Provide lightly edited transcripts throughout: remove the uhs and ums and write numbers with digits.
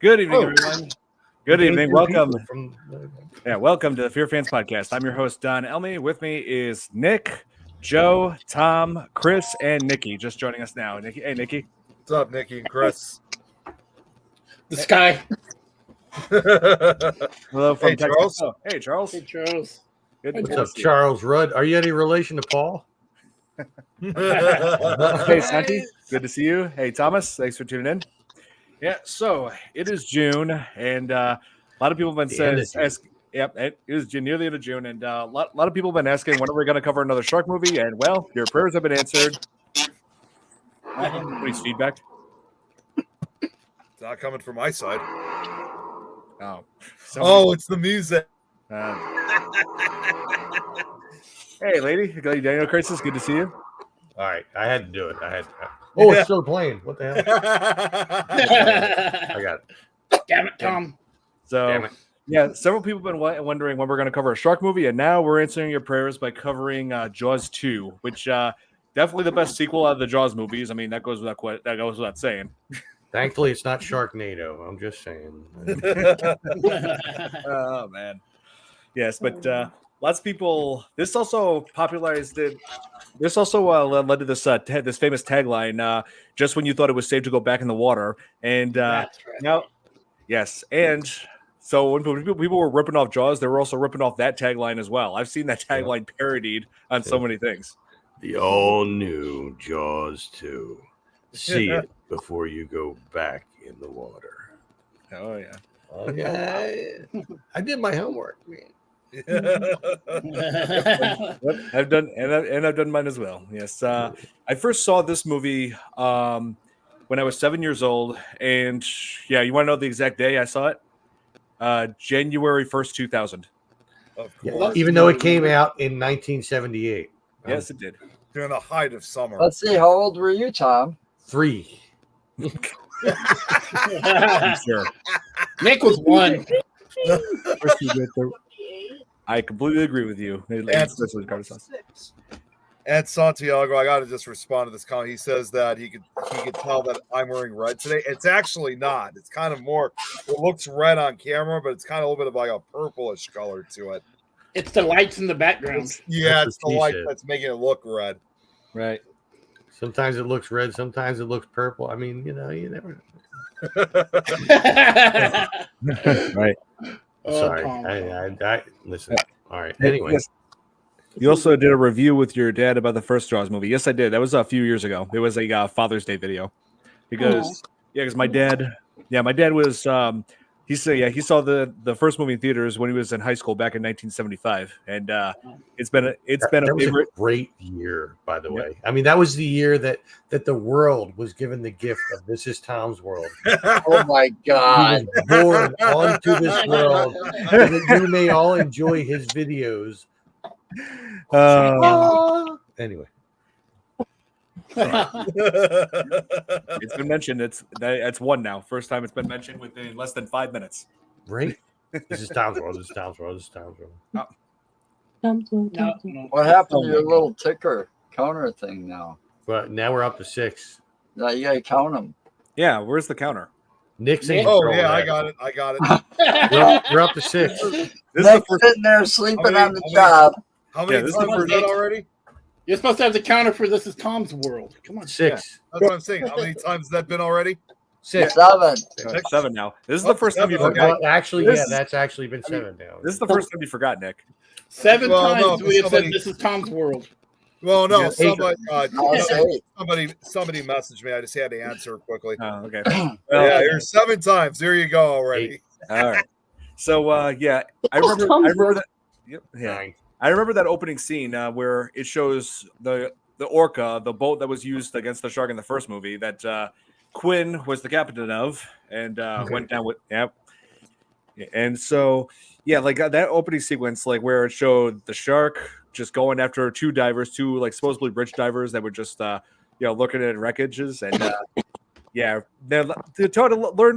Good evening, everyone. Good evening. Welcome. Welcome to the FearFans podcast. I'm your host, Don Elmy. With me is Nick, Joe, Tom, Chris, and Nikki. Just joining us now. Nikki, hey, Nikki. What's up, Nikki and Chris? The sky. Hello from Hey, Texas. Charles. Oh, hey, Charles. Hey, Charles. Good. What's up, Charles Rudd? Are you any relation to Paul? Hey, Santi. Good to see you. Hey, Thomas. Thanks for tuning in. Yeah, so it is June, and a lot of people have been saying, it is near the end of June, and a lot of people have been asking when are we going to cover another shark movie, and well, your prayers have been answered. Please feedback. It's not coming from my side. Oh, It's the music. Hey, lady, Daniel Crisis, good to see you. All right, I had to do it. Oh, it's still playing. What the hell? I got it. Damn it, Tom. So, yeah, several people have been wondering when we're going to cover a shark movie, and now we're answering your prayers by covering Jaws 2, which definitely the best sequel out of the Jaws movies. I mean, that goes without saying. Thankfully, it's not Sharknado. I'm just saying. Oh man, yes, but lots of people. This also popularized it. This also led to this this famous tagline: "Just when you thought it was safe to go back in the water." And That's right. now, yes, and so when people were ripping off Jaws, they were also ripping off that tagline as well. I've seen that tagline parodied on so many things. The all-new Jaws 2. See it before you go back in the water. Oh yeah. I did my homework, man. I've done mine as well. Yes, I first saw this movie when I was 7 years old, and yeah, you want to know the exact day I saw it? January 1st, 2000. Yeah, even though it came out in 1978. Yes, it did. During the height of summer. Let's see, how old were you, Tom? 3. Sure. Nick was 1. I completely agree with you. And Santiago, I gotta just respond to this comment. He says that he could tell that I'm wearing red today. It's actually not. It's kind of more. It looks red on camera, but it's kind of a little bit of like a purplish color to it. It's the lights in the background. It's That's the light that's making it look red. Right. Sometimes it looks red. Sometimes it looks purple. I mean, you never know. Right. Sorry. I listen. All right. Anyway. Yes. You also did a review with your dad about the first Jaws movie. Yes, I did. That was a few years ago. It was a Father's Day video. Because my dad was he saw the first movie in theaters when he was in high school back in 1975, and it's been a favorite. A great year, by the way. I mean, that was the year that the world was given the gift of This Is Tom's World. Oh my God! He was born onto this world, so that you may all enjoy his videos. Anyway, it's been mentioned. It's one now. First time it's been mentioned within less than 5 minutes. right? This is Tom's World. This is Tom's World. This is Tom's World. No. What happened to your little ticker counter thing now? But now we're up to 6. Now you gotta count them. Yeah, where's the counter? Nick's in Oh control yeah, of I that. got it. We're up to 6. This is the Nick's first. sitting there sleeping How on many- the job. How many this is times the was first- that already? You're supposed to have the counter for This Is Tom's World. Come on. 6. That's what I'm saying. How many times has that been already? 6. 7. 7 now. This is the first time you Okay. forgot. Actually, This yeah, is- that's actually been 7 now. This is the first time you forgot, Nick. 7 Well, no, times we have somebody- said This Is Tom's World. Well, no, Yes. somebody Eight. messaged me. I just had to answer quickly. Oh, okay. Yeah, here's 7 times. There you go already. All right. So I remember that. Yep. Yeah. 9. I remember that opening scene where it shows the orca, the boat that was used against the shark in the first movie, that Quinn was the captain of, and went down with. Yep. And so, like that opening sequence, like where it showed the shark just going after two like supposedly rich divers that were just looking at wreckages, and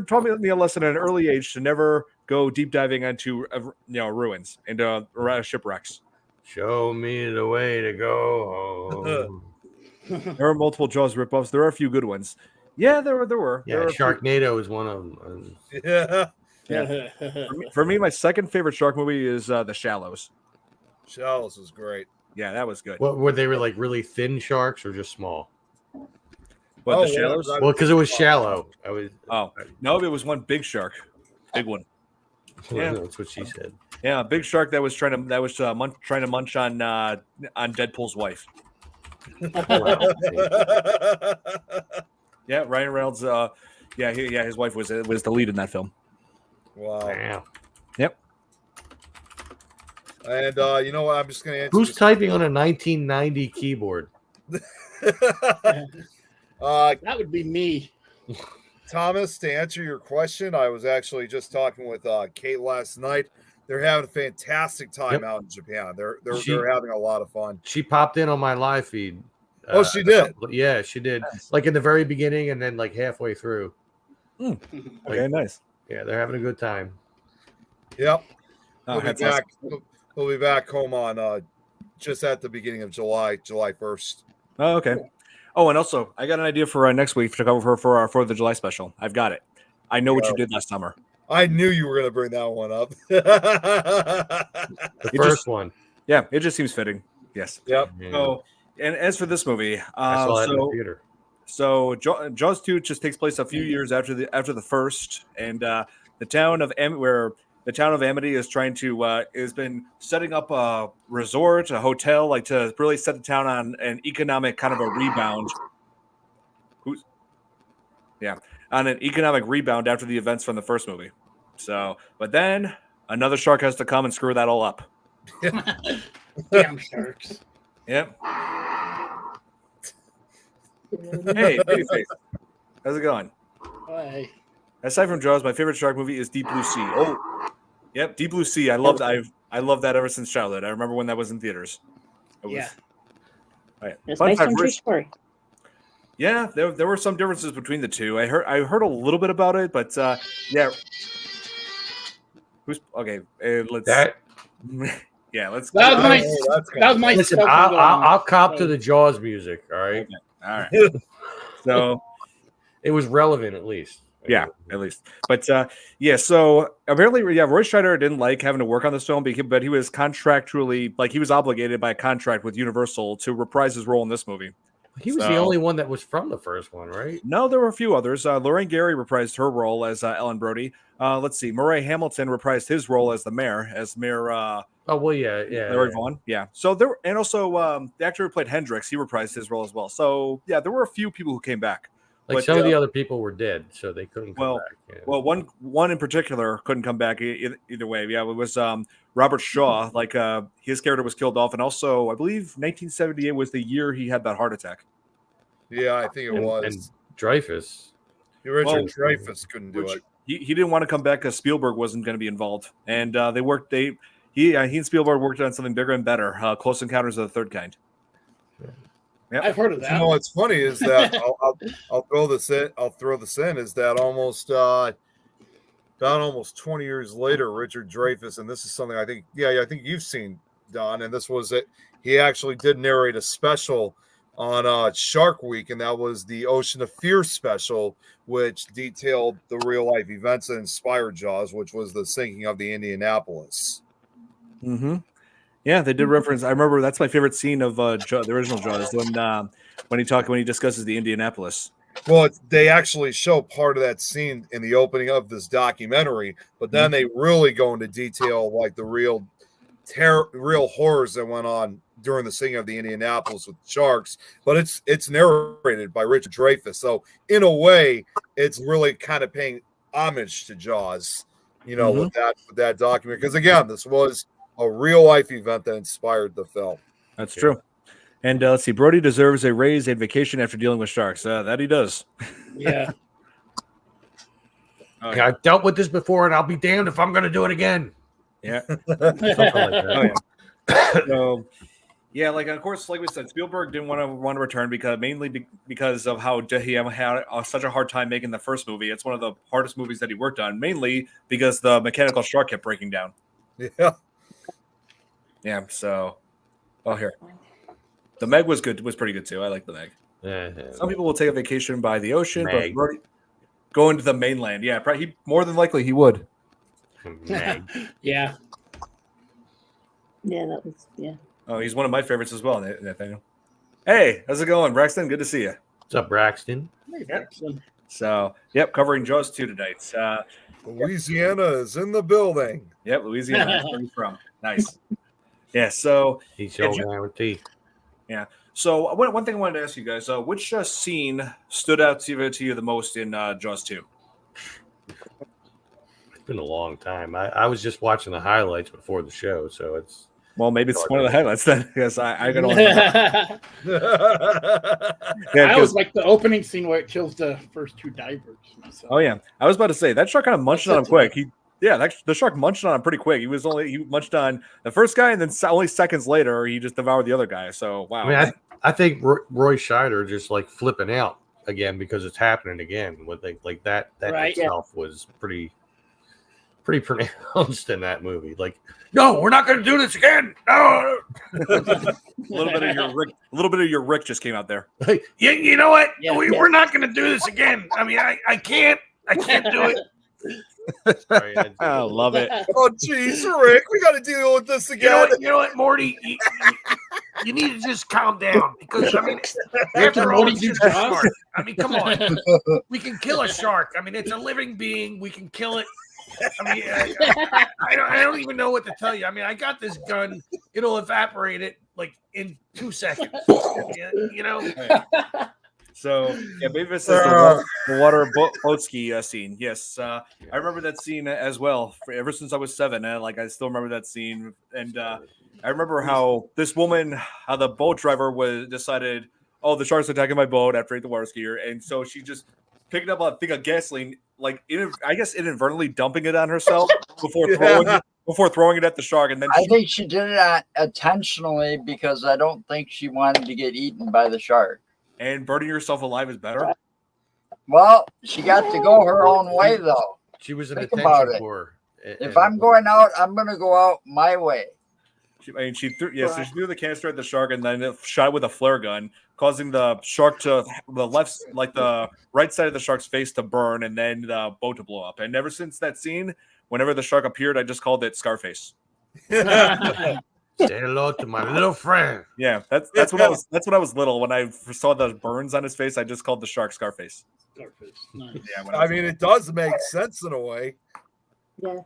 taught me a lesson at an early age to never go deep diving into ruins and shipwrecks. Show me the way to go home. There are multiple Jaws ripoffs. There are a few good ones. Yeah, there were. Yeah, There were a few. Sharknado is one of them. Yeah. Yeah. For me, my second favorite shark movie is The Shallows. Shallows was great. Yeah, that was good. What were they? Were like really thin sharks or just small? But Oh, The yeah, Shallows? right. Well, because it was shallow. I was. Oh, no, it was one big shark. Big one. Yeah. That's what she said. Yeah, a big shark that was trying to munch on Deadpool's wife. Yeah, Ryan Reynolds. His wife was the lead in that film. Wow. Wow. Yep. And you know what? I'm just going to answer. Who's typing on a 1990 keyboard? That would be me. Thomas, to answer your question, I was actually just talking with Kate last night. They're having a fantastic time out in Japan. They're having a lot of fun. She popped in on my live feed. Oh, she did. Yeah, she did. Like in the very beginning, and then like halfway through. Okay, nice. Yeah, they're having a good time. Yep. Oh, He'll be back. He'll be back home on just at the beginning of July 1st. Oh, okay. Oh, and also, I got an idea for next week to cover for our 4th of July special. I've got it. I know what you did last summer. I knew you were going to bring that one up. The first one. Yeah, it just seems fitting. Yes. Yep. Yeah. So, and as for this movie, I saw that in the theater. So Jaws 2 just takes place a few years after the first, and the town of Amity is trying to has been setting up a resort, a hotel, like to really set the town on an economic kind of a rebound. On an economic rebound after the events from the first movie. So, but then another shark has to come and screw that all up. Damn sharks. Yep. Hey, Babyface. How's it going? Hi. Aside from Jaws, my favorite shark movie is Deep Blue Sea. Oh, yep, Deep Blue Sea. I love that ever since childhood. I remember when that was in theaters. Yeah. Right. It's Fun based fact, on true story. Yeah, there were some differences between the two. I heard a little bit about it, but yeah. Who's okay? Let's. Yeah, let's. That was my. that's That was my. Listen, stuff I'll cop to the Jaws music. All right. Okay. All right. So It was relevant at least. yeah, at least. But yeah, so apparently, yeah, Roy Scheider didn't like having to work on this film, but he was contractually, like, he was obligated by a contract with Universal to reprise his role in this movie. He was the only one that was from the first one, right? No, there were a few others. Lorraine Gary reprised her role as Ellen Brody. Let's see, Murray Hamilton reprised his role as Mayor. Oh well, yeah. Larry Vaughn. Yeah. So there, and also the actor who played Hendrix, he reprised his role as well. So yeah, there were a few people who came back. Like But, some of the other people were dead, so they couldn't come well, back. Yeah. Well, one in particular couldn't come back either way. Yeah, it was Robert Shaw. Like his character was killed off, and also I believe 1978 was the year he had that heart attack. Yeah, I think it was. And Dreyfus. Richard Dreyfuss couldn't do it. He didn't want to come back because Spielberg wasn't going to be involved, and he and Spielberg worked on something bigger and better, Close Encounters of the Third Kind. Yep. I've heard of that. You know what's funny is that I'll throw this in is that about almost 20 years later, Richard Dreyfuss, and this is something I think you've seen, Don, and this was it. He actually did narrate a special on Shark Week, and that was the Ocean of Fear special, which detailed the real life events that inspired Jaws, which was the sinking of the Indianapolis. Mm-hmm. Yeah, they did reference. I remember that's my favorite scene of the original Jaws when he discusses the Indianapolis. Well, they actually show part of that scene in the opening of this documentary, but then they really go into detail, like the real horrors that went on during the sinking of the Indianapolis with sharks. But it's narrated by Richard Dreyfuss, so in a way, it's really kind of paying homage to Jaws, with that document. Because again, this was a real life event that inspired the film. That's true. And let's see, Brody deserves a raise and vacation after dealing with sharks. That he does. Yeah. I've dealt with this before, and I'll be damned if I'm going to do it again. Yeah. Something like that. So, yeah, like of course, like we said, Spielberg didn't want to return because of how he had such a hard time making the first movie. It's one of the hardest movies that he worked on, mainly because the mechanical shark kept breaking down. Yeah. Yeah. So, here. The Meg was good. Was pretty good too. I like the Meg. Some people will take a vacation by the ocean, Meg. but we're going to the mainland. Yeah, probably, more than likely he would. Meg. Yeah. Yeah, that was yeah. Oh, he's one of my favorites as well, Nathaniel. Hey, how's it going, Braxton? Good to see you. What's up, Braxton? So, yep, covering Jaws 2 tonight. Louisiana is in the building. Yep, Louisiana. That's where he's from. Nice. Yeah, so He's your guy with teeth. yeah. So one thing I wanted to ask you guys, which scene stood out to you the most in Jaws 2? It's been a long time. I was just watching the highlights before the show, so it's Well, maybe it's one of the highlights then, because I got all. I Yeah, always like the opening scene where it kills the first two divers. Myself. oh yeah, I was about to say that shark kind of munched on him That's quick. The shark munched on him pretty quick. He munched on the first guy, and then only seconds later he just devoured the other guy. So wow. I mean, I think Roy Scheider just like flipping out again because it's happening again. What they like that Right. itself was pretty pronounced in that movie. Like, no, we're not going to do this again. No. a little bit of your Rick just came out there. Like, you know what? Yeah. We're not going to do this again. I mean, I can't do it. Sorry, I love it. Oh, jeez, Rick, we got to deal with this again. You know what, Morty? You need to just calm down because I mean, After after all, Morty it's do just a Jaws? shark. I mean, come on, we can kill a shark. I mean, it's a living being. We can kill it. I mean, I don't even know what to tell you. I mean, I got this gun. It'll evaporate it like in 2 seconds. You know. So yeah, maybe this is the water boat ski scene. Yes, I remember that scene as well. Ever since I was 7, I still remember that scene. And I remember how the boat driver decided, oh, the shark's attacking my boat after I ate the water skier, and so she just picked up a thing of gasoline, I guess inadvertently dumping it on herself before throwing it at the shark, and then I think she did it intentionally because I don't think she wanted to get eaten by the shark. and burning yourself alive is better. Well, she got to go her own way, though. She was an Think about attention it. whore. If I'm going out, I'm going to go out my way. She threw the canister at the shark and then it shot it with a flare gun, causing the shark to the right side of the shark's face to burn and then the boat to blow up. And ever since that scene, whenever the shark appeared, I just called it Scarface. Say hello to my little friend. Yeah, that's when I was little. When I saw the burns on his face, I just called the shark Scarface. Nice. Yeah, I mean, it does make sense in a way. Yeah.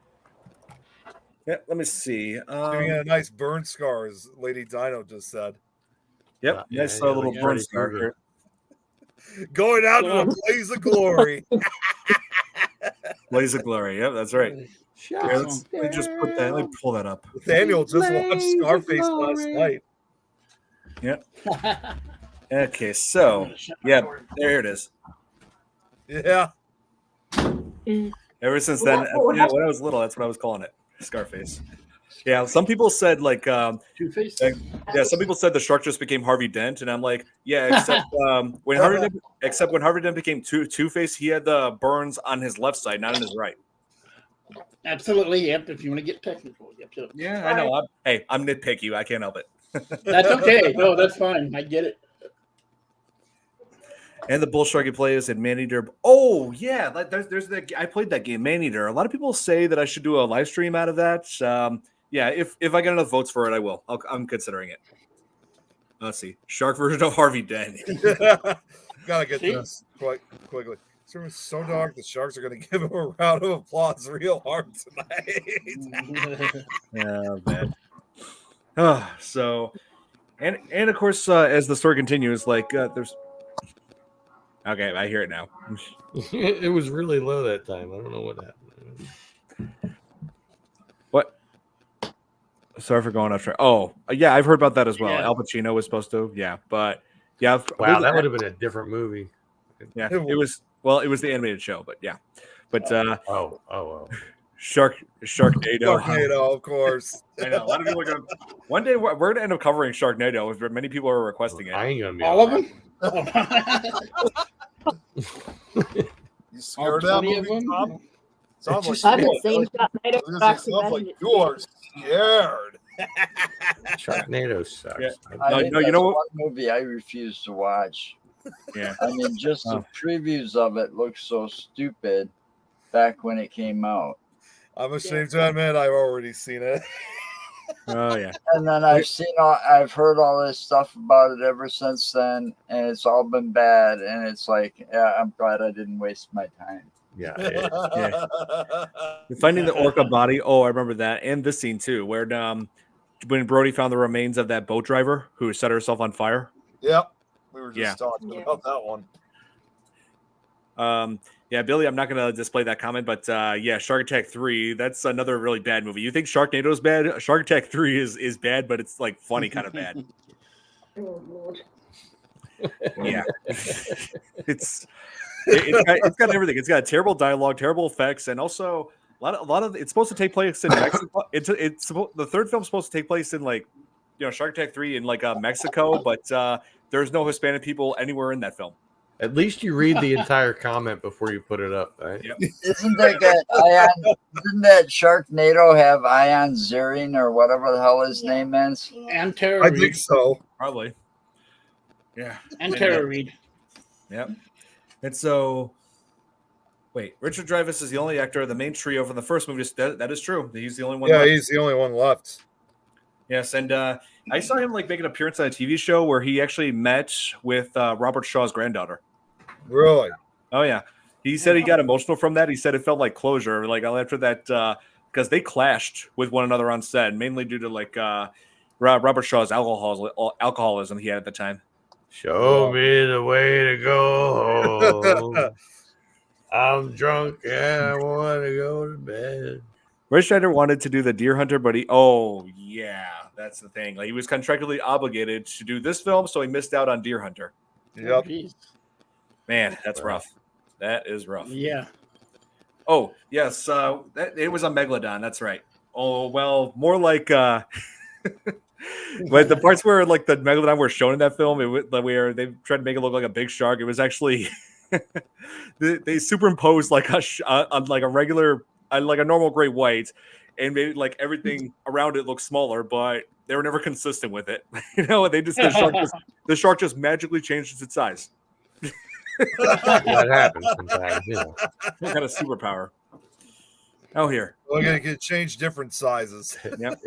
Yeah, let me see. Giving it a nice burn scar, as Lady Dino just said. Yep, Yeah, nice yeah, little like burn Freddy scar Krueger. here. Going out in a blaze of glory. Blaze of glory. Yep, that's right. Yeah, let me just put that. Let me pull that up. Nathaniel just watched Scarface last night. Yep. Okay, so yeah, there it is. Yeah. Ever since then, when I was little, that's what I was calling it, Scarface. Yeah, some people said Two-Face. some people said the shark just became Harvey Dent, and I'm like, yeah, when Harvey Dent became Two-Face, he had the burns on his left side, not on his right. Absolutely. Yep. If you want to get technical. Yep. Yeah, I know. I'm nitpicky. I can't help it. That's okay. No, that's fine. I get it. And the bull shark he plays in Maneater. Oh yeah, there's that. I played that game, Maneater. A lot of people say that I should do a live stream out of that. Yeah, if I get enough votes for it, I will. I'm considering it. Let's see, shark version of Harvey Dent. Gotta get this quite quickly. This room is so dark. The sharks are gonna give him a round of applause real hard tonight. Yeah, man. So, and of course, as the story continues, there's. Okay, I hear it now. It was really low that time. I don't know what happened. What? Sorry for going off track. Oh, yeah, I've heard about that as well. Yeah. Al Pacino was supposed to, but yeah. Wow, that would have been a different movie. Yeah, it was. Well, it was the animated show, but yeah, Oh. Sharknado. Sharknado, of course. I know a lot of people are going. One day we're going to end up covering Sharknado if many people are requesting it. I ain't gonna be All of them? You scared that 20 of movie, them? Tom? Sounds like I've been saying Sharknado for sounds like you are scared. Sharknado sucks. Yeah. I No, think you that's know what? one movie I refuse to watch. Yeah. I mean, just the previews of it look so stupid back when it came out. I'm ashamed to admit I've already seen it. Oh yeah. And then I've heard all this stuff about it ever since then, and it's all been bad. And it's like, yeah, I'm glad I didn't waste my time. Yeah. Finding the orca body. Oh, I remember that, and this scene too, where when Brody found the remains of that boat driver who set herself on fire. Yep, we were just talking about that one. Yeah, Billy, I'm not going to display that comment, but yeah, Shark Attack 3, that's another really bad movie. You think Sharknado is bad? Shark Attack 3 is bad, but it's like funny kind of bad. Oh, Lord. Yeah. it's got everything. It's got terrible dialogue, terrible effects, and also a lot of it's supposed to take place in Mexico. The third film's supposed to take place in like, Shark Attack 3 in like Mexico, but there's no Hispanic people anywhere in that film. At least you read the entire comment before you put it up, right? Yep. Didn't that Sharknado have Ion Ziering or whatever the hell his name is? And Tara I Reid. think so. Probably. Yeah. And Tara Reid. Yep. And so, wait, Richard Dreyfuss is the only actor of the main trio from the first movie. That is true. He's the only one. Yeah, left. he's the only one left. Yes, and I saw him like make an appearance on a TV show where he actually met with Robert Shaw's granddaughter. Really? Oh yeah, he said he got emotional from that. He said it felt like closure, like after that, because they clashed with one another on set, mainly due to like Robert Shaw's alcoholism he had at the time. Show me the way to go home. I'm drunk and I want to go to bed. Ray Schneider wanted to do the Deer Hunter, but that's the thing. Like he was contractually obligated to do this film, so he missed out on Deer Hunter. Yep. Jeez. Man, that's rough. That is rough. Yeah. Oh, yes. It was a Megalodon. That's right. Oh, well, more like but the parts where like the Megalodon were shown in that film, where they tried to make it look like a big shark. It was actually they superimposed like like a regular, like a normal great white, and made like everything around it look smaller, but they were never consistent with it. They just the shark just magically changed its size. That happens sometimes, What kind of superpower? Oh, here. We're going to change different sizes. Yep.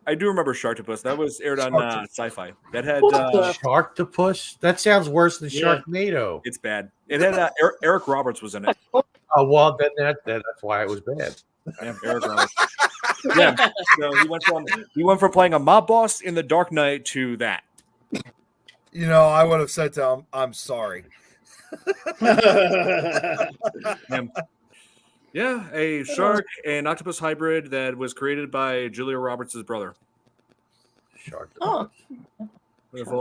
I do remember Sharktopus. That was aired on Sci-Fi. That had Sharktopus? That sounds worse than Yeah. Sharknado. it's bad. It had Eric Roberts was in it. Oh, well, then that's why it was bad. Yeah, Eric Roberts. Yeah. So he went from playing a mob boss in The Dark Knight to that. I would have said to him, I'm sorry. Yeah, a shark and octopus hybrid that was created by Julia Roberts' brother. Sharktopus. Oh,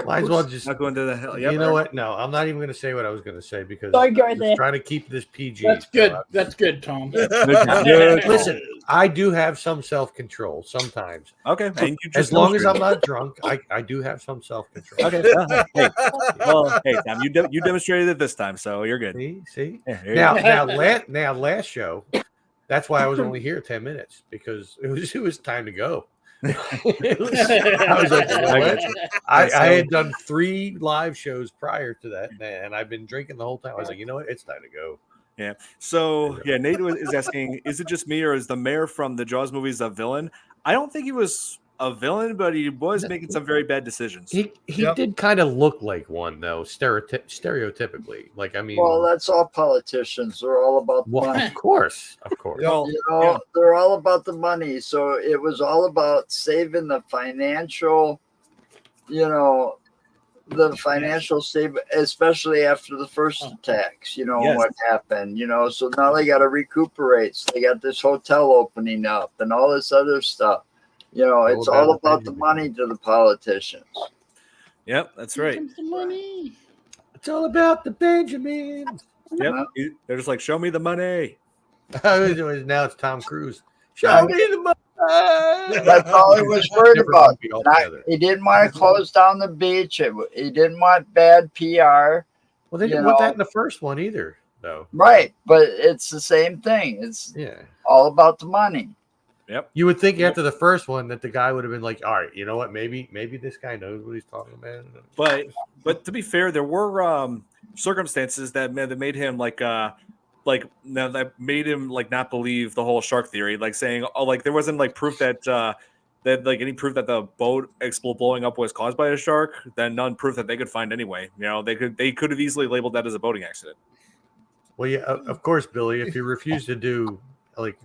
Might as well just not going to the hell. You know what? No, I'm not even going to say what I was going to say because Don't go I'm there. trying to keep this PG. That's good. So That's good, Tom. Listen, I do have some self-control sometimes. Okay. And you just As long as I'm not drunk, I do have some self-control. Okay. Hey, Tom, you demonstrated it this time, so you're good. See? Yeah, here you Now, last show, that's why I was only here 10 minutes because it was time to go. I was like, I had done 3 live shows prior to that, and I've been drinking the whole time. I was like, you know what? It's time to go. Yeah. So yeah, Nate is asking, is it just me or is the mayor from the Jaws movies a villain? I don't think he was a villain, but he was making some very bad decisions. He did kind of look like one though, stereotypically. Like, I mean, Well, that's all politicians. They're all about the money. of course. Well, They're all about the money. So it was all about saving the financial, save, especially after the first attacks, Yes. what happened, so now they got to recuperate. So they got this hotel opening up and all this other stuff. It's all about the money to the politicians. Yep, that's right. The money. It's all about the Benjamins. Yep. They're just like, show me the money. Now it's Tom Cruise. Show me the money. That's all he was worried Different about. movie altogether. He didn't want to close down the beach. He didn't want bad PR. Well, they didn't want that in the first one either, though. Right, but it's the same thing. It's all about the money. Yep. You would think after the first one that the guy would have been like, all right, you know what? Maybe this guy knows what he's talking about. But to be fair, there were circumstances that made him that made him like not believe the whole shark theory, like saying, oh, like there wasn't like proof that any proof that the boat blowing up was caused by a shark, then none proof that they could find anyway. You know, they could have easily labeled that as a boating accident. Well, yeah, of course, Billy. If you refuse to do like,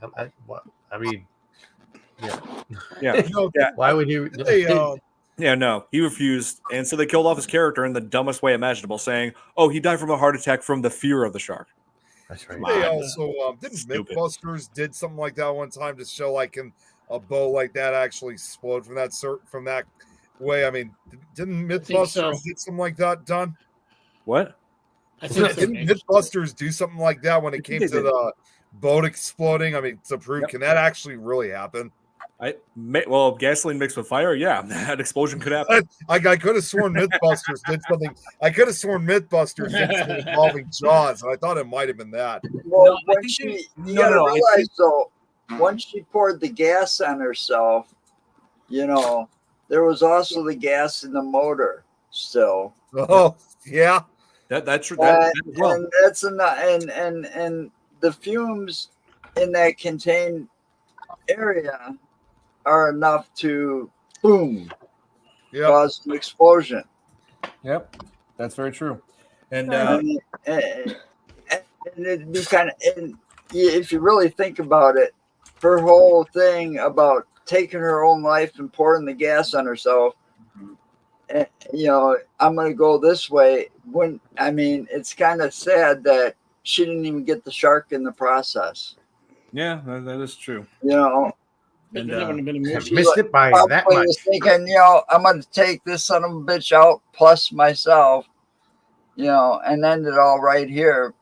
I mean, Yeah. Why would he? Yeah, no, he refused, and so they killed off his character in the dumbest way imaginable, saying, "Oh, he died from a heart attack from the fear of the shark." That's right. They also didn't Stupid. Mythbusters did something like that one time to show like a boat like that actually explode from that way. I mean, didn't Mythbusters did something like that done? What? I think Didn't Mythbusters do something like that when it came to the boat exploding? I mean, to prove can that actually really happen? Well, gasoline mixed with fire, yeah, that explosion could happen. I could have sworn Mythbusters did something. I could have sworn Mythbusters did something involving Jaws, and I thought it might have been that. Well, No, you gotta realize though, once she poured the gas on herself, you know, there was also the gas in the motor still. Oh, yeah. That's true. And that's enough. And the fumes in that contained area are enough to boom cause an explosion. Yep, that's very true. And it'd be kind of, and if you really think about it, her whole thing about taking her own life and pouring the gas on herself, you know, I'm going to go this way. It's kind of sad that she didn't even get the shark in the process. Yeah, that is true. You know, that wouldn't have been a movie. Missed it by that much. Was thinking, you know, I'm going to take this son of a bitch out plus myself, you know, and end it all right here.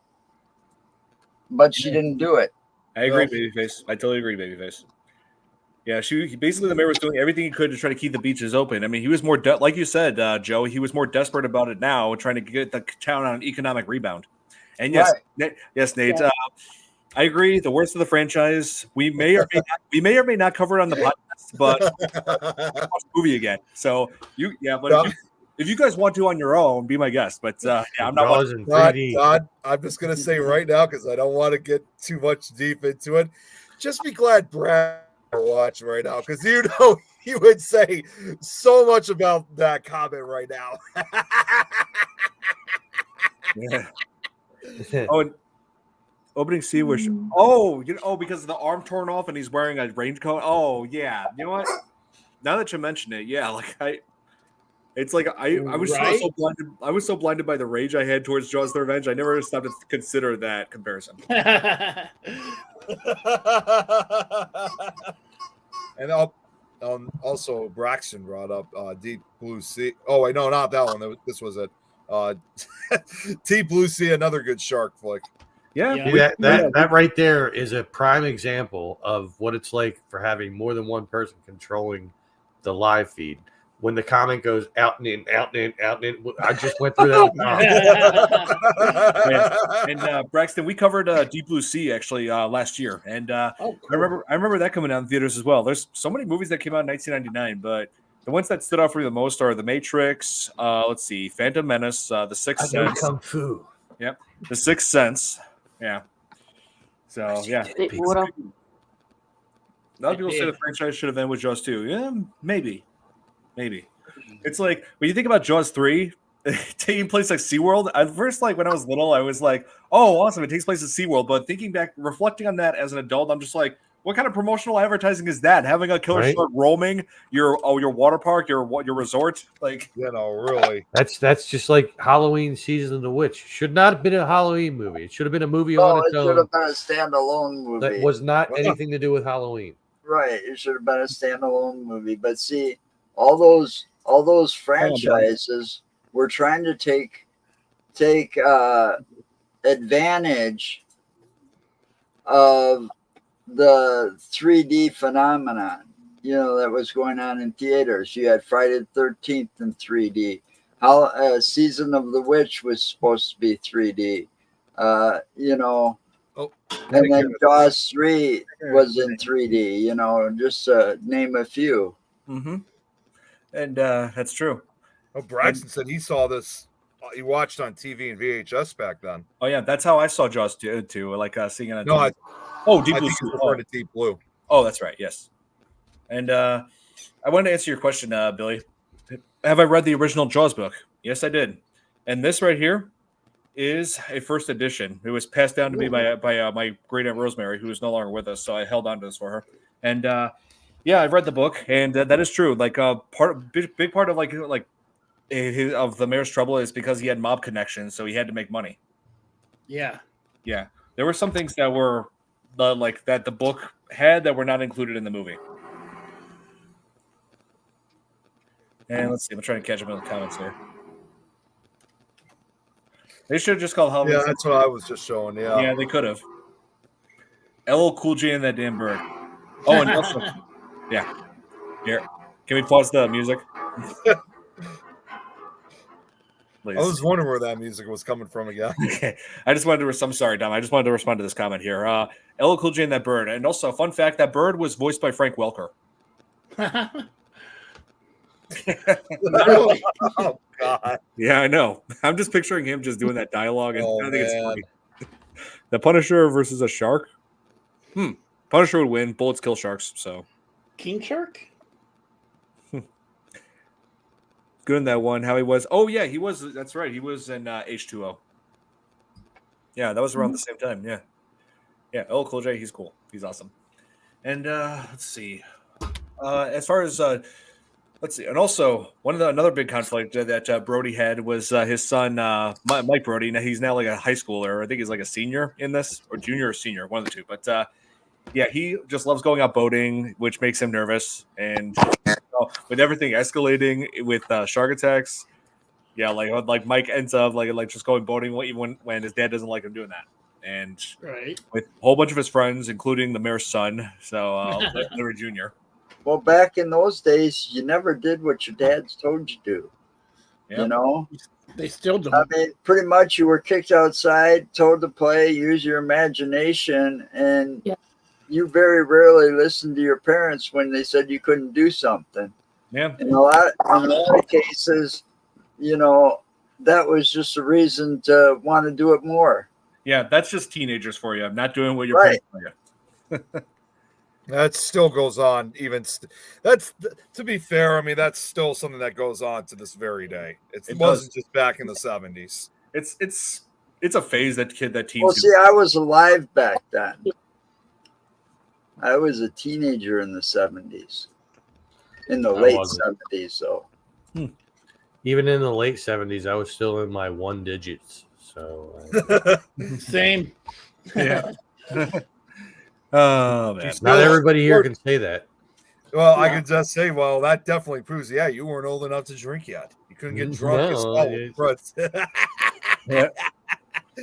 But she didn't do it. I agree, Babyface. I totally agree, Babyface. Yeah, basically the mayor was doing everything he could to try to keep the beaches open. I mean, he was more like you said, Joe. He was more desperate about it now, trying to get the town on an economic rebound. And yes, yes, Nate. Yeah. I agree. The worst of the franchise. We may or may not cover it on the podcast, but watch the movie again. So if you guys want to on your own, be my guest. But I'm not watching 3D. Todd, I'm just gonna say right now because I don't want to get too much deep into it. Just be glad Brad watch right now because you know he would say so much about that comment right now. Yeah. Opening scene was because of the arm torn off and he's wearing a raincoat. Oh yeah, you know what? Now that you mention it, yeah, like I was so blinded. I was so blinded by the rage I had towards Jaws: The Revenge. I never stopped to consider that comparison. And also Braxton brought up Deep Blue Sea. Oh wait, no, not that one. This was it. Deep Blue Sea, another good shark flick. Yeah, that right there is a prime example of what it's like for having more than one person controlling the live feed. When the comment goes out and in, out and in, out and in, I just went through that. And Braxton, we covered Deep Blue Sea actually last year, and cool. I remember that coming out in theaters as well. There's so many movies that came out in 1999, but the ones that stood out for me the most are The Matrix. Let's see, Phantom Menace, The Sixth Sense, Kung Fu. Yep, The Sixth Sense. Yeah. So yeah. A lot of people say the franchise should have ended with Jaws 2. Yeah, maybe. It's like when you think about Jaws 3 taking place like SeaWorld, at first, like when I was little, I was like, oh, awesome, it takes place at SeaWorld. But thinking back, reflecting on that as an adult, I'm just like, what kind of promotional advertising is that? Having a killer shark roaming your water park, your resort, like really. That's just like Halloween Season of the Witch. Should not have been a Halloween movie. It should have been a movie on its own. It should have been a standalone movie. That was not anything to do with Halloween. Right. It should have been a standalone movie. But see, all those franchises were trying to take advantage of the 3D phenomenon, you know, that was going on in theaters. You had Friday the 13th in 3D. Season of the Witch was supposed to be 3D. You know, Oh, And then Jaws 3 was in 3D, you know, just name a few. Mm-hmm. And that's true. Oh, Braxton said he saw this. He watched on TV and VHS back then. Oh yeah, that's how I saw Jaws too. Like seeing it on No, TV. Oh, I Deep Blue think Sea. he's referring to Deep Blue. Oh, that's right. Yes. And I wanted to answer your question, Billy. Have I read the original Jaws book? Yes, I did. And this right here is a first edition. It was passed down to me by my great aunt Rosemary, who is no longer with us. So I held on to this for her. And yeah, I've read the book, and that is true. Like big part of of the mayor's trouble is because he had mob connections, so he had to make money. Yeah. Yeah, there were some things that were like that the book had that were not included in the movie. And let's see, I'm trying to catch up in the comments here. They should have just called Halloween. Yeah, that's what I was just showing. Yeah, Yeah, they could have. LL Cool J and that damn bird. Oh, and also, yeah. Here, can we pause the music? I was wondering where that music was coming from again. Okay. I just wanted to. I'm sorry, Dom. I just wanted to respond to this comment here. LL Cool J and that bird, and also fun fact: that bird was voiced by Frank Welker. Really? Oh God! Yeah, I know. I'm just picturing him just doing that dialogue, and Oh, I think it's man. funny. The Punisher versus a shark. Punisher would win. Bullets kill sharks. So King Shark? good in that one. How he was. Oh yeah, he was. That's right. He was in H2O. Yeah, that was around the same time. Yeah, yeah. LL Cool J. He's cool. He's awesome. And let's see. As far as let's see, and also another big conflict that Brody had was his son Mike Brody. Now he's now like a high schooler. I think he's like a senior in this, or junior or senior, one of the two. But yeah, he just loves going out boating, which makes him nervous. And with everything escalating with shark attacks, yeah, like Mike ends up like just going boating even when his dad doesn't like him doing that. And Right. with a whole bunch of his friends, including the mayor's son, so Larry Jr. Well, back in those days, you never did what your dads told you to do. Yep. You know? They still don't. I mean, pretty much you were kicked outside, told to play, use your imagination, and you very rarely listened to your parents when they said you couldn't do something. Yeah. In a lot of cases, you know, that was just a reason to want to do it more. Yeah, that's just teenagers for you. I'm not doing what your Right. parents tell you. That still goes on. That's to be fair. I mean, that's still something that goes on to this very day. It wasn't just back in the 70s. It's a phase that teens. Well, see, I was alive back then. I was a teenager in the 70s. In the late 70s, so. Even in the late 70s, I was still in my one digits. So Same. Yeah. Oh man. not everybody here can say that. Well, I can just say, well, that definitely proves, yeah, you weren't old enough to drink yet. You couldn't get drunk as well. Yeah.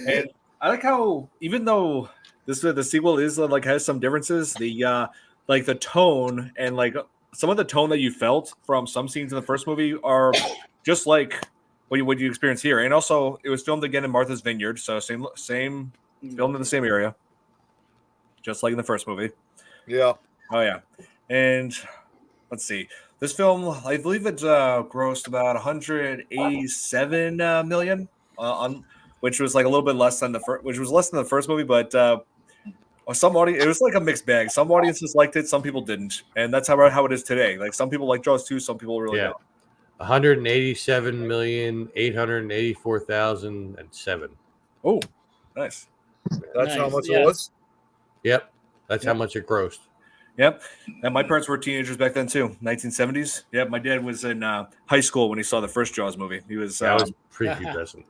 And I like how even though the sequel is like has some differences, the like the tone and like some of the tone that you felt from some scenes in the first movie are just like what you experience here. And also it was filmed again in Martha's Vineyard, so same filmed in the same area. Just like in the first movie. Yeah. Oh yeah. And let's see. This film, I believe it grossed about 187 million which was like a little bit less than which was less than the first movie, but some audience, it was like a mixed bag. Some audiences liked it, some people didn't, and that's how it is today. Like some people like Jaws 2, some people really don't. 187,884,007. Oh, nice. That's how much it was. Yep, that's how much it grossed. Yep, and my parents were teenagers back then too, 1970s. Yep, my dad was in high school when he saw the first Jaws movie. He was. That was prepubescent.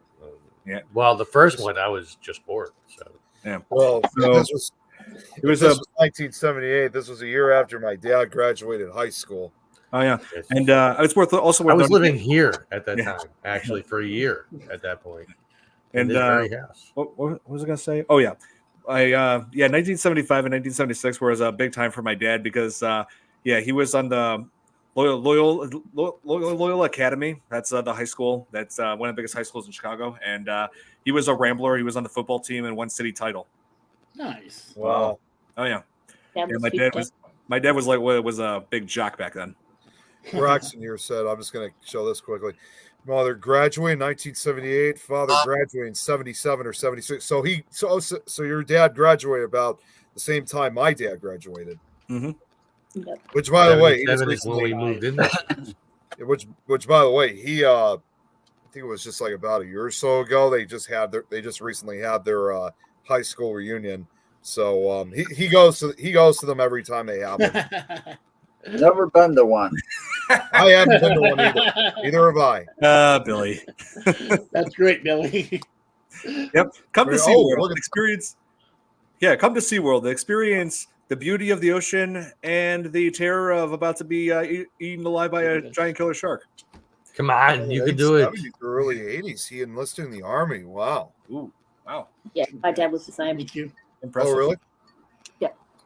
Yeah. Well, the first one I was just bored. So. Yeah. Well, this was 1978. This was a year after my dad graduated high school. Oh yeah, and it's worth also. I was living here at that time, actually, for a year at that point. And what was I gonna say? Oh yeah, 1975 and 1976 was a big time for my dad because he was on the Loyola Academy. That's the high school. That's one of the biggest high schools in Chicago. And he was a Rambler. He was on the football team and won city title. Nice. Wow. Oh yeah. That Yeah, was my dad was like was a big jock back then. Braxton here said, I'm just going to show this quickly. Mother graduated in 1978. Father graduated in 77 or 76. So your dad graduated about the same time my dad graduated. Mm-hmm. Yep. Which, by the way, he just 77 is when we recently. moved in there. Which, by the way, he I think it was just like about a year or so ago. They just recently had their high school reunion. So he goes to them every time they have them. Never been to one. I haven't been to one either. Neither have I. Billy. That's great, Billy. Yep. Come to Oh, SeaWorld. look at- Experience. Yeah, come to SeaWorld. Experience the beauty of the ocean and the terror of about to be eaten alive by a giant killer shark. Come on, you can do it. 70s to early 80s. He enlisted in the army. Wow. Ooh, wow. Yeah, my dad was the same. Thank you. Impressive. Oh, really?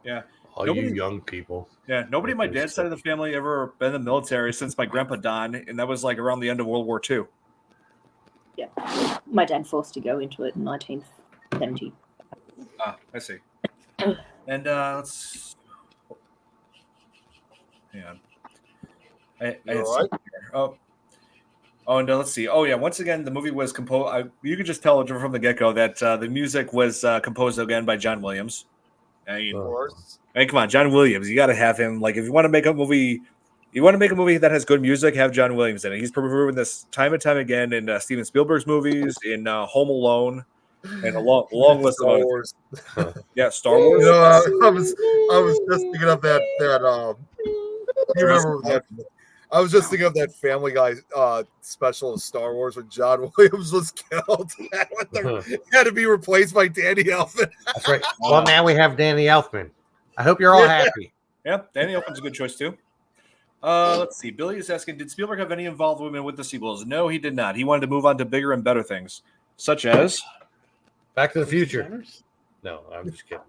Yeah. All Nobody- you young people. Yeah. Nobody on my dad's side of the family ever been in the military since my grandpa Don, and that was like around the end of World War II. Yeah, my dad forced to go into it in 1970. Ah, I see. And let's hang on. I You had all right? something here. Oh, and let's see. Oh, yeah. Once again, the movie was composed. You could just tell from the get-go that the music was composed again by John Williams. I mean, Of course. come on, John Williams. You got to have him. Like, if you want to make a movie, that has good music, have John Williams in it. He's proven this time and time again in Steven Spielberg's movies, in Home Alone, and a long list of Star other. Wars. Yeah, Star Wars. You know, I was just thinking of that you remember that? I was just thinking of that Family Guy special of Star Wars when John Williams was killed. Had to be replaced by Danny Elfman. That's right. Well, now we have Danny Elfman. I hope you're all happy. Yeah, Danny Elfman's a good choice too. Let's see. Billy is asking, did Spielberg have any involvement with the sequels? No, he did not. He wanted to move on to bigger and better things, such as Back to the Future. No, I'm just kidding.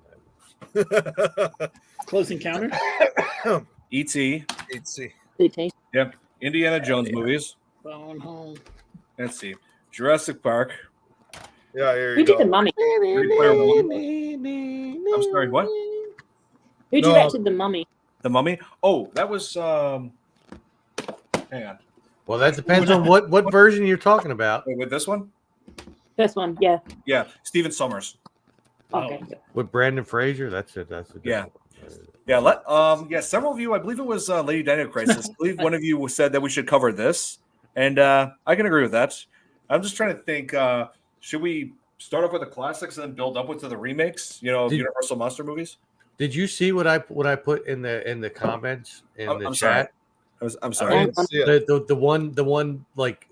Close Encounter. E.T. E.T. E.T. Yep, Indiana Jones movies. Phone home. Let's see, Jurassic Park. Yeah, here Who you did the go. Mummy? Ready Player One. I'm sorry, what? Who No. directed the Mummy? The Mummy? Oh, that was hang on. Well, that depends on what version you're talking about. Wait, with this one? First one, yeah. Yeah, Stephen Sommers. Okay. With Brandon Fraser, that's it. That's a Yeah. different one. Yeah, several of you, I believe it was Lady Dino Crisis. I believe one of you said that we should cover this, and I can agree with that. I'm just trying to think, should we start off with the classics and then build up to the remakes, Universal monster movies? Did you see what I put in the comments in the I'm chat? sorry. I'm I sorry. didn't see it. The one like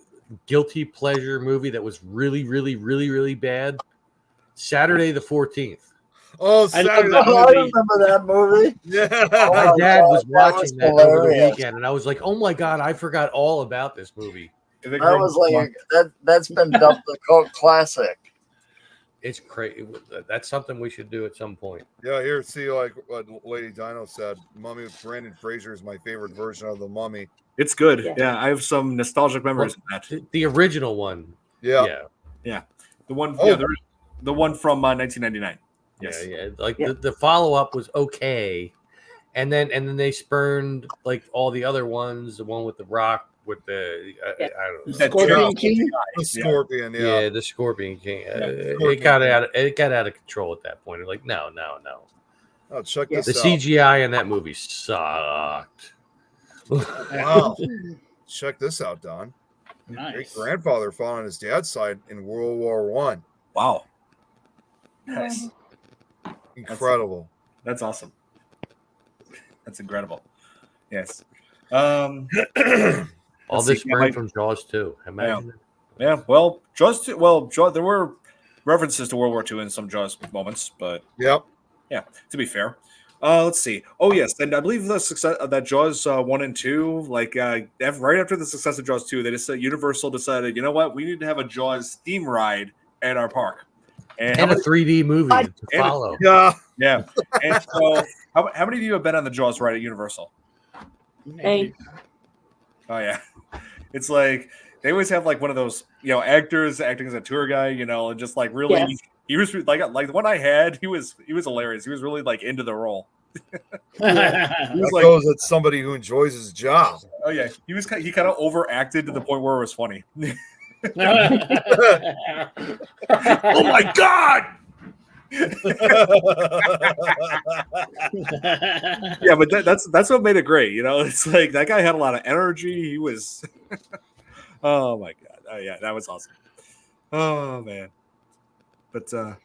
guilty pleasure movie that was really, really, really, really bad. Saturday the 14th. Oh, I love Saturday. that Oh, I movie. remember that movie. Yeah. My Oh, dad was God, watching that over the hilarious. weekend, and I was like, "Oh my god, I forgot all about this movie." That was like that's been dubbed the cult classic. It's crazy. That's something we should do at some point. Yeah, here, see, like what Lady Dino said, Mummy with Brandon Fraser is my favorite version of the Mummy. It's good. Yeah. Yeah, I have some nostalgic memories of that. The original one. Yeah. Yeah. The one, Oh. the one from 1999. Yes. Yeah. Like Yeah. the follow up was okay, and then they spurned like all the other ones. The one with the Rock, with the Yeah. I don't know. That Scorpion King. The Scorpion, yeah. Yeah, the Scorpion King. It Scorpion got out of control at that point. Like, no. Oh, check Yeah. this The out. CGI in that movie sucked. Wow. Check this out, Don. Great Nice. grandfather fought on his dad's side in World War One. Wow. Nice. Incredible. That's awesome. That's incredible. Yes. All Let's this see, spurned from Jaws too. Imagine. Yeah. Well, Jaws. Jaws. There were references to World War II in some Jaws moments, but Yep. yeah. To be fair, let's see. Oh yes, and I believe the success that Jaws 1 and 2, like right after the success of Jaws 2, they just Universal decided, you know what, we need to have a Jaws theme ride at our park, And a 3D movie to and a- follow. Yeah. yeah. And so, how many of you have been on the Jaws ride at Universal? Hey. Oh yeah, it's like they always have like one of those actors acting as a tour guide, and just like really Yes. He was like the one I had. He was hilarious. He was really like into the role. He That was like, goes at somebody who enjoys his job. oh yeah, he kind of overacted to the point where it was funny. Oh my god! Yeah, but that's what made it great. You know, it's like that guy had a lot of energy. He was, oh my god, oh yeah, that was awesome. Oh man, but oh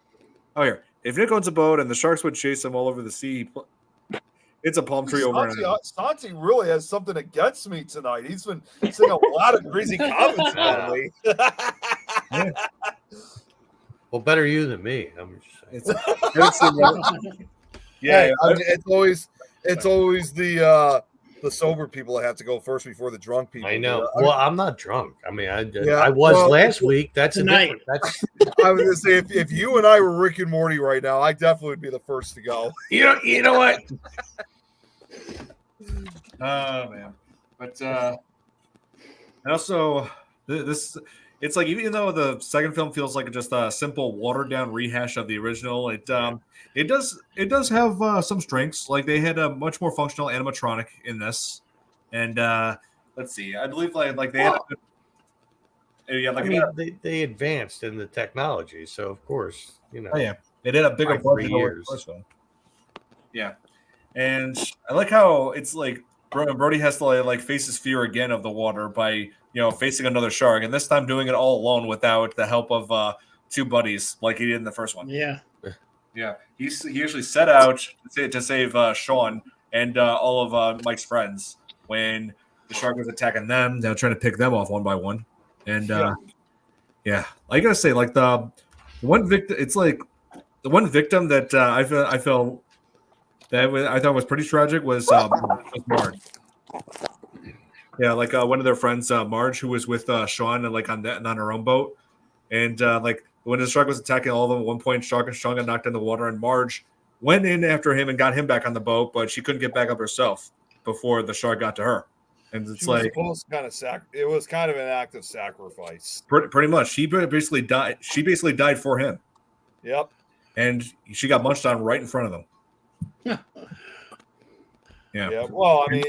here, if Nick owns a boat and the sharks would chase him all over the sea, it's a palm tree over. Santi really has something against me tonight. He's been saying a lot of crazy comments about me. Yeah. Well, better you than me. I'm just saying. Yeah, Hey, I mean, it's always the sober people that have to go first before the drunk people. I know. I Well, I'm not drunk. I mean, I Yeah, was well, last week. That's tonight. a different. That's was gonna say if you and I were Rick and Morty right now, I definitely would be the first to go. You know what? oh man, but and also this. It's like even though the second film feels like just a simple watered down rehash of the original, it does have some strengths. Like they had a much more functional animatronic in this, and let's see, I believe like they had. they advanced in the technology, so of course, you know. Oh yeah, they did a bigger budget over the first one. Yeah, and I like how it's like Brody has to like face his fear again of the water by facing another shark, and this time doing it all alone without the help of two buddies like he did in the first one. Yeah. Yeah, he actually set out to save Sean and all of Mike's friends when the shark was attacking them. Now trying to pick them off one by one, and yeah, I gotta say, like the one victim, it's like the one victim that I felt that I thought was pretty tragic was Marge. Yeah, like one of their friends, Marge, who was with Sean and like on her own boat, and like when the shark was attacking all of them, at one point Sean got knocked in the water, and Marge went in after him and got him back on the boat, but she couldn't get back up herself before the shark got to her. And it's like it was kind of an act of sacrifice. Pretty much, she basically died. She basically died for him. Yep. And she got munched on right in front of them. Yeah. Well, I mean,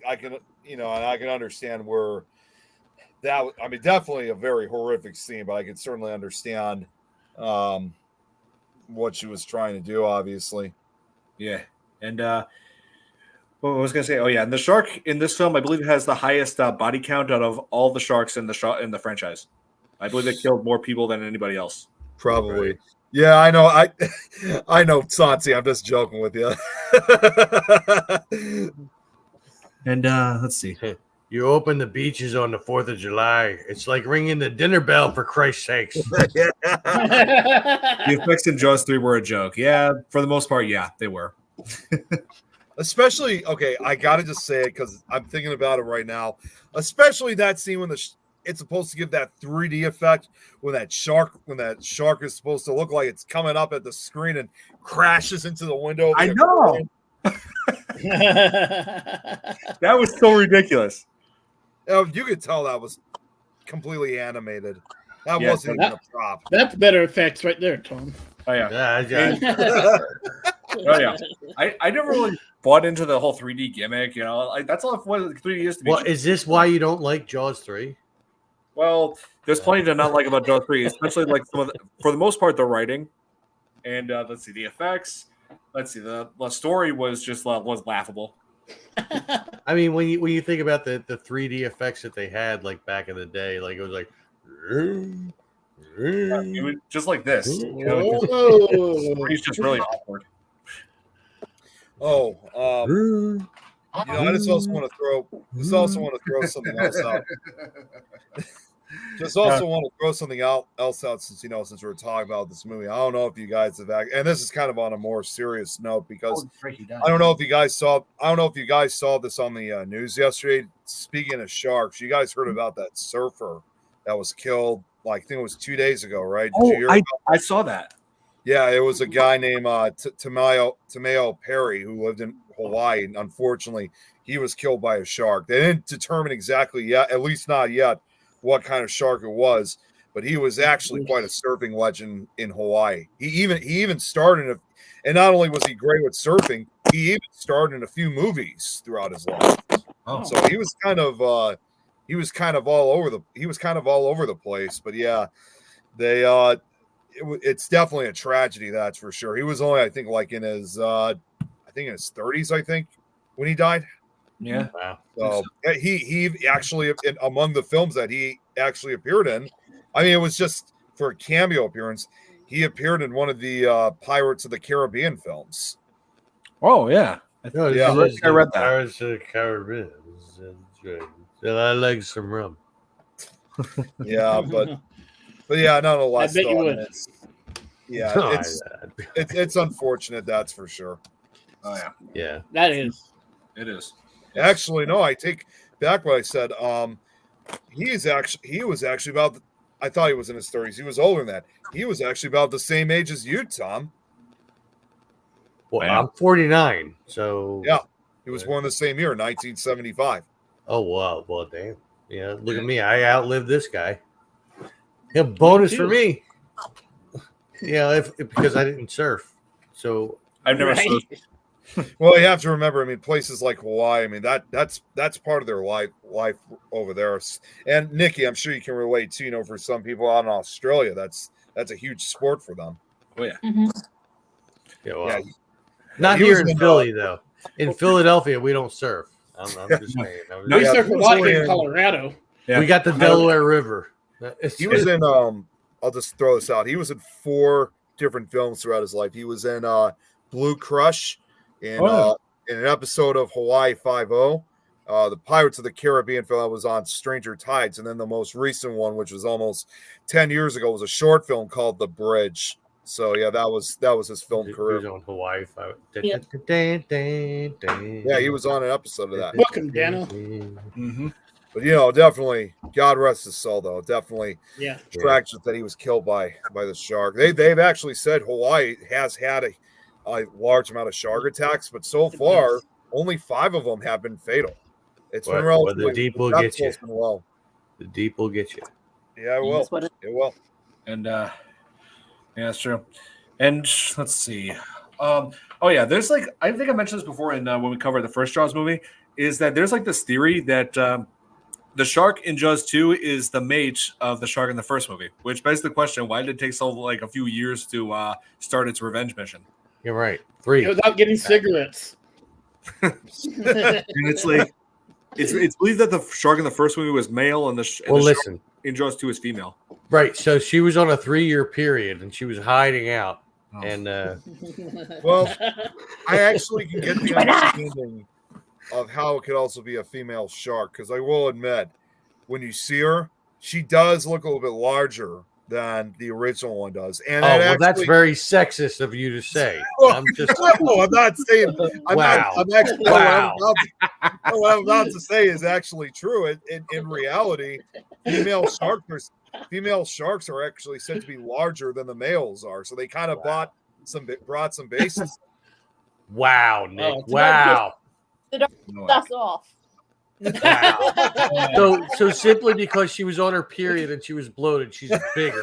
I can and I can understand where that. I mean, definitely a very horrific scene, but I can certainly understand what she was trying to do. Obviously. Yeah, and what was I gonna say? Oh yeah, and the shark in this film, I believe, has the highest body count out of all the sharks in the franchise. I believe it killed more people than anybody else. Probably. Right. Yeah, I know. I know, Santi. I'm just joking with you. And let's see. You open the beaches on the 4th of July. It's like ringing the dinner bell, for Christ's sakes. The effects in Jaws 3 were a joke. Yeah, for the most part, yeah, they were. Especially, okay, I got to just say it because I'm thinking about it right now. Especially that scene when it's supposed to give that 3D effect when that shark is supposed to look like it's coming up at the screen and crashes into the window. I know. That was so ridiculous. You could tell that was completely animated. That wasn't even a prop. That's better effects right there, Tom. Oh yeah. Oh yeah. I never really bought into the whole 3D gimmick. Like that's all what 3D is to me. Well, is this why you don't like Jaws 3? Well, there's plenty to not like about Jaws 3, especially like for the most part, the writing. And let's see, the effects. Let's see, the story was just was laughable. I mean, when you think about the 3D effects that they had like back in the day, like it was like it was just like this. He's just really awkward. I just also want to throw something else out. Just also want to throw something else out since we're talking about this movie. I don't know if you guys have and this is kind of on a more serious note because I don't know if you guys saw this on the news yesterday. Speaking of sharks, you guys heard about that surfer that was killed? Like I think it was 2 days ago, right? Did you hear about that? I saw that. Yeah, it was a guy named Tamayo Perry who lived in Hawaii, and unfortunately, he was killed by a shark. They didn't determine exactly yet, at least not yet, what kind of shark it was. but he was actually quite a surfing legend in Hawaii. He even starred in and not only was he great with surfing, he even starred in a few movies throughout his life. Oh. So he was kind of all over the place. But yeah, it's definitely a tragedy, that's for sure. He was only, I think, like in his 30s, I think, when he died. Yeah. Wow. So he actually, among the films that he actually appeared in, I mean, it was just for a cameo appearance. He appeared in one of the Pirates of the Caribbean films. Oh yeah. No, Yeah. I read that. Pirates of the Caribbean. And I like some rum. Yeah, but yeah, nonetheless, I bet you though, would. it's unfortunate, that's for sure. Oh yeah. Yeah. That is. It is. Actually, no, I take back what I said. He was actually about. I thought he was in his 30s. He was older than that. He was actually about the same age as you, Tom. Well, Wow. I'm 49, so Yeah, he was born the same year, 1975. Oh wow, well damn. Yeah, look at me. I outlived this guy. Yeah, bonus for me. Yeah, because I didn't surf. So I've never Right. surfed. Well, you have to remember. I mean, places like Hawaii. I mean, that's part of their life over there. And Nikki, I'm sure you can relate to. You know, for some people out in Australia, that's a huge sport for them. Oh yeah. yeah, well, Yeah, not he here was in Philly though. In Philadelphia, we don't surf. I'm just saying. No, We yeah, surf he a was lot only here in in- Colorado. Yeah. We got the Delaware River. He was in. I'll just throw this out. He was in 4 different films throughout his life. He was in Blue Crush, in an episode of Hawaii Five-0, the Pirates of the Caribbean film that was on Stranger Tides, and then the most recent one, which was almost 10 years ago, was a short film called The Bridge. So yeah, that was his film He career. was on Hawaii. Yeah. Yeah, he was on an episode of that. Welcome, Dano. Mm-hmm. But you know, definitely, God rest his soul, though. Definitely Yeah. tragic that he was killed by the shark. They've actually said Hawaii has had a large amount of shark attacks, but so far only 5 of them have been fatal. It's been Well, relatively. the deep will death get you. toll's been low. The deep will get you. Yeah, it will. That's what It will. And yeah, that's true. And let's see. Oh yeah, there's like, I think I mentioned this before in when we covered the first Jaws movie, is that there's like this theory that the shark in Jaws 2 is the mate of the shark in the first movie, which begs the question: why did it take so like a few years to start its revenge mission? You're right. 3. Without getting cigarettes. And it's like it's believed that the shark in the first movie was male, and the shark Listen. in Jaws 2 is female. Right. So she was on a 3-year period, and she was hiding out. Oh. And Well, I actually can get the understanding of how it could also be a female shark, because I will admit, when you see her, she does look a little bit larger than the original one does. And that's very sexist of you to say. Well, I'm just no, I'm not saying. Wow. What I'm about to say is actually true. In reality, female sharks are actually said to be larger than the males are. So they kind of brought some bases. wow, Nick. Oh, Wow. That's off. Wow. So simply because she was on her period and she was bloated, she's bigger.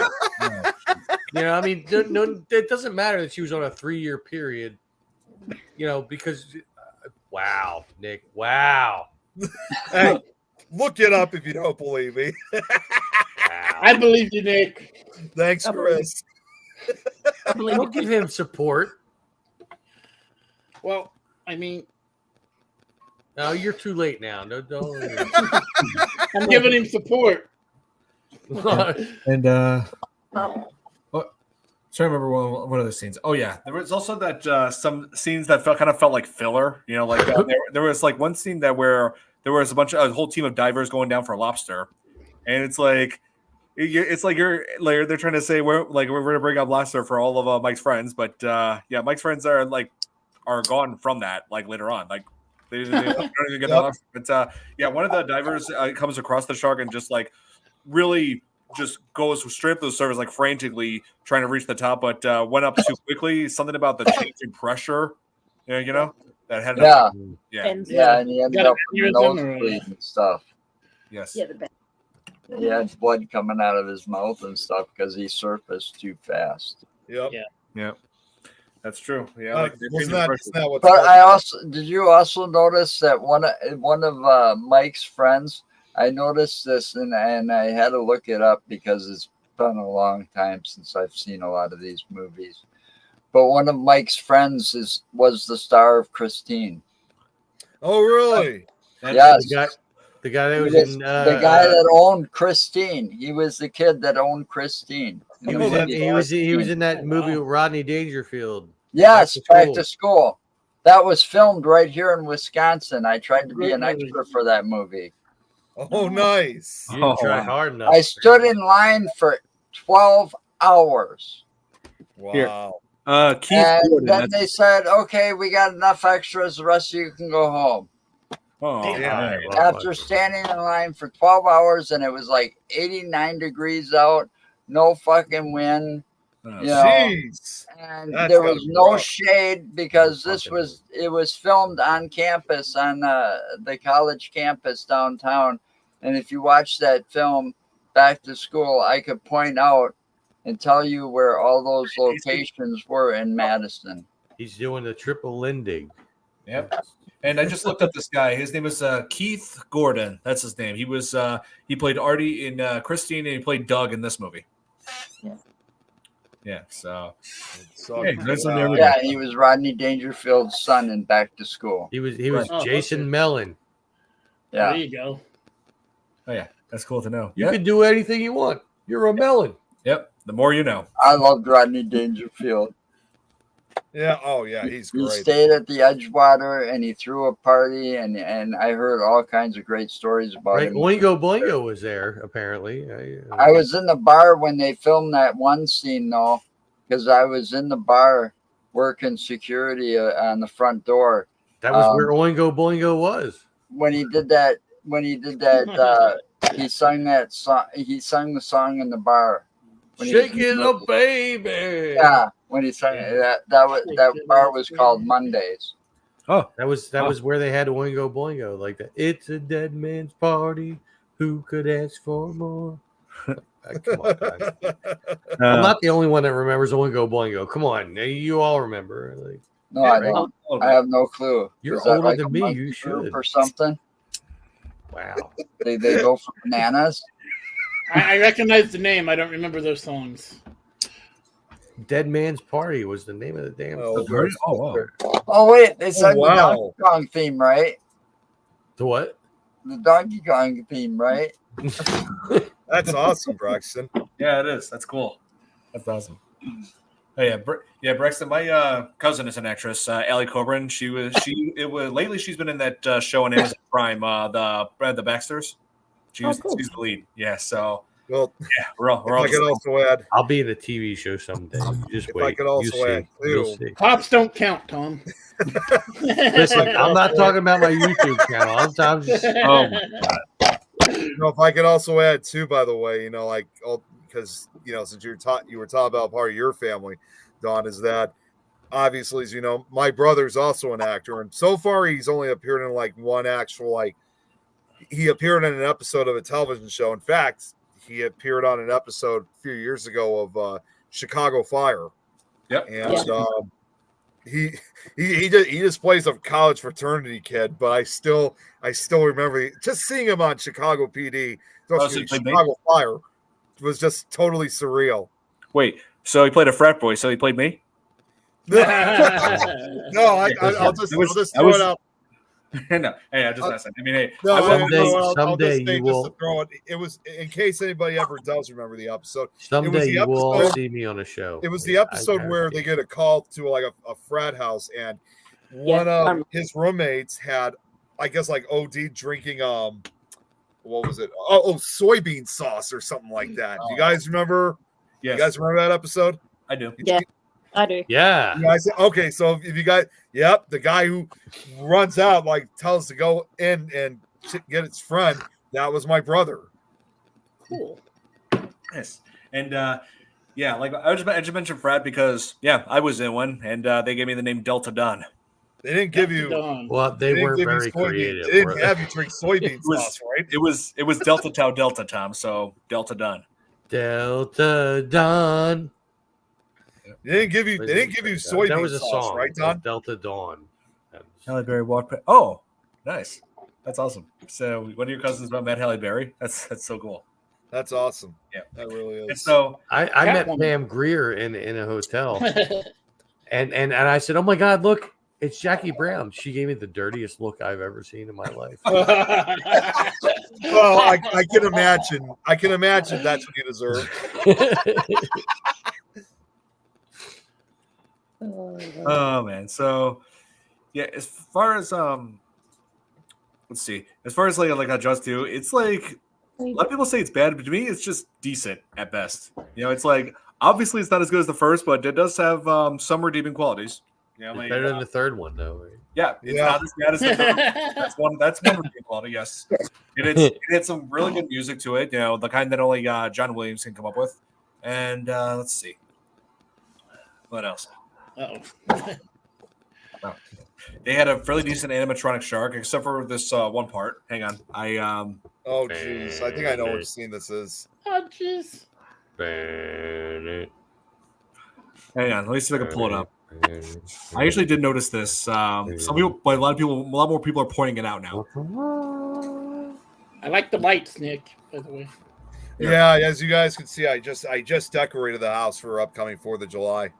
You know, I mean, no, it doesn't matter that she was on a 3-year period. You know, because wow, Nick, wow. Hey, look it up if you don't believe me. I believe you, Nick. Thanks, Chris. Don't give him support. Well, I mean, No, you're too late now. No, don't. I'm giving him support. And trying to remember one of the scenes. Oh yeah, there was also that some scenes that kind of felt like filler. You know, like there was like one scene where there was a whole team of divers going down for a lobster, and it's like they're trying to say we're going to bring up lobster for all of Mike's friends, but yeah, Mike's friends are gone from that later on. Like they don't even get that lobster. But yeah, one of the divers comes across the shark and just really just goes straight up to the surface, frantically trying to reach the top, but went up too quickly. Something about the change in pressure, you know, that had yeah, And and he ended Got up an with aneurysm or- nosebleed and stuff. yes, yeah, the best. He had blood coming out of his mouth and stuff because he surfaced too fast. Yep. Yeah. Yeah, that's true. Yeah, like Isn't that what's But called- I also did you also notice that one of Mike's friends? I noticed this and I had to look it up because it's been a long time since I've seen a lot of these movies. But one of Mike's friends was the star of Christine. Oh, really? Yes. The guy that He was was in the guy that owned Christine. He was the kid that owned Christine. he Oh, was in, that's he was Christine. in that Oh, movie wow. with Rodney Dangerfield. Yes, Back back to to school. That was filmed right here in Wisconsin. I tried to be Great an movie. extra for that movie. Oh, nice. You didn't try wow. hard enough. I stood in line for 12 hours. Wow. Keith And Gordon. then That's, they said, okay, we got enough extras. The rest of you can go home. oh, Damn. man. After standing in line for 12 hours and it was like 89 degrees out, no fucking wind. You know, Jeez. and That's there gotta was be no rough. shade because Fucking it was filmed on campus on the college campus downtown. And if you watch that film Back to School, I could point out and tell you where all those locations were in Madison. He's doing the triple Lindig. Yep. And I just looked up this guy. His name is Keith Gordon. That's his name. He was he played Artie in Christine, and he played Doug in this movie. Yeah. Yeah. So So, Hey, that's on wow. there. Yeah, he was Rodney Dangerfield's son in Back to School. He was Oh, Jason okay. Mellon. Yeah. There you go. oh yeah, that's cool to know. You Yep. can do anything you want. You're a melon. Yep. The more you know. I loved Rodney Dangerfield. Yeah. Oh, yeah. He's He great. stayed at the Edgewater and he threw a party and I heard all kinds of great stories about Right? him. Oingo Boingo was there, apparently. I was in the bar when they filmed that one scene though, because I was in the bar working security on the front door. That was where Oingo Boingo was. When he did that, he sung that song. He sung the song in the bar. When he was- Shake it up, baby. Yeah, when he sang it, that bar was called Mondays. Oh, That was where they had Oingo Boingo, like that. It's a dead man's party. Who could ask for more? Come on, guys. I'm not the only one that remembers Oingo Boingo. Come on, you all remember. Like, No, I don't. I have no clue. You're Is that older like than a me, monkey you group should. or something. wow. They go for bananas. I recognize the name. I don't remember those songs. Dead Man's Party was the name of the damn. Oh, song. Oh, wow. Oh wait, they sang wow. the Donkey Kong theme, right? The what? The Donkey Kong theme, right? That's awesome, Braxton. Yeah, it is. That's cool. That's awesome. Oh yeah, Braxton. My cousin is an actress, Allie Coburn. Lately she's been in that show on Amazon Prime, the Baxters. She's cool. the lead. Yeah, so Well, yeah, we're all if I just, could also add, I'll be in a TV show someday. Just If wait. I could also You see. add, You'll too. see. Cops don't count, Tom. Listen, I'm not talking about my YouTube channel. I'm just, oh, if I could also add too, by the way, because since you were talking about part of your family, Don, is that obviously, as you know, my brother's also an actor, and so far he's only appeared in like one actual he appeared in an episode of a television show. In fact, he appeared on an episode a few years ago of Chicago Fire. Yep. And he just plays a college fraternity kid, but I still remember just seeing him on Chicago PD, so he played me? Chicago Fire was just totally surreal. wait. So he played a frat boy. So he played me. No, I'll just throw it out. No, hey, I just messing. I mean, hey, No, I will- someday just say, you just will. to throw it. It was in case anybody ever does remember the episode. Someday the you will all episode- see me on a show. It was the I episode where guarantee they it. get a call to like a frat house, and one of his roommates had, I guess, like OD drinking what was it? Oh, soybean sauce or something like that. Do you guys remember? Yes, You guys remember that episode? I do. Yeah, I do. Yeah. You guys, okay, so if you guys, yep, the guy who runs out tells to go in and get his friend. That was my brother. Cool. Yes, and yeah, like I just mentioned frat because I was in one, and they gave me the name Delta Don. They didn't give you. Dawn. Well, they didn't weren't give you very soybean- creative. They didn't were have they? you drink soybean was- sauce, right? It was Delta Tau Delta, Tom. So Delta done. Delta Dawn. They didn't give you. They didn't give you soybean That was a sauce, song, right, Don? Delta Dawn. Halle Berry walked. Oh, nice. That's awesome. So one of your cousins met Halle Berry. That's so cool. That's awesome. Yeah. That really is. And so I met Catwoman. Pam Grier in a hotel, and I said, "Oh my God, look, it's Jackie Brown." She gave me the dirtiest look I've ever seen in my life. Well, I can imagine. I can imagine that's what you deserve. oh man. So yeah, as far as let's see. As far as like Adjust to, it's like a lot of people say it's bad, but to me, it's just decent at best. You know, it's like obviously it's not as good as the first, but it does have some redeeming qualities. You know, It's like, better than the third one, though. Right? yeah, it's Yeah. not as bad as the first. That's one redeeming quality. Yes, it had some really good music to it. You know, the kind that only John Williams can come up with. And let's see, what else? Uh-oh. They had a fairly decent animatronic shark, except for this one part. Hang on, Oh, jeez. I think I know which scene this is. Oh, jeez. hang on. Let me see if I can pull it up. I actually did notice this. Some people, but a lot more people are pointing it out now. I like the lights, Nick, by the way. Yeah, as you guys can see, I just decorated the house for upcoming 4th of July.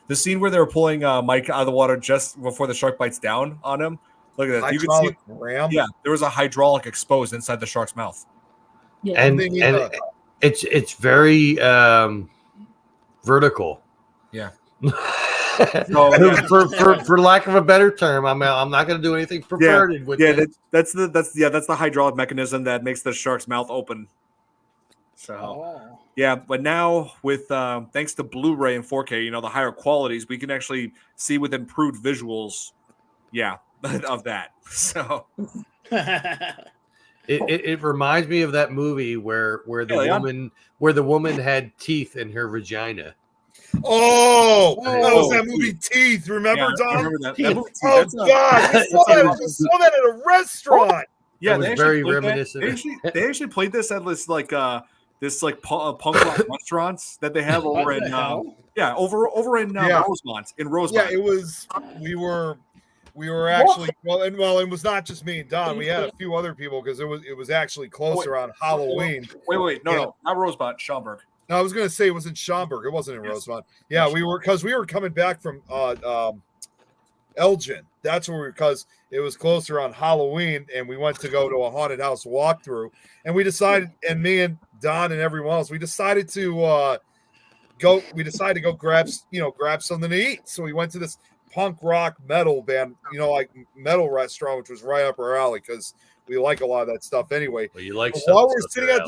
The scene where they were pulling Mike out of the water just before the shark bites down on him. Look at that. You can see, Hydraulic ram. yeah, there was a hydraulic exposed inside the shark's mouth. Yeah. And They need and it's very vertical. Yeah. So, for lack of a better term, I'm not going to do anything perverted with it. that's the hydraulic mechanism that makes the shark's mouth open. So Oh. yeah, but now with thanks to Blu-ray and 4K, you know, the higher qualities, we can actually see with improved visuals, yeah, of that. So It reminds me of that movie where the Leon? woman had teeth in her vagina. Oh, that was Oh, that movie Teeth. Remember, yeah, I Don? remember that. Teeth. That movie, Oh that's God, we saw that at a restaurant. yeah, It was they very actually played that. reminiscent. They actually played this at this punk rock restaurants that they have over What in the hell? over in Yeah. Rosemont. In Rosemont. Yeah, it was. We were actually it was not just me and Don. We had a few other people because it was actually close around Halloween. Wait, Yeah. no, not Rosemont, Schaumburg. No, I was going to say it was in Schaumburg. It wasn't in Rosemont. Yeah, we were coming back from Elgin. That's where because it was closer on Halloween, and we went to go to a haunted house walkthrough, and we decided, and me and Don and everyone else, we decided to go. We decided to go grab something to eat. So we went to this punk rock metal band, like metal restaurant, which was right up our alley because we like a lot of that stuff anyway. Well, you like While we're sitting at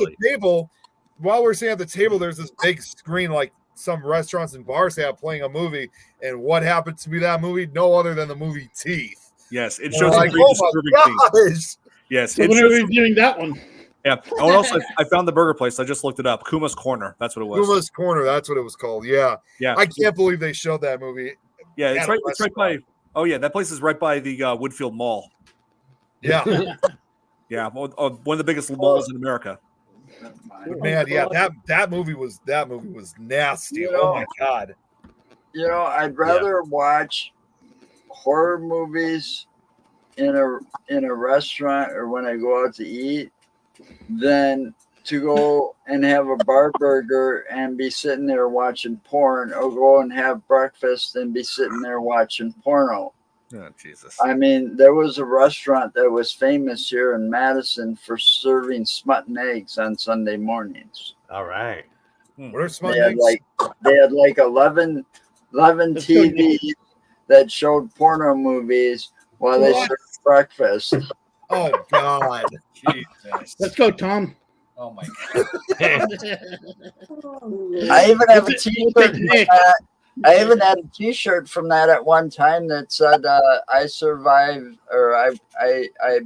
the table. There's this big screen like some restaurants and bars have playing a movie. And what happened to be that movie? No other than the movie Teeth. Yes, it And shows we're some like, pretty oh disturbing my things. gosh. Yes, So it when are shows we some- reviewing that one? yeah. Oh, and also, I found the burger place. I just looked it up. Kuma's Corner. That's what it was. Kuma's Corner, that's what it was called. Yeah. Yeah, I can't believe they showed that movie. yeah. It's at a right. It's right by. restaurant. Oh yeah, that place is right by the Woodfield Mall. Yeah. Yeah, one of the biggest malls in America. Man, yeah, that movie was nasty. You Oh know- my god. I'd rather watch horror movies in a restaurant or when I go out to eat than to go and have a bar burger and be sitting there watching porn, or go and have breakfast and be sitting there watching porno. Oh Jesus. I mean, there was a restaurant that was famous here in Madison for serving smut and eggs on Sunday mornings. All right. What are smart They had eggs? like 11 TVs that showed porno movies while they What? served breakfast. Oh god. Jesus. Let's go, Tom. Oh my God. I even have a We'll T-shirt take from Nick. that. I even had a T-shirt from that at one time that said I survived, or I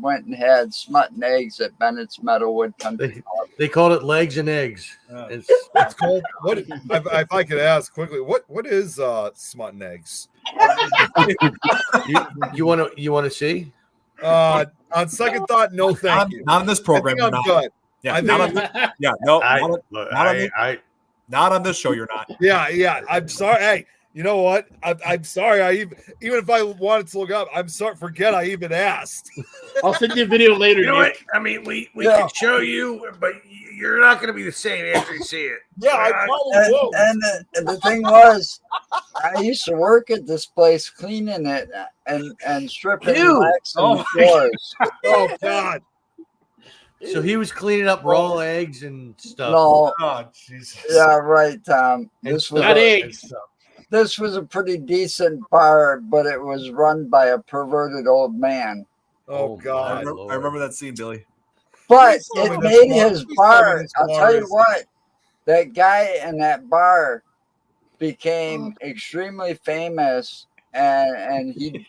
went and had smut and eggs at Bennett's Meadowwood Country Club. They called it legs and eggs. Oh. It's, It's called what if I could ask quickly, what is smut and eggs? You want to see? On second thought, no, thank you. Not on this I program. think I'm good. Yeah, I not think on, yeah, no, I not on this show. You're not. Yeah. I'm sorry. Hey, you know what? I'm sorry. Even if I wanted to look up, I'm sorry. Forget I even asked. I'll send you a video later. You know what? Nick. I mean, we can show you, but you're not going to be the same after you see it. Yeah, I probably will. And the thing was, I used to work at this place cleaning it and stripping wax on the floors. Oh God. So he was cleaning up raw eggs and stuff. No, Oh Jesus. yeah, right, Tom. And This was Not a, eggs. this was a pretty decent bar, but it was run by a perverted old man. Oh my God. Lord. I remember that scene, Billy. But Please tell it me made this his bar- bar. please I'll tell me this tell bar you is- what, that guy in that bar became extremely famous, and he did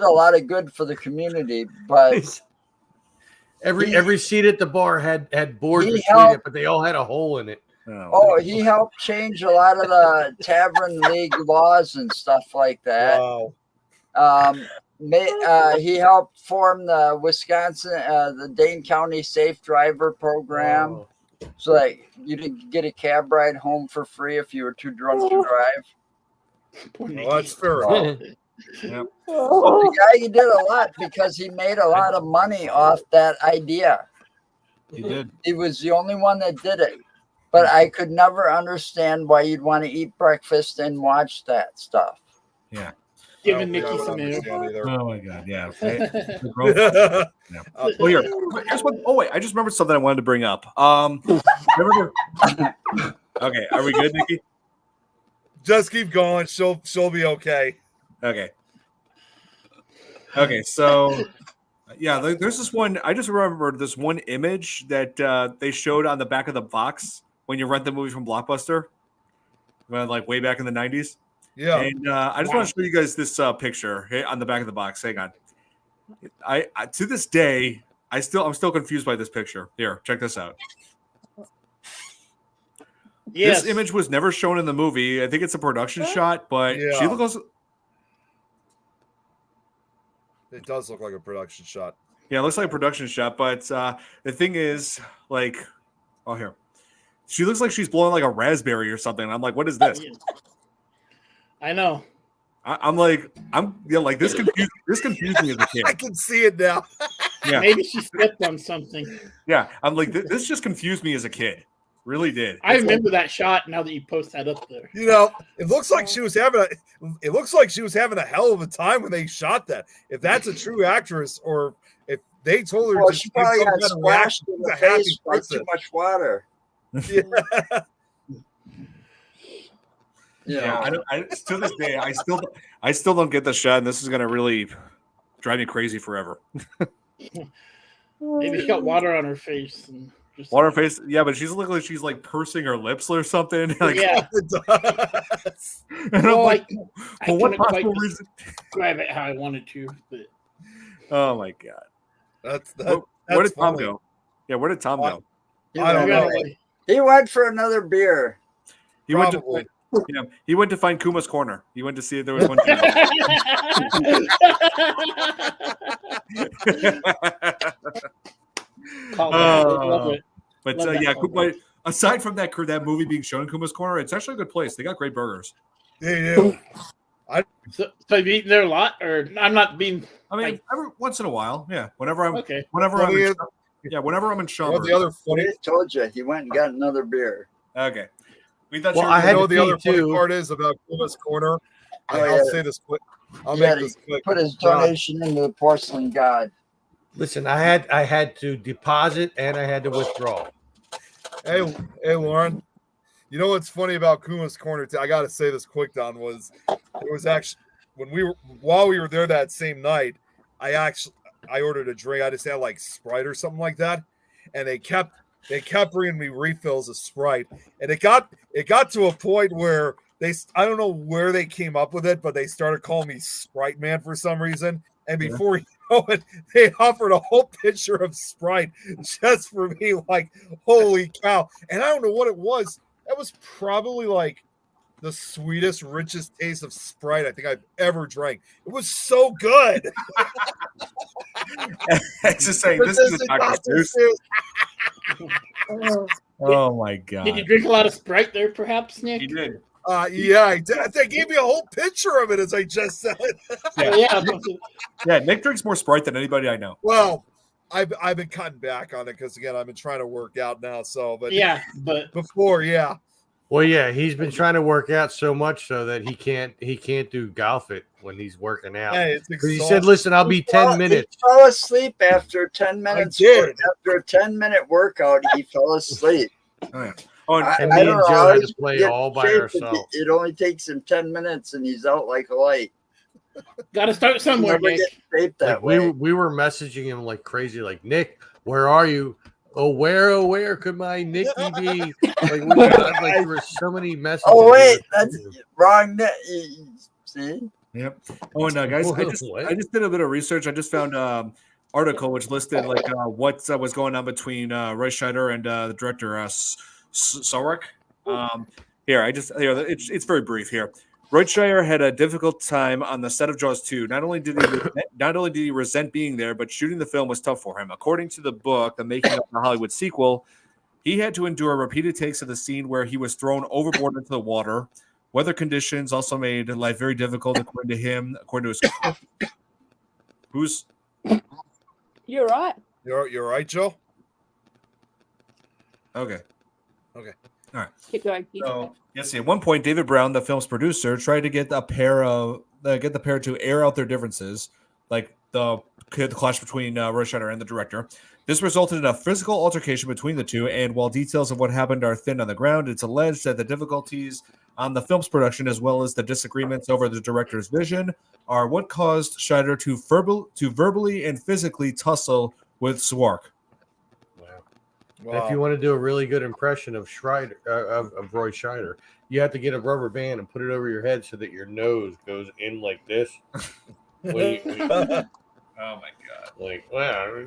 a lot of good for the community. But Every seat at the bar had boards he between helped- it, but they all had a hole in it. he helped change a lot of the tavern league laws and stuff like that. Wow. He helped form the Wisconsin, the Dane County Safe Driver Program. Oh. So like you could get a cab ride home for free if you were too drunk to drive. Well, that's fair enough. The guy, he did a lot because he made a lot of money off that idea. He did. He was the only one that did it. But I could never understand why you'd want to eat breakfast and watch that stuff. Yeah. Giving I don't Nikki think I some would air. understand either. Oh my God. Yeah. Yeah. Well, here. Here's one. Oh wait, I just remembered something I wanted to bring up. Remember? Okay, are we good, Nikki? Just keep going. She'll be okay. Okay. Okay, so yeah, there's this one. I just remembered this one image that they showed on the back of the box when you rent the movie from Blockbuster, like way back in the 90s. Yeah. And I just want to show you guys this picture on the back of the box. Hang on. I to this day, I'm still confused by this picture. Here, check this out. Yes. This image was never shown in the movie. I think it's a production shot, but she Yeah. looks. It does look like a production shot. Yeah, it looks like a production shot, but the thing is, like, oh here, she looks like she's blowing like a raspberry or something. I'm like, what is this? I know. I'm like this confused me as a kid. I can see it now. Yeah, Maybe she slipped on something. yeah. I'm like, this just confused me as a kid. Really did. I It's remember that shot now that you post that up there. You know, it looks like she was having a hell of a time when they shot that. If that's a true actress, or if they told her Well, to she give probably some got kind of splashed reaction, in she's the a happy face with person. too much water. Yeah. Yeah, to this day, I still don't get the shot, and this is gonna really drive me crazy forever. Maybe she got water on her face. And just, Water face, yeah, but she's looking like she's like pursing her lips or something. Like, yeah. It does. and I'm Well, like, I for what couldn't quite possible reason? describe it how I wanted to, but Oh my God. That's Where did Tom funny. go? Yeah, where did Tom go? I don't know. He went for another beer. He went Probably. he went to find Kuma's Corner. He went to see if there was one. Call back. Love it. But Love that yeah, callback. but aside from that movie being shown in Kuma's Corner, it's actually a good place. They got great burgers. They do. So have you eaten there a lot, or I'm not being? I mean, every once in a while, yeah. Whenever I'm Okay. whenever I'm Funny in, is- whenever I'm in You know Schaumburg. the other I funny, told you he went and got another beer. Okay. We thought Well, you were I you had know to the other pee, funny too. part is about Kuma's Corner. Oh, I'll yeah. say this quick. I'll Yeah, make this quick. Put his John, donation into the porcelain god. Listen, I had to deposit and I had to withdraw. Hey, Lauren. You know what's funny about Kuma's Corner? I got to say this quick, Don. It was actually while we were there that same night. I ordered a drink. I just had like Sprite or something like that, and they kept bringing me refills of Sprite, and it got to a point where I don't know where they came up with it, but they started calling me Sprite Man for some reason. And before you know it, they offered a whole pitcher of Sprite just for me. Like, holy cow! And I don't know what it was. That was probably like the sweetest, richest taste of Sprite I think I've ever drank. It was so good. It's just saying, this is a Dr. Seuss. Oh, Oh my Did you god. drink a lot of Sprite there, perhaps, Nick? He did. Yeah, I did. They gave me a whole picture of it, as I just said. Yeah. Yeah. Yeah, Nick drinks more Sprite than anybody I know. Well, I've been cutting back on it because again I've been trying to work out now. So, but Yeah, but before, yeah, Well, yeah, he's been trying to work out so much so that he can't do golf it when he's working out. hey, it's 'Cause he exhausting. said, "Listen, I'll be 10 minutes." He fell asleep after 10 minutes. did. After a 10-minute workout, he fell asleep. Oh, yeah. Oh, and, And I me don't and know Joe how had he's to play getting all by shape, but ourselves. It only takes him 10 minutes, and he's out like a light. got to start somewhere, Never Nick. get shaped that Like way. we were messaging him like crazy, like, "Nick, where are you? Oh, where could my Nicky be?" Like we got, like there were so many messages. Oh wait, that's wrong. See, yep. Oh, and guys, What? I just did a bit of research. I just found article which listed like what was going on between Roy Scheider and the director Sarek. It's very brief here. Roy Scheider had a difficult time on the set of Jaws 2. Not only did he resent being there, but shooting the film was tough for him. According to the book, The Making of the Hollywood Sequel, he had to endure repeated takes of the scene where he was thrown overboard into the water. Weather conditions also made life very difficult, according to him. According to his, who's you're right. You're right, Joe. okay. Keep going. So yes, at one point, David Brown, the film's producer, tried to get the pair to air out their differences, like the clash between Roy Scheider and the director. This resulted in a physical altercation between the two, and while details of what happened are thin on the ground, it's alleged that the difficulties on the film's production, as well as the disagreements over the director's vision, are what caused Scheider to verbally and physically tussle with Swark. Wow. If you want to do a really good impression of Schreider, of Roy Scheider, you have to get a rubber band and put it over your head so that your nose goes in like this. Oh my god. Like, wow.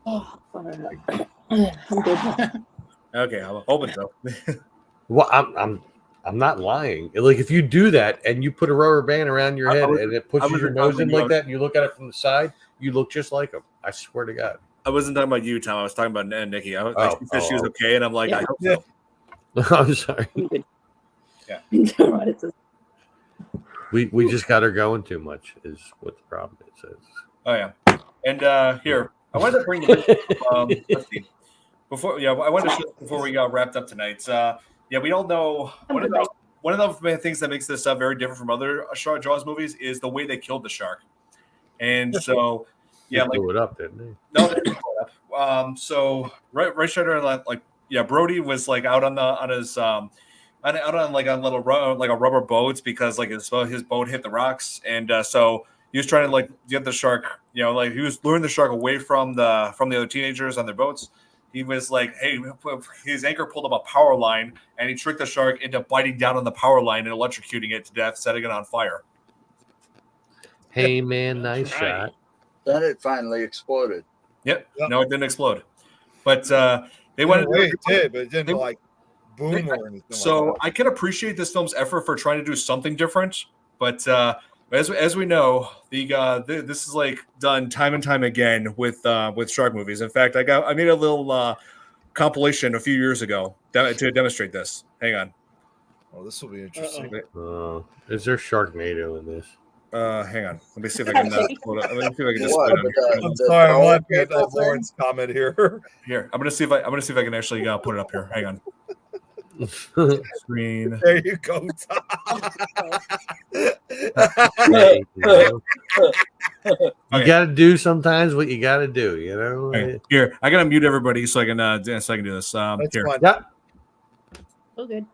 Oh, I'm good. Okay, I'm hoping so. Well, I'm not lying. Like, if you do that and you put a rubber band around your head and it pushes your nose in like that, and you look at it from the side, you look just like him. I swear to God. I wasn't talking about you, Tom. I was talking about Nikki. I was like, she said she was okay, and I'm like, Yeah. I hope so. I'm sorry. I'm good. Yeah. It's all right. It's We just got her going too much is what the problem is. Oh yeah, and here I wanted to bring the let's see. I wanted to show before we got wrapped up tonight. We all know one of the things that makes this very different from other Jaws movies is the way they killed the shark. And so, He blew it up, didn't he? No, they didn't blow it up. So Ray Scheider, Brody was like out on a rubber boat because like his boat hit the rocks, and so he was trying to like get the shark. He was luring the shark away from the other teenagers on their boats. He was like, hey, his anchor pulled up a power line, and he tricked the shark into biting down on the power line and electrocuting it to death, setting it on fire. Hey man, nice shot. Then it finally exploded. Yep. No, it didn't explode, but they wanted. It did, but it didn't like boom or anything. So like that. I can appreciate this film's effort for trying to do something different, but as we know, this is like done time and time again with shark movies. In fact, I made a little compilation a few years ago to demonstrate this. Hang on. Oh, this will be interesting. Is there Sharknado in this? Hang on. Let me see if I can. Let me see if I can just. What, put it with the- I'm the sorry, I'm power laughing at cable that Lawrence comment here. Here, I'm gonna see if I can actually put it up here. Hang on. Screen. There you go, Tom. You got to do sometimes what you got to do, you know. Okay. Here, I gotta mute everybody so I can do this. That's Here. fine. Yeah. all good.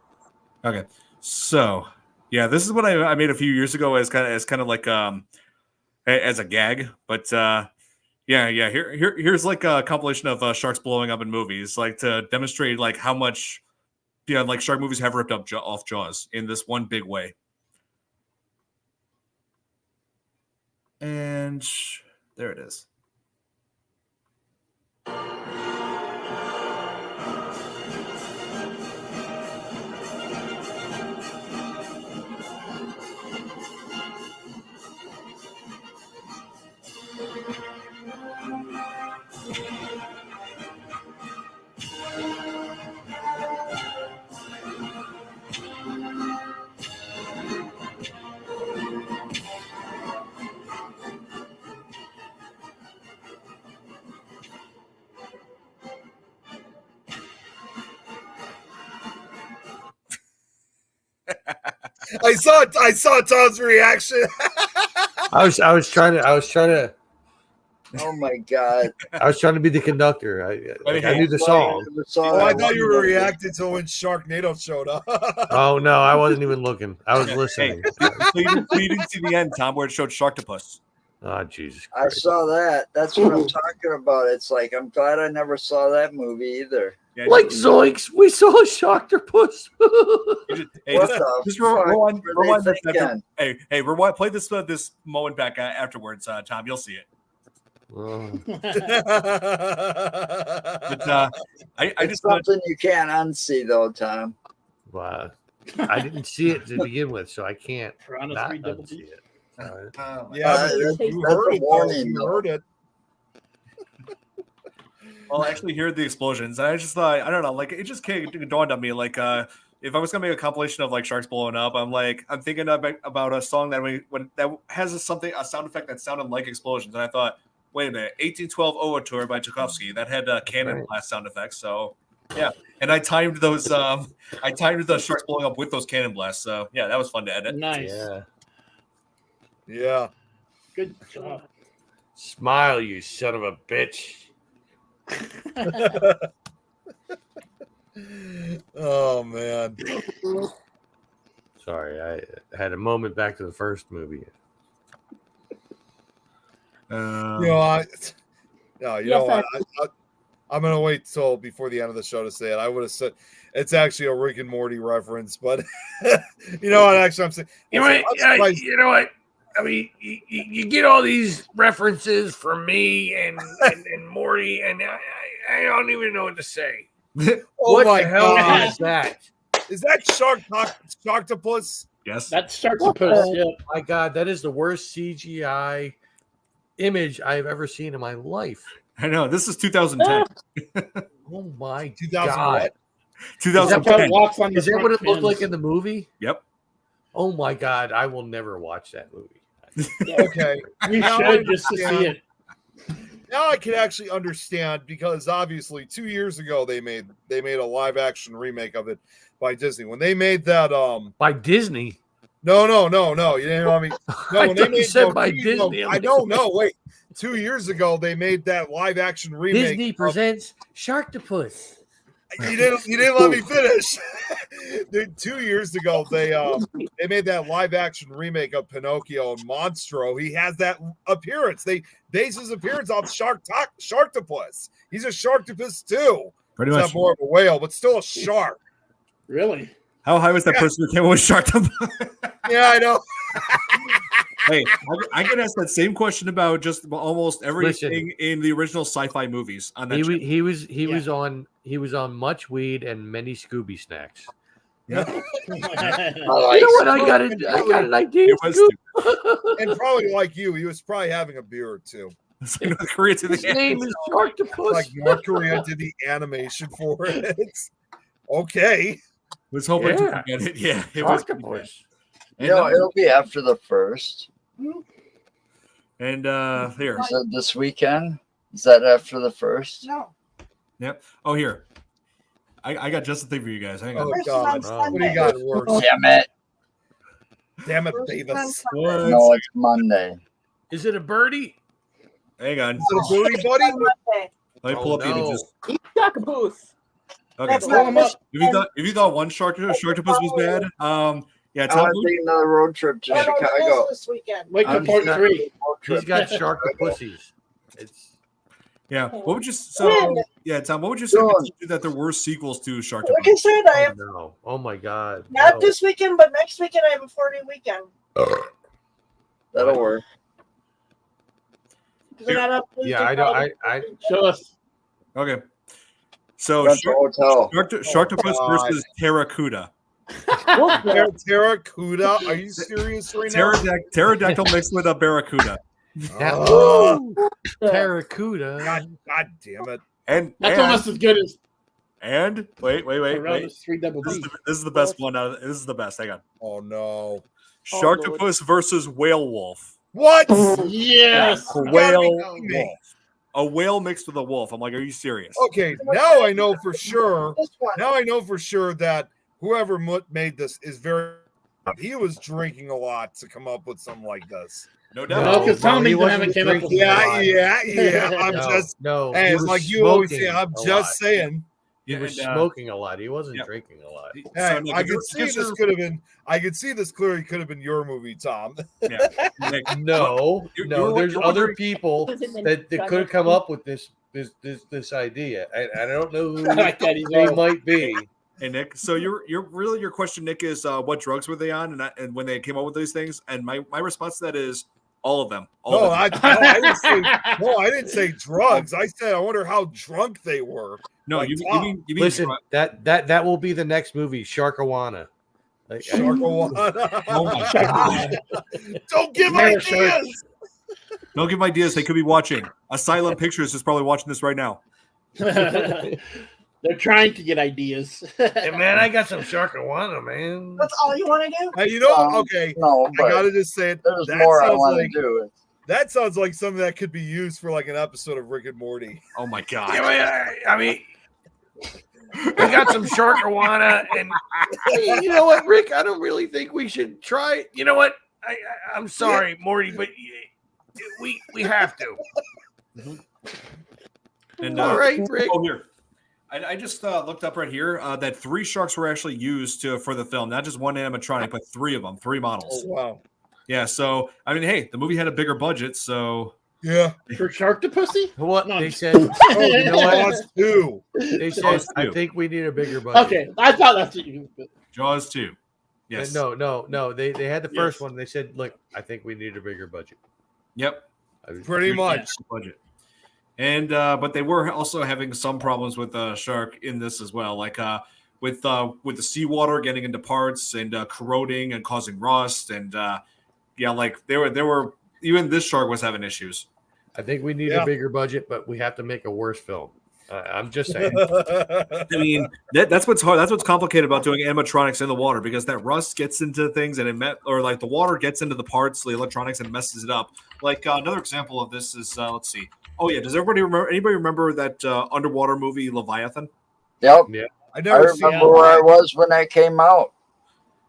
Okay. So, yeah, this is what I made a few years ago as kind of like as a gag, but here's like a compilation of sharks blowing up in movies, like to demonstrate like how much like shark movies have ripped up off Jaws in this one big way. And there it is. Oh, I saw Tom's reaction. I was trying to Oh my god! be the conductor. I knew the song. Oh, I thought you were reacting to when Sharknado showed up. Oh no, I wasn't even looking. I was Hey, listening. so you didn't see the end, Tom, where it showed Sharktopus. Oh Jesus I Christ. saw that. That's what I'm talking about. It's like I'm glad I never saw that movie either. Yeah, Like zoinks, we saw a Sharktopus. What the just fuck rewind were they this after, thinking? hey, rewind. Play this this moment back afterwards, Tom. You'll see it. Oh, But I It's just something you can't unsee, though, Tom. wow. I didn't see it to begin with, so I can't Piranha not 3 double unsee D. it. Yeah, but that's you a heard it. warning, You though. heard it. Well, I actually heard the explosions. And I just thought, I don't know, like it just dawned on me, like if I was gonna make a compilation of like sharks blowing up, I'm thinking about a song that has a sound effect that sounded like explosions, and I thought, wait a minute, 1812 Overture by Tchaikovsky that had cannon blast sound effects. So yeah, and I timed those. I timed the sharks blowing up with those cannon blasts. So yeah, that was fun to edit. Nice. Yeah. Yeah. Good job. Smile, you son of a bitch. Oh man. Sorry, I had a moment back to the first movie. You know, I'm gonna wait till before the end of the show to say it. I would have said it's actually a Rick and Morty reference, but you know what? Actually, I'm saying You know what? I mean, you get all these references from me and Morty, and I don't even know what to say. Oh What my the hell god, is that? is that Sharktopus? Yes. That's Sharktopus. Yeah. My God, that is the worst CGI image I've ever seen in my life. I know. This is 2010. Oh my 2000 God. what? 2010. Walks on the Is that front what it looked pins. like in the movie? Yep. Oh my God, I will never watch that movie. Okay. We Now should just to see it. Now I can actually understand because obviously 2 years ago they made a live action remake of it by Disney. When they made that By Disney? no, you didn't know what I mean. No, I when they thought you made said by Disney. I'm I like, don't know. Wait, 2 years ago they made that live action remake. Disney presents Sharktopus. You didn't let me finish. Dude, 2 years ago they made that live action remake of Pinocchio and Monstro. He has that appearance. They base his appearance off Sharktopus. He's a Sharktopus too. Pretty He's much. not more of a whale, but still a shark. Really? How high was that person who came up with Sharktopus? Yeah, I know. Hey, I can ask that same question about just almost everything in the original sci-fi movies. On that, He was on much weed and many Scooby snacks. yeah, You know what? I got an idea. it was Scoop. And probably like you, he was probably having a beer or two. it's like North Korea to His the name is Sharktopus. Like North Korea did the animation for it. Okay. Was hoping to Yeah. forget it. Yeah, it was. pretty bad. Sharktopus. And, You know, it'll be after the first. and here, Is that this weekend? Is that after the first? No. yep. Oh, here, I got just the thing for you guys. Hang on. Oh First God. is on Oh. What do you Sunday. got worse? Damn it. Damn it, First is on Davis. Sunday. No, it's Monday. Is it a birdie? Hang on. Is it a booty buddy? On Monday. Let me Oh, pull up the no. images. Sharktopus. Okay. That's Pull not him up. If you thought one Sharktopus was bad, yeah, I tell want me. to take another road trip to Oh, no, it Chicago. is this weekend. Wait till I'm part not- 3. He's got Sharktopussies. It's Yeah. What would you? When? Yeah, Tom. What would you say Go on. that there were sequels to Like I Sharktopus? said, I oh have no. Oh my God. not no. this weekend, but next weekend I have a 4-day weekend. That'll work. Because I got Yeah, I don't. I Show us. Okay. So That's a hotel. Sharktopus God. versus Terracuda. Terracuda? Are you serious right now? Pterodactyl mixed with a barracuda. Oh, Terracuda. God damn it. That's almost as good as wait. Piranha's 3 double This D. is the best one. This is the best. Hang on. Oh no. Sharktopus versus whale wolf. What? Yes. A You whale gotta be kidding me. wolf. A whale mixed with a wolf. I'm like, are you serious? Okay, now I know for sure. This one. Now I know for sure that whoever made this is very He was drinking a lot to come up with something like this. No doubt. No, because Tommy he didn't have wasn't a chemical. drinking a Yeah. lot. I'm No, just, no. hey, he it's was like you always say. smoking I'm a just lot. saying. He was and, smoking a lot. He wasn't yeah. drinking a lot. Hey, So, Nick, I if could you're- see if this you're- could have been. I could see this clearly could have been your movie, Tom. Yeah. Nick, No, you no. were- There's you were other wondering- people Was it the that could have come drug- up with this idea. I don't know who I like that. He's they all- might be. Hey Nick, so your question, Nick, is what drugs were they on, and when they came up with these things? And my response to that is all of them. All No, of them. I didn't say drugs. I said I wonder how drunk they were. No, like you Tom. mean Listen, that will be the next movie, Sharkawana. Like, Sharkawana. Oh my god! Don't give Mayor ideas. Don't give ideas. They could be watching. Asylum Pictures is probably watching this right now. They're trying to get ideas. hey, man, I got some Sharkawana, man. That's all you want to do? Hey, you know, okay. No, I but gotta just say it. there's That more I sounds want like to do. that sounds like something that could be used for like an episode of Rick and Morty. Oh my god! I mean, we got some Sharkawana, and You know what, Rick? I don't really think we should try it. you know what? I'm sorry, Morty, but we have to. And All right, Rick. Oh, here. I just looked up right here that 3 sharks were actually used for the film, not just one animatronic, but 3 of them, 3 models. Oh wow. Yeah, so I mean, hey, the movie had a bigger budget, so Yeah. For Sharktopusy? What No. they said? Oh, You know what? Jaws 2. They said, Jaws I 2. think we need a bigger budget. Okay, I thought that's what you. Jaws 2. Yes. No. They had the first Yes. one. They said, look, I think we need a bigger budget. Yep. Pretty much. Budget. And but they were also having some problems with the shark in this as well, like with the seawater getting into parts and corroding and causing rust, and yeah, like they were even this shark was having issues. I think we need Yeah. a bigger budget, but we have to make a worse film. I'm just saying. I mean, that's what's hard. That's what's complicated about doing animatronics in the water, because that rust gets into things and or like the water gets into the parts, the electronics, and messes it up. Like another example of this is let's see. Oh yeah, does anybody remember that underwater movie Leviathan? Yep. I I never seen remember where I was when that came out.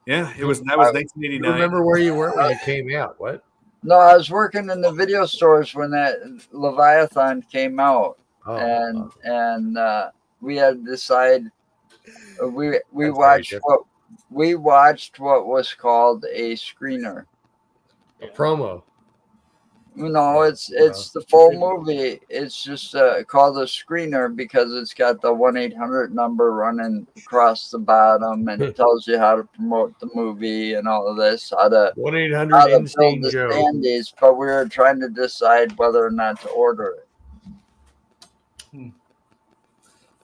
Yeah, that was You 1989. remember where you were when it came out? What? No, I was working in the video stores when that Leviathan came out, Oh, and we had to decide. We That's very watched different. what was called a screener. a promo. No, it's the full movie. It's just called a screener because it's got the 1-800 number running across the bottom, and it tells you how to promote the movie and all of this, how to 1-800 build Insane the Joe. standees. But we were trying to decide whether or not to order it.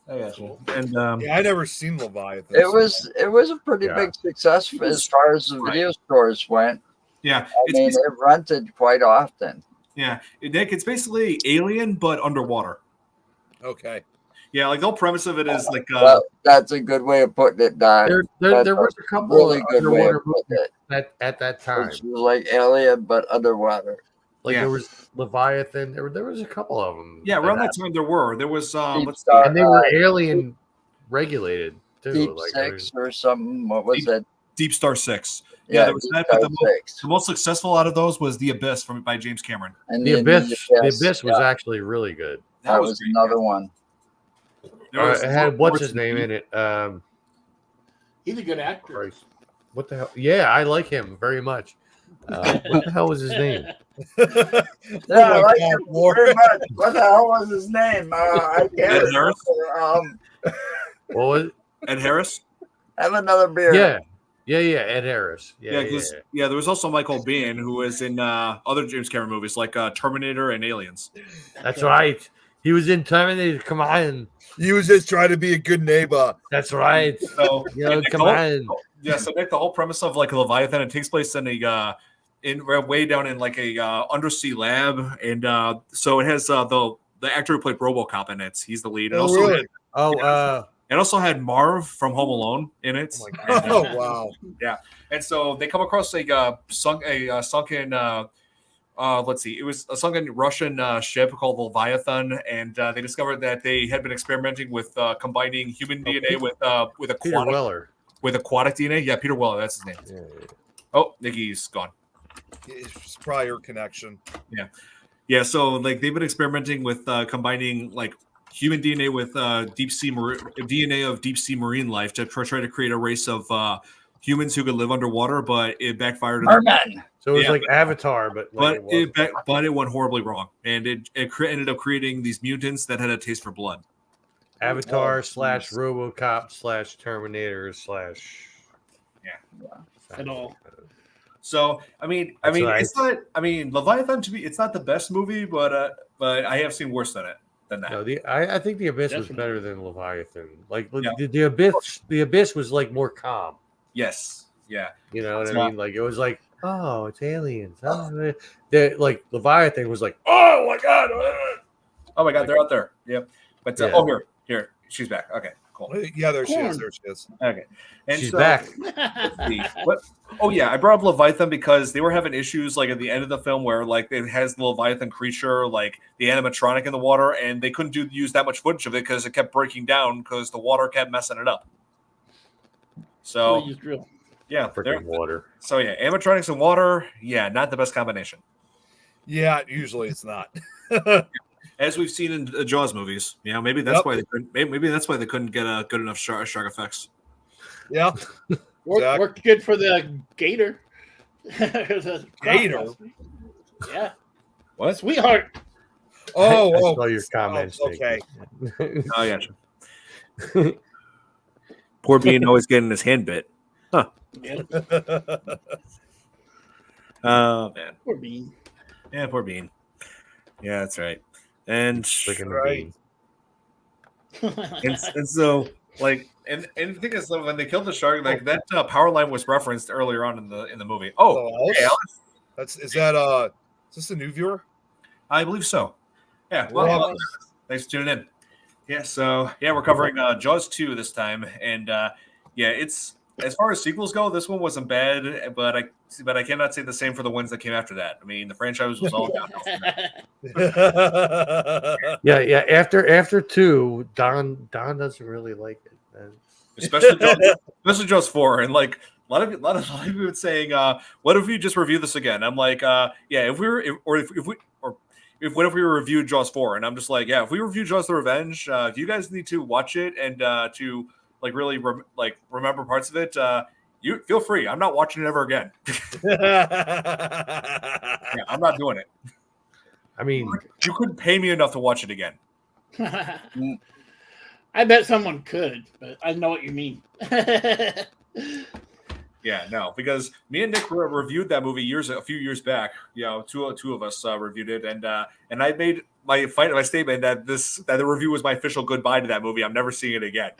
I got you. And Yeah, I never seen Leviathan. It was a pretty Yeah. big success as far as the video stores went. yeah, I mean, it rented quite often. yeah, Nick, it's basically Alien but underwater. Okay. Yeah, like the whole premise of it is like Well, that's a good way of putting it, Don. There That's was a a couple really of good way underwater of putting movies it. at that time. It's like Alien, but underwater. Like Yeah. there was Leviathan. There was a couple of them. yeah, around that time there was Deep let's see. Star, and they were alien regulated too. Deep like, Six or something. What was it? Deep Star 6. Yeah, there was Deep that, but Star Six. the most successful out of those was The Abyss by James Cameron. And the then Abyss. The Abyss was yeah, actually really good. that was great. another one. There was It had what's his Morrison name Beach. in it? He's a good actor. Christ. What the hell? Yeah, I like him very much. What the hell was his name? Yeah, I like God, it Lord. very much. What the hell was his name? I can't Ed Harris? remember. What was it? Ed Harris. Have another beer. Yeah. Ed Harris. Yeah, Yeah. there was also Michael Biehn, who was in other James Cameron movies like Terminator and Aliens. That's right. He was in Terminator. Come on. You was just trying to be a good neighbor. That's right. So You know, Nick, come on. Yeah, so Nick, the whole premise of like Leviathan, it takes place in a way down in like a undersea lab, and so it has the actor who played RoboCop in it. He's the lead. And Oh, also really? had, Oh, it also had Marv from Home Alone in it. Oh my And, Oh wow. and so they come across a sunken. Let's see, it was a sunken Russian ship called Leviathan, and they discovered that they had been experimenting with combining human DNA with Peter aquatic Weller. with aquatic DNA. Yeah, Peter Weller, that's his name. Yeah. Oh, Nikki's gone. It's probably her connection. Yeah, so like they've been experimenting with combining like human DNA with DNA of deep sea marine life to try to create a race of humans who could live underwater, but it backfired. Merman. So it was Yeah. like Avatar, but like but it went horribly wrong, and it ended up creating these mutants that had a taste for blood. Avatar / jeez. RoboCop / Terminator / At all. So I mean, That's right. it's not. I mean, Leviathan it's not the best movie, but I have seen worse than that. No, I think the Abyss was Definitely. better than Leviathan. Like Yeah. the Abyss was like more calm. Yes, yeah. You know what It's I mean? Like it was like, oh, it's aliens. Oh, like Leviathan was like, oh my god. Oh my god, they're out there. Yep. But Yeah. oh, here, she's back. Okay, cool. Yeah, there she is. Corn. There she is. Okay, and She's so- back. Let's see. What? Oh yeah, I brought up Leviathan because they were having issues like at the end of the film where like it has the Leviathan creature, like the animatronic in the water, and they couldn't use that much footage of it because it kept breaking down because the water kept messing it up. So Use drill. yeah, Freaking water. so yeah, animatronics and water, yeah, not the best combination. Yeah, usually it's not. As we've seen in the Jaws movies, you know, maybe that's Yep. why they couldn't. Maybe that's why they couldn't get good enough shark effects. Yeah. Worked good for the gator. The Gator? Yeah. What? Sweetheart. Oh, I oh, saw your comments. oh, okay. Oh yeah. Poor Bean always getting his hand bit. Yeah. Oh man. Poor Bean. Yeah, poor Bean. Yeah, that's right. And Freaking Right. and so like and the thing is when they killed the shark, like that power line was referenced earlier on in the movie. Oh, Hello, hey, Alex? Is this a new viewer? I believe so. Yeah. Well, Well, thanks for tuning in. Yeah. So yeah, we're covering Jaws 2 this time, and yeah, it's as far as sequels go, this one wasn't bad, but I cannot say the same for the ones that came after that. I mean, the franchise was all downhill from there. Yeah. After 2, Don doesn't really like it. especially Jaws 4, and like a lot of people saying, "What if we just review this again?" I'm like, "Yeah, if what if we reviewed Jaws 4?" And I'm just like, "Yeah, if we review Jaws: The Revenge, if you guys need to watch it and to like really remember parts of it, you feel free. I'm not watching it ever again. Yeah, I'm not doing it. I mean, You couldn't pay me enough to watch it again." I bet someone could, but I know what you mean. Yeah, no, because me and Nick reviewed that movie a few years back. You know, two of us reviewed it, and I made my statement that the review was my official goodbye to that movie. I'm never seeing it again.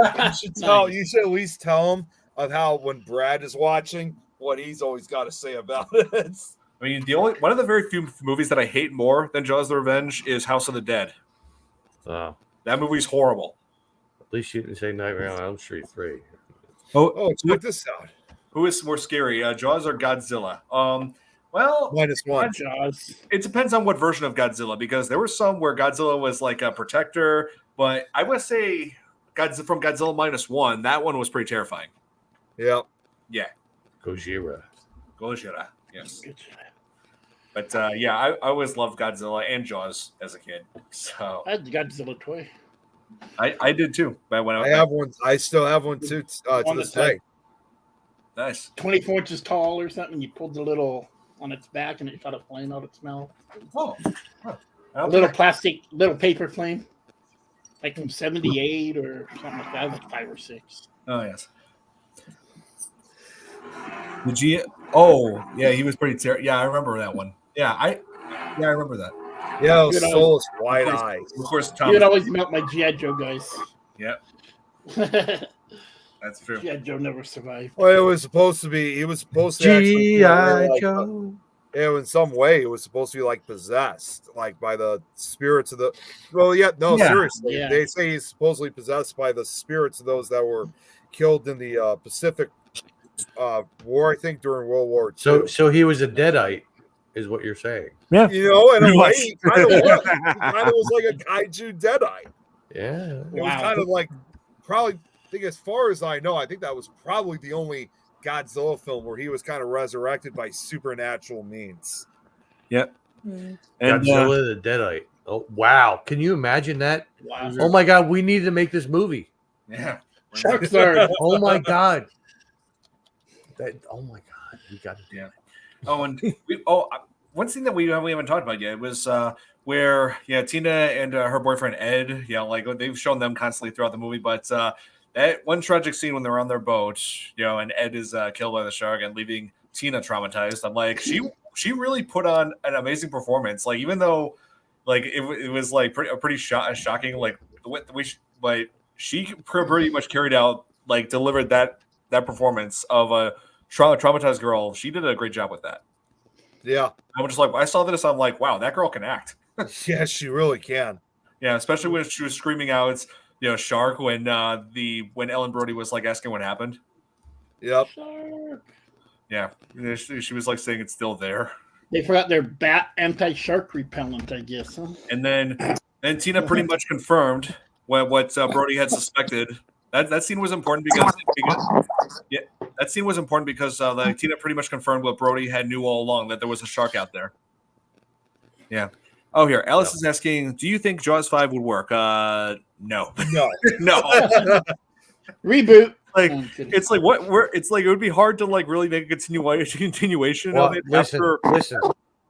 You should at least tell him of how when Brad is watching, what he's always got to say about it. I mean, one of the very few movies that I hate more than Jaws: The Revenge is House of the Dead. at That movie's horrible. least you didn't say Nightmare on Elm Street 3. Oh, check this out. Who is more scary, Jaws or Godzilla? Well, -1. Jaws. it depends on what version of Godzilla, because there were some where Godzilla was like a protector, but I would say from Godzilla -1, that one was pretty terrifying. Yep. Yeah, Gojira. Gojira, yes. But yeah, I always loved Godzilla and Jaws as a kid, so I had the Godzilla toy. I did too. But when I have one. I still have one too to On this the side. day. Nice. 24 inches tall or something. You pulled the little on its back and it shot a flame out its mouth. Oh, huh. A little plastic, little paper flame. Like from 78 or something like that. Like 5 or 6. Oh yes. The G. Oh yeah, he was pretty terrible. Yeah, I remember that one. Yeah, I remember that. Yeah, those Good soulless white eyes. Of course, You Tom. would always melt my G.I. Joe guys. Yep, that's true. G.I. Joe never survived. Well, it was supposed to be. He was supposed to actually be G.I. like, Joe. in some way, it was supposed to be like possessed, like by the spirits of the. Well, yeah, no, Yeah. seriously, Yeah. they say he's supposedly possessed by the spirits of those that were killed in the Pacific War, I think, during World War II. So he was a deadite, is what you're saying. Yeah, You know, in Pretty a way, much. he kind of was. He kind of was like a kaiju deadite. Yeah. It was kind of like, probably, I think as far as I know, I think that was probably the only Godzilla film where he was kind of resurrected by supernatural means. Yep. Mm. And Godzilla the Deadite. Oh wow! Can you imagine that? Wow. Oh my God, we need to make this movie. yeah. Shark Third. Oh my God. Oh my God, we got to do Yeah. it. Oh, and one thing that we haven't talked about yet was where Tina and her boyfriend Ed, like they've shown them constantly throughout the movie, but that one tragic scene when they're on their boat, and Ed is killed by the shark and leaving Tina traumatized. I'm like, she really put on an amazing performance. Like, even though like it was like pretty shocking, like the way she pretty much carried out, like delivered that performance of a traumatized girl. She did a great job with that. Yeah. I'm just like, I saw this, I'm like, wow, that girl can act. Yes, she really can. Yeah, especially when she was screaming out, shark when Ellen Brody was like asking what happened. Yep. Shark. Yeah, she was like saying it's still there. They forgot their bat anti-shark repellent, I guess. Huh? And then Tina pretty much confirmed what Brody had suspected. That scene was important because that scene was important because Tina pretty much confirmed what Brody had knew all along, that there was a shark out there. Yeah. Oh, here, Alice is asking, do you think Jaws 5 would work? No. No. No. Reboot. Like, Oh, goodness. it's like it's like it would be hard to like really make a continuation Well, of it listen. after.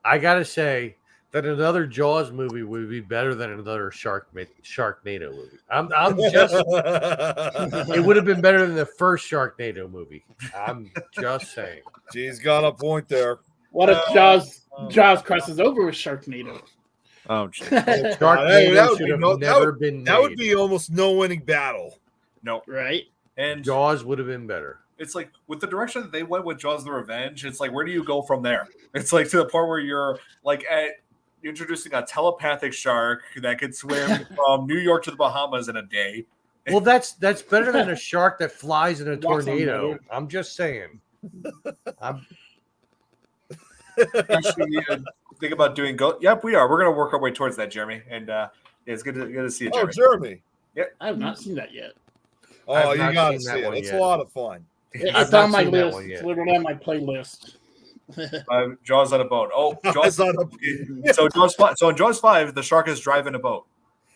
I gotta say that another Jaws movie would be better than another Sharknado movie. I'm just. It would have been better than the first Sharknado movie. I'm just saying. She's got a point there. What if Jaws crosses over with Sharknado? Oh, geez. Sharknado should have never been made. That would be almost no winning battle. No. Right? And Jaws would have been better. it's like with the direction that they went with Jaws: The Revenge, it's like, where do you go from there? It's like to the point where you're like introducing a telepathic shark that could swim from New York to the Bahamas in a day. Well, that's better than a shark that flies in a Walks on tornado. water. I'm just saying. Actually, think about doing Yep, we are. We're going to work our way towards that, Jeremy. And it's good to see you, Oh, Jeremy. Jeremy. I have not seen that yet. Oh, I've you not got to seen see that it. one It's yet. a lot of fun. I've It's not on my seen that list. one yet. It's literally on my playlist. Jaws on a boat. Oh, Jaws on a So Jaws 5. So in Jaws 5, the shark is driving a boat.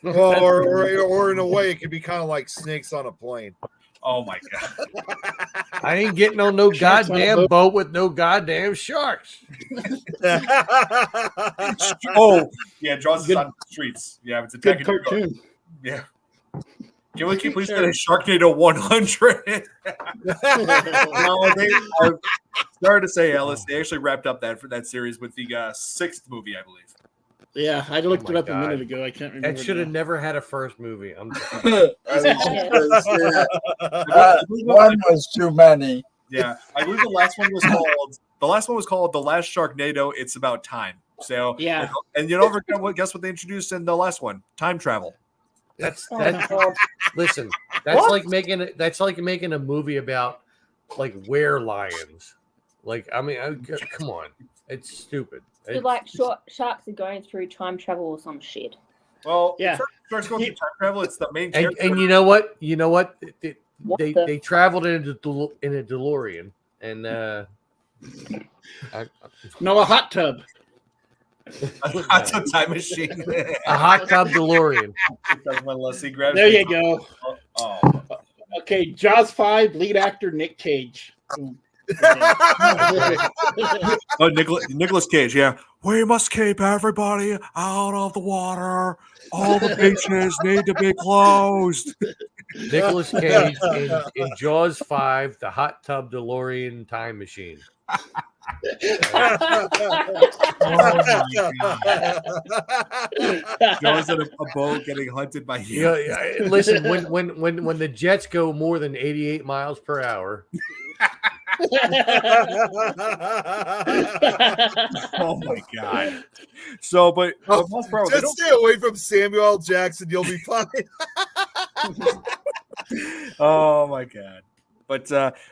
Well, or in a way, it could be kind of like snakes on a plane. Oh my god! I ain't getting on no Sharks on a goddamn boat. boat with no goddamn sharks. Oh yeah, Jaws Good- is on the streets. Yeah, it's Good attacking. cartoon. Yeah. Can we please get a Sharknado 100? No, sorry to say, Alice, they actually wrapped up that series with the 6th movie, I believe. Yeah, I looked Oh it my up a God. minute ago. I can't remember. That should have now. never had a first movie. I was just gonna say that. One was too many. Yeah, I believe the last one was called The Last Sharknado. It's about time. So Yeah. and you don't forget guess what they introduced in the last one? Time travel. That's Oh, that. God. Listen, that's like making a movie about like were lions. Like, I mean, come on, it's stupid. So like sharks are going through time travel or some shit. Well, Yeah. Sharks going through time travel. It's the main And character. you know what? What They the traveled in a DeLorean, and No, a hot tub. That's a time machine. a hot tub DeLorean. That's when Leslie grabs There it. you go. Oh. Okay, Jaws 5, lead actor Nick Cage. Boom. Oh, Nicholas Cage, yeah. We must keep everybody out of the water. All the beaches need to be closed. Nicholas Cage in Jaws 5, the hot tub DeLorean time machine. Oh my god. Jaws in a boat getting hunted by You know, you. listen, when the jets go more than 88 miles per hour, Oh my god. So, but miles per hour, they Just stay away from Samuel L. Jackson. You'll be fine. oh my god. But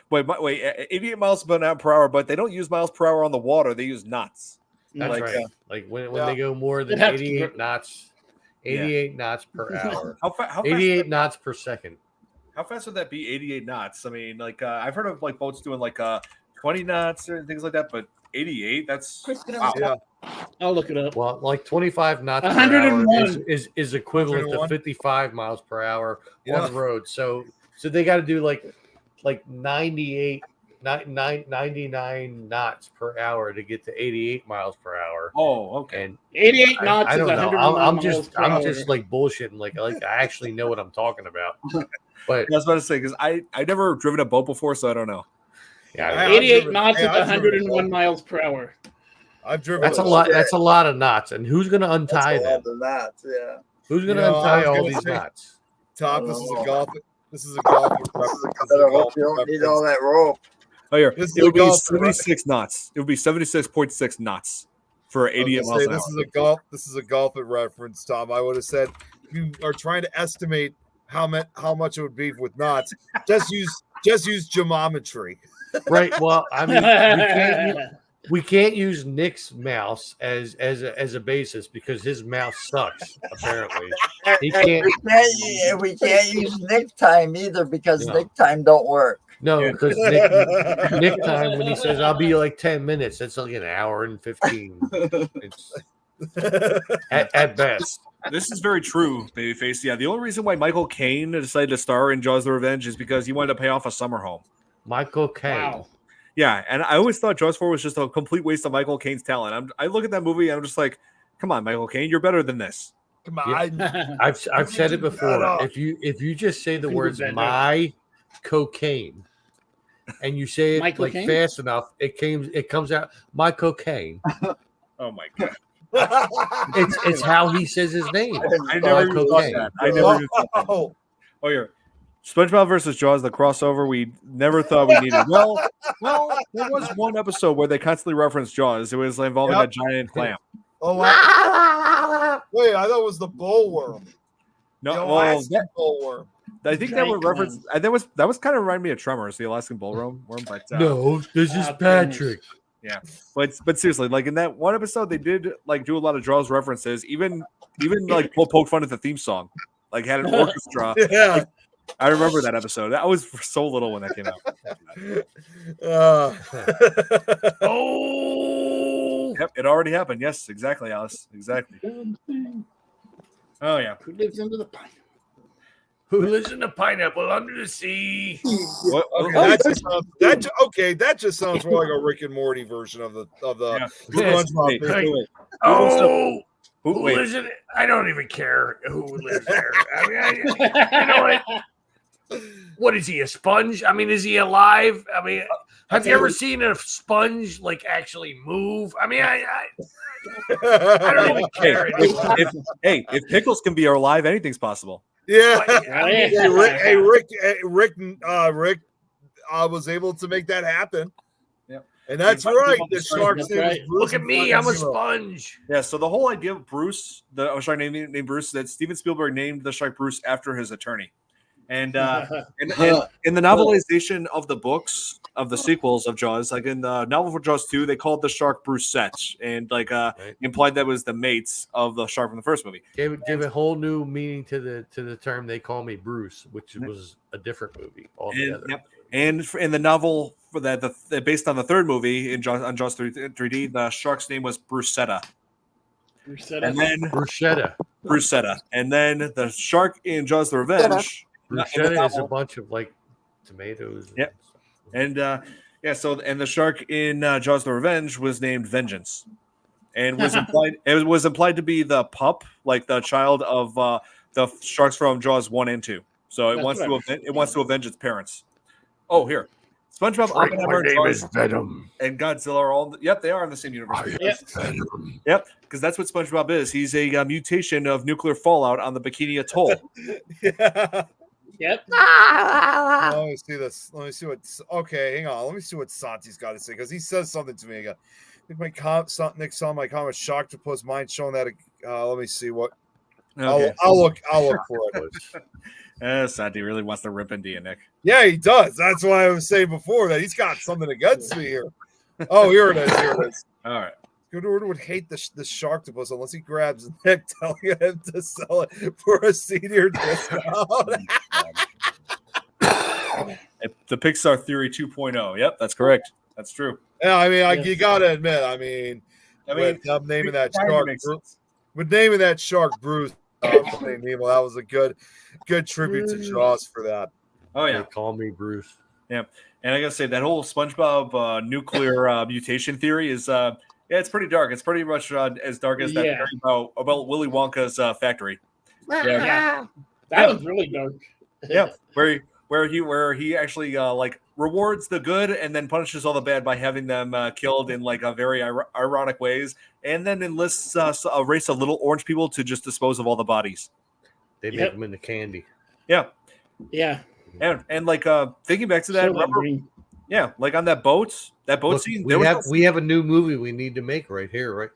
wait, 88 miles per hour, but they don't use miles per hour on the water. They use knots. that's Like, right. Like when yeah. they go more than It'd have to 88 knots, 88 knots per hour, How fast? 88 knots per second. How fast would that be? 88 knots. I mean, like I've heard of like boats doing like 20 knots or things like that, but 88. That's Chris, can I wow. Yeah. I'll look it up. Well, like 25 knots per hour 101. is equivalent to 101. 55 miles per hour Yeah. on the road. So they got to do like 99 knots per hour to get to 88 miles per hour. Oh, okay. And 88 knots I is don't know. 101 I'm miles per hour. just like bullshitting. Like I actually know what I'm talking about. But I was about to say because I never driven a boat before, so I don't know. yeah, I've 88 driven- knots hey, is I've driven 101 a boat. miles per hour. I've driven that's a boat. lot. That's a lot of knots. And who's going to That's untie a them? lot of knots. Yeah. Who's going to You know, I untie was all gonna these say- knots? Tom, this is a Oh. golf. This is a golf reference. This is a Better hope golf you don't need reference. all that rope. Oh, here This is it would a be golf, 76 knots. It would be 76.6 knots for I was 88 gonna miles say, an hour. this is a golf. This is a golf reference, Tom. I would have said you are trying to estimate how much it would be with knots. Just use geometry. Right. Well, I mean, we can't use Nick's mouse as a basis because his mouse sucks. Apparently, he can't. We can't use Nick time either because No. Nick time don't work. No, because Nick time when he says I'll be like 10 minutes, that's like an hour and 15. It's at best. This is very true, babyface. Yeah, the only reason why Michael Caine decided to star in Jaws: The Revenge is because he wanted to pay off a summer home. Michael Caine. Wow. Yeah, and I always thought Jaws 4 was just a complete waste of Michael Caine's talent. I look at that movie and I'm just like, come on, Michael Caine, you're better than this. Come on. I've said it Shut before. up. If you just say the Couldn't words do better. "my cocaine" and you say it Michael like Caine? fast enough, it comes out my cocaine. Oh my god. It's how he says his name. I never My even thought cocaine. that. I never even thought that. Oh, Oh, yeah. SpongeBob versus Jaws, the crossover we never thought we needed. Well, there was one episode where they constantly referenced Jaws. It was involving Yep. a giant clam. oh wait, I thought it was the bullworm. No, The well, Alaskan bullworm. I think that would reference. That was kind of remind me of Tremors, the Alaskan bullworm. But No, this is Patrick. but seriously, like in that one episode, they did like do a lot of Jaws references. Even like poke fun at the theme song. Like had an orchestra. Yeah. I remember that episode. I was so little when that came out. Oh, Yep, it already happened. Yes, exactly, Alice. Exactly. Oh yeah. Who lives under the pine? who lives in the pineapple under the sea? What? Okay, that just sounds more like a Rick and Morty version of the Yeah. SpongeBob Wait, thing. wait, wait. Oh, Who- who wait. lives in it? I don't even care who lives there. I mean, you know what? What is he, a sponge? I mean, is he alive? I mean, have you ever seen a sponge like actually move? I mean, I don't even Hey, care. if pickles can be alive, anything's possible. Yeah. Right. Hey, Rick was able to make that happen. Yep. And that's But- right. The That's shark's name is right. Bruce Look at and me, fucking I'm a Zero. sponge. Yeah. So the whole idea of Bruce, the shark named Bruce, that Steven Spielberg named the shark Bruce after his attorney, and in the novelization of the books of the sequels of Jaws, like in the novel for Jaws 2, they called the shark Brucette, and like implied that was the mates of the shark from the first movie. Gave a whole new meaning to the term they call me Bruce, which was a different movie altogether. And in the novel for based on the third movie on Jaws 3D, the shark's name was Brucetta. And then Bruschetta. And then the shark in Jaws: The Revenge. Bruschetta is a bunch of like tomatoes. Yep. And and the shark in Jaws: The Revenge was named Vengeance, and was implied. It was implied to be the pup, like the child of the sharks from Jaws 1 and 2. So it wants to avenge its parents. Oh, here, SpongeBob, Oppenheimer, Jaws, Venom. and Godzilla are all. Yep, they are in the same universe. Yep, because that's what SpongeBob is. He's a mutation of nuclear fallout on the Bikini Atoll. Yeah. Yep. Let me see this. Let me see what. Okay, hang on. Let me see what Santi's got to say because he says something to me again. I think Nick saw my comment. Shocked to post mine showing that. Let me see what. Okay. I'll look for it. Santi really wants to rip into you, Nick. Yeah, he does. That's why I was saying before that he's got something against me here. Oh, here it is. All right. Goodward would hate the sharktopus unless he grabs Nick, telling him to sell it for a senior discount. the Pixar Theory 2.0. Yep, that's correct. That's true. Yeah, I mean, Yes. you gotta admit, I mean, with naming that kind of shark, makes Bruce, sense. with naming that shark Bruce, Finding Nemo, that was a good tribute to Jaws for that. Oh yeah, They call me Bruce. yeah. And I gotta say that whole SpongeBob nuclear mutation theory is it's pretty dark. It's pretty much as dark as that Yeah. theory about Willy Wonka's factory. Yeah. That Yeah. was really dark. Yeah, where he actually like rewards the good and then punishes all the bad by having them killed in like a very ironic ways, and then enlists a race of little orange people to just dispose of all the bodies. They make Yep. them into candy. Yeah, Yeah. and like thinking back to that, So remember, green. yeah, like on that boat Look, scene. we have a new movie we need to make right here, right?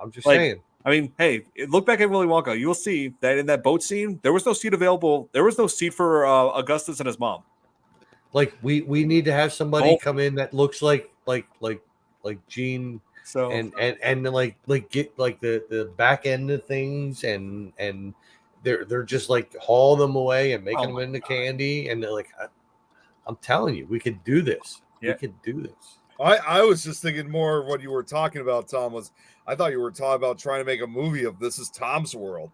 I'm just Like, saying. I mean, hey, look back at Willy Wonka. You'll see that in that boat scene, there was no seat available. There was no seat for Augustus and his mom. Like we need to have somebody Oh. come in that looks like Gene So and like get like the back end of things and they're just like hauling them away and making them into candy and they're like I'm telling you, we could do this. Yeah. We could do this. I was just thinking more of what you were talking about, Tom. I thought you were talking about trying to make a movie of This Is Tom's World.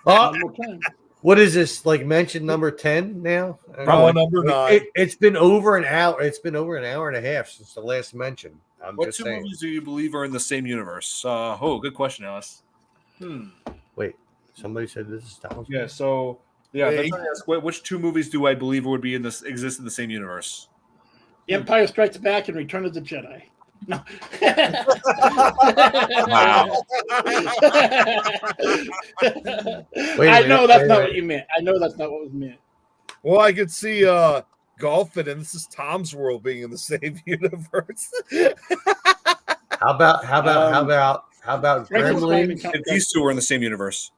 Oh, One more time. what is this? Like mention number 10 now? Probably number 9. It's been over an hour. It's been over an hour and a half since the last mention. I'm what just two saying. movies do you believe are in the same universe? Good question, Alice. Wait, somebody said This Is Tom's Yeah, World? so yeah, Hey. that's what I asked. Which two movies do I believe would be exist in the same universe? The Empire Strikes Back and Return of the Jedi. No. Wow. I know that's not what you meant. I know that's not what was meant. Well, I could see Golfin and This Is Tom's World being in the same universe. How about Gremlins? If these two were in the same universe,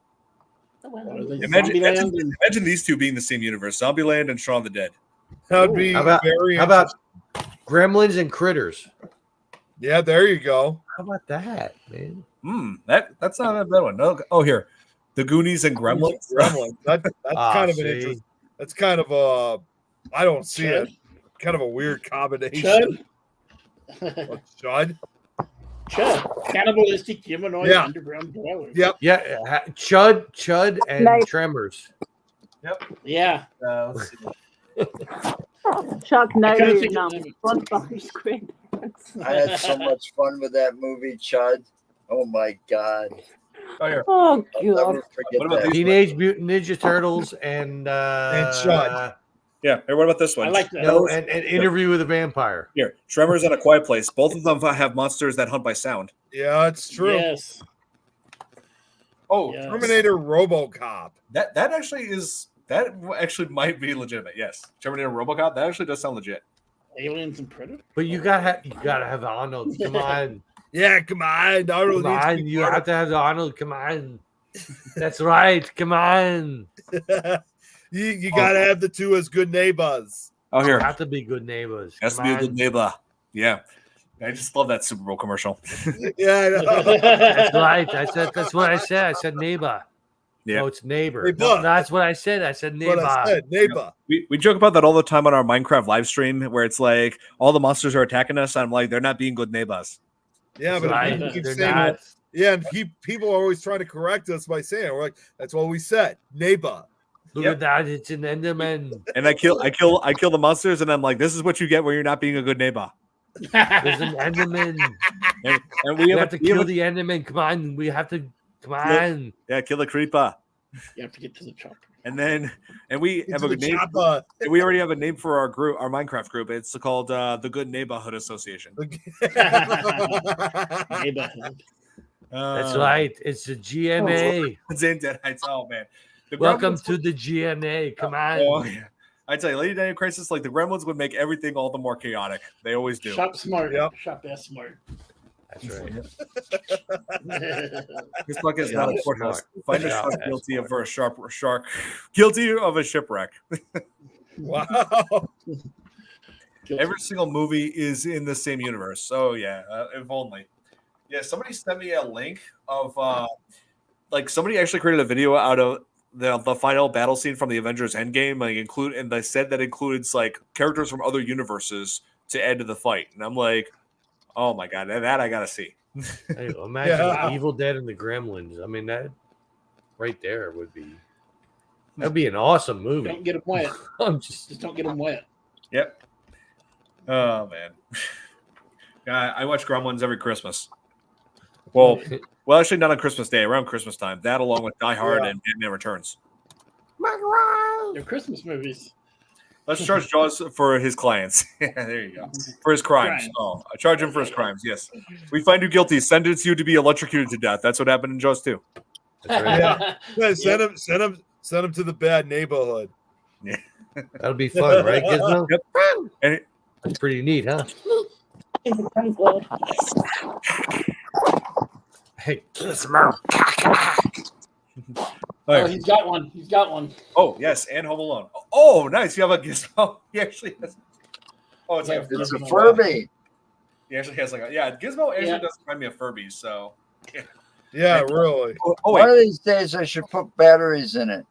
Imagine imagine these two being in the same universe: Zombieland and Shaun of the Dead. That would be How about Gremlins and Critters? Yeah, there you go. How about that, man? That's not a bad one. No, here, The Goonies and Gremlins. Gremlins. That's kind of an see. interest. That's kind of a. I don't see Chud? it. Kind of a weird combination. Chud? Chud. Chud. Cannibalistic humanoid Yeah. underground dweller. Yep. Yeah, Chud, and Nice. Tremors. Yeah. Let's see. Sharknado think and of- SpongeBob SquarePants. I had so much fun with that movie, Chud. Oh my god. Oh, here. Oh I'll god. never forget What about that. Teenage Mutant Ninja Turtles and Chud. Yeah. Here, what about this one? I like that. No, and Interview with a Vampire. Here, Tremors and A Quiet Place. Both of them have monsters that hunt by sound. Yeah, it's true. Yes. Oh, Yeah. Terminator RoboCop. that actually might be legitimate. Yes, Terminator RoboCop. That actually does sound legit. Aliens and Predator. But you gotta have Arnold. Come on. Yeah, come on. I really Come need to on. be You part have to have Arnold. Come on. That's right. Come on. of- you gotta have the two as good neighbors. Oh, here. Have to be good neighbors. Has to Come be a good on. neighbor. Yeah. I just love that Super Bowl commercial. Yeah, I know. That's right. That's what I said. I said neighbor. Yeah. No, it's neighbor. Neighbor. No, that's what I said. I said What neighbor. I said, neighbor. We joke about that all the time on our Minecraft live stream where it's like all the monsters are attacking us. I'm like, they're not being good neighbors. Yeah, but Right. if you keep They're saying not. yeah, and people are always trying to correct us by saying, we're like, that's what we said, neighbor. Look Yep. at that. It's an Enderman. And I kill the monsters, and I'm like, this is what you get when you're not being a good neighbor. There's an Enderman. And We have to kill the Enderman. Come on. We have to. Come on. kill the creeper. You have to get to the chopper. And we have a Into the name. chopper. We already have a name for our group, our Minecraft group. It's called the Good Neighborhood Association. Neighborhood. That's right. It's the GNA. Zane Deadites. Oh man. The Welcome Gremlins to the GNA. Come on. Oh, yeah. I tell you, Lady Daniel Crisis, like the Gremlins would make everything all the more chaotic. They always do. Shop smart. Yep. Shop that smart. That's right. This fuck is not a Yeah, courthouse. smart. Find a Yeah, shark that's guilty of a shark guilty of a shipwreck. Wow. Every single movie is in the same universe. So yeah, if only. Yeah, somebody sent me a link of like somebody actually created a video out of the final battle scene from the Avengers Endgame, and they said that includes like characters from other universes to add to the fight, and I'm like, oh my god, that I gotta see. Hey, imagine Yeah. Evil Dead and the Gremlins. I mean, that right there that'd be an awesome movie. Don't get them wet. I'm just Just don't get them wet. Yep. Oh man. Yeah, I watch Gremlins every Christmas. Well, actually not on Christmas Day, around Christmas time. That along with Die Hard and Batman Returns. They're Christmas movies. Let's charge Jaws for his clients. There you go. For his crimes. Crime. Oh, I charge him for his crimes. Yes. We find you guilty. Sentence you to be electrocuted to death. That's what happened in Jaws 2. that's right. Yeah, send him to the bad neighborhood. That'll be fun, right, Gizmo? Yep. And That's pretty neat, huh? Is a French word. Hey, Gizmo. Oh, he's got one. He's got one. oh, yes, and Home Alone. Oh, nice. You have a Gizmo. He actually has. Oh, it's like a It's a Furby. Furby. He actually has like a Gizmo actually Yeah. does remind me of Furby. So Yeah, really. oh One wait, of these days, I should put batteries in it.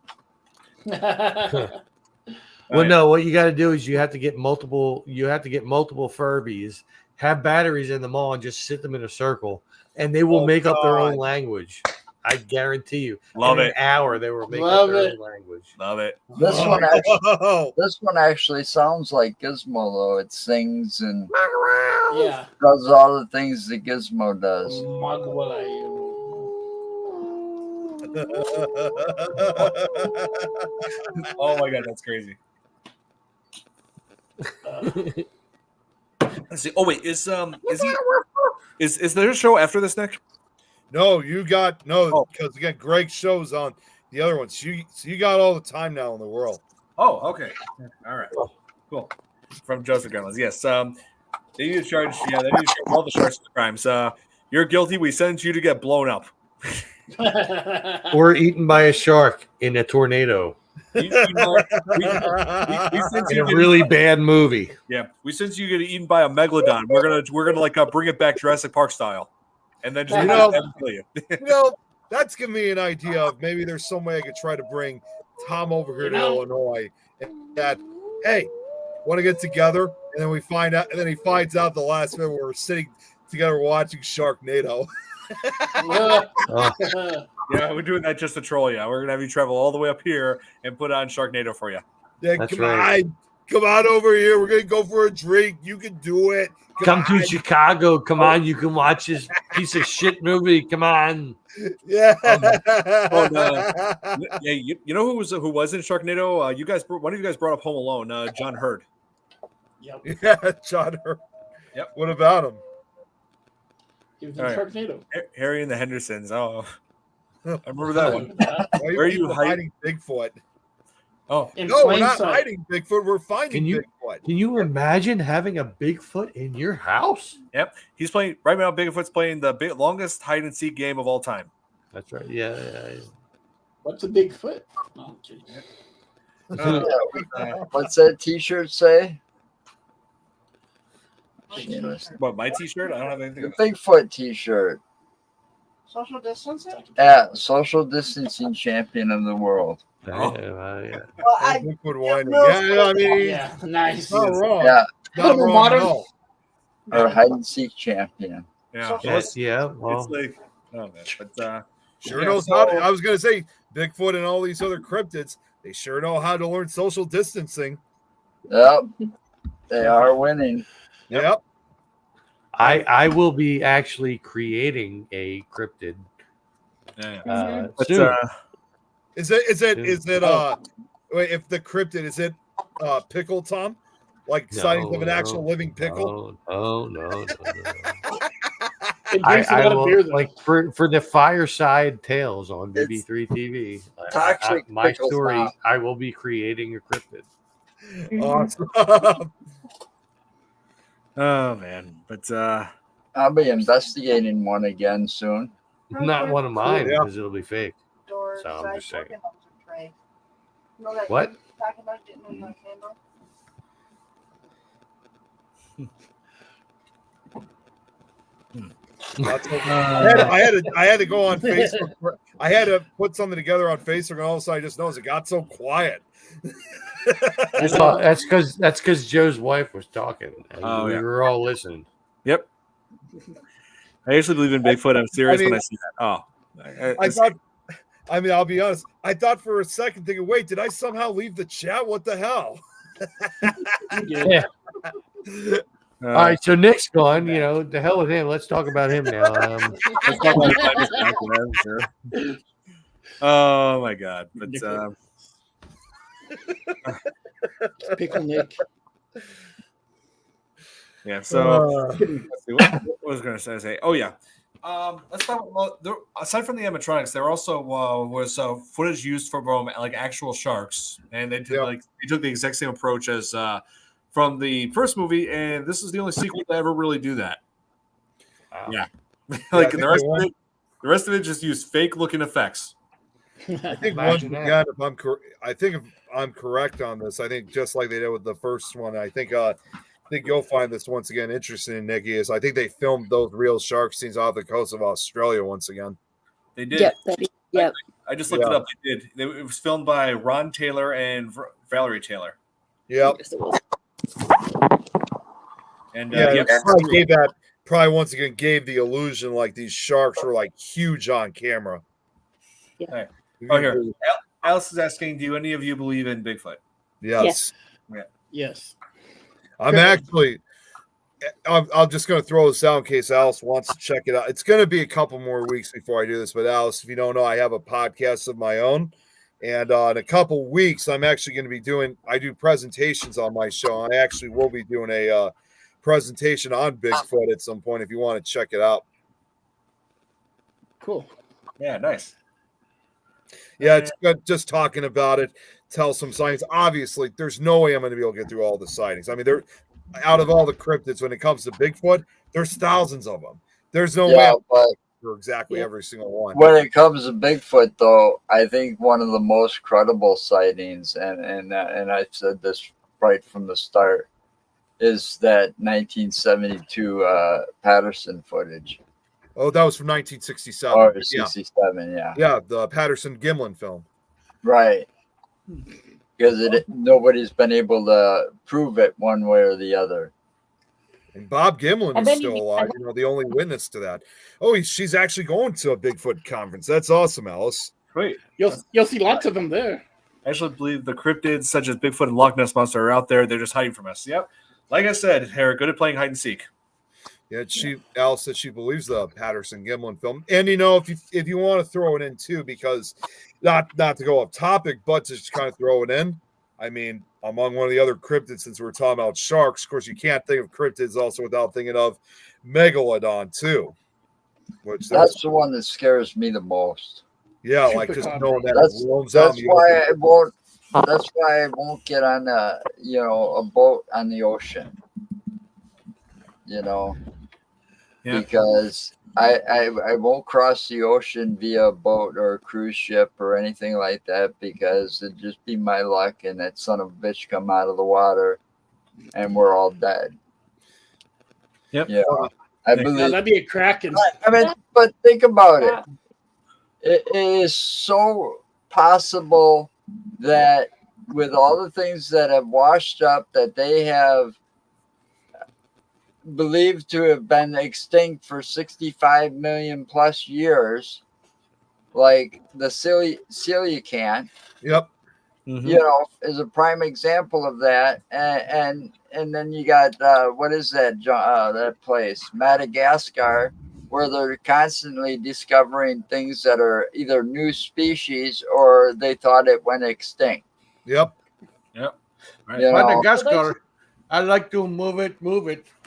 Well, no, what you got to do is you have to get multiple Furbies, have batteries in them all, and just sit them in a circle, and they will Oh, make up their own God. language. I guarantee you. Love in it. an hour, they will make Love up their it. own language. love it. This one actually, Oh, this one actually sounds like Gizmo though. It sings and Yeah. does all the things that Gizmo does. Oh my god, that's crazy. Let's see. Oh wait, is there a show after this, Nick? no, you got Oh. because again, Greg shows on the other ones. So you got all the time now in the world. Oh, okay. All right. Cool. From Joseph Gremlins. Yes. They need to charge. Yeah, they need to charge all the sharks for crimes. You're guilty. We sentence you to get blown up. Or eaten by a shark in a tornado. We sentence In you a to really bad movie. Yeah, we since you get eaten by a megalodon, we're gonna like bring it back Jurassic Park style, and then just You know- kill you. That's giving me an idea of maybe there's some way I could try to bring Tom over here to Illinois and that, hey, want to get together? And then we find out, and then he finds out the last minute we're sitting together watching Sharknado. Yeah, we're doing that just to troll you. We're gonna have you travel all the way up here and put on Sharknado for you. Yeah, That's come right. come on over here. We're gonna go for a drink. You can do it. Come on. to Chicago. Come on. You can watch this piece of shit movie. Come on. Yeah. Yeah, you know who was in Sharknado? You guys, one of you guys brought up Home Alone. John Hurd. Yep. Yeah, John Hurt. Yep. What about him? He was in All right. Sharknado. Harry and the Hendersons. Oh, I remember that one. Why Where are you people hiding Bigfoot? Oh, In No, we're plain not sight. hiding Bigfoot. We're finding Can you- Bigfoot. Can you imagine having a Bigfoot in your house? yep. He's playing right now. Bigfoot's playing the longest hide and seek game of all time. That's right. Yeah. What's a Bigfoot? Oh, geez. What's that T-shirt say? What, my T-shirt? I don't have anything. The Bigfoot T-shirt. Social distancing? At social distancing champion of the world. Well, I Bigfoot whining. no, Yeah, I mean, Yeah, nice. he's not wrong. Yeah, Not wrong Modern. at all. or hide and seek champion. Yeah. Yeah. Well, It's like, oh man, but Sure Yeah, knows so- how to. I was gonna say Bigfoot and all these other cryptids. They sure know how to learn social distancing. Yep, they are winning. Yep. I will be actually creating a cryptid yeah. But, soon. Is it wait, if the cryptid is it pickle Tom? Like sightings of an actual living pickle? No. It drinks a lot I of beer, will, though. like for the Fireside Tales on It's BB3 TV. toxic My pickles story. now. I will be creating a cryptid. Awesome. oh man, but I'll be investigating one again soon. Not one of mine Yeah. because it'll be fake. Doors, So I'm side just saying. organ tray. You know that What? talking about getting in the handle? I had to go on Facebook. I had to put something together on Facebook, and all of a sudden I just noticed it got so quiet. That's because Joe's wife was talking, and we were all listening. Yep. I actually believe in Bigfoot. I'm serious when I see that. Oh, I thought. I mean, I'll be honest. I thought for a second, thinking, "Wait, did I somehow leave the chat? What the hell?" Yeah. All right, so Nick's gone. The hell with him. Let's talk about him now. Let's talk about him. Sure. Oh my God! But Pickle Nick. Yeah. So let's see, what was I going to say? Oh yeah. Let's talk about, aside from the animatronics, there also was footage used from like actual sharks, and they did they took the exact same approach as from the first movie, and this is the only sequel to ever really do that. Wow. Yeah, like the rest of it just used fake looking effects. I think once again, if I'm correct on this, I think just like they did with the first one, I think you'll find this once again interesting, Nikki. Is I think they filmed those real shark scenes off the coast of Australia once again. They did. Yep. I just looked it up. They did. It was filmed by Ron Taylor and Valerie Taylor. Yep. And probably once again gave the illusion like these sharks were like huge on camera. Yeah. Right. Oh, here. Alice is asking, do any of you believe in Bigfoot? Yes. Yeah. Yes. I'm just going to throw this out in case Alice wants to check it out. It's going to be a couple more weeks before I do this, but Alice, if you don't know, I have a podcast of my own. And in a couple weeks, I'm actually going to be I do presentations on my show. I actually will be doing a presentation on Bigfoot at some point if you want to check it out. Cool. Yeah, nice. Yeah, it's good just talking about it, tell some sightings. Obviously, there's no way I'm going to be able to get through all the sightings. I mean, out of all the cryptids, when it comes to Bigfoot, there's thousands of them. There's no way for exactly every single one. When it comes to Bigfoot, though, I think one of the most credible sightings, and I said this right from the start, is that 1972 Patterson footage. Oh, that was from 1967. Or 67, yeah. Yeah, the Patterson Gimlin film. Right. Because nobody's been able to prove it one way or the other. And Bob Gimlin is still alive, the only witness to that. Oh, she's actually going to a Bigfoot conference. That's awesome, Alice. Great. You'll see lots of them there. I actually believe the cryptids such as Bigfoot and Loch Ness Monster are out there. They're just hiding from us. Yep. Like I said, they're good at playing hide and seek. Yeah, Alice said she believes the Patterson Gimlin film. And if you want to throw it in too, because not to go off topic, but to just kind of throw it in. I mean, among one of the other cryptids, since we're talking about sharks, of course you can't think of cryptids also without thinking of Megalodon too. That's the one that scares me the most. Yeah, like just knowing that that's why I won't get on a boat on the ocean. Because I won't cross the ocean via a boat or a cruise ship or anything like that, because it'd just be my luck and that son of a bitch come out of the water and we're all dead. Yep. Yeah. I believe that'd be a Kraken. I mean, but think about it. It is so possible that with all the things that have washed up, that they have believed to have been extinct for 65 million plus years, like the coelacanth. Yep. Mm-hmm. Is a prime example of that. And then you got what is that that place, Madagascar, where they're constantly discovering things that are either new species or they thought it went extinct. Yep. Right. Madagascar. I like to move it.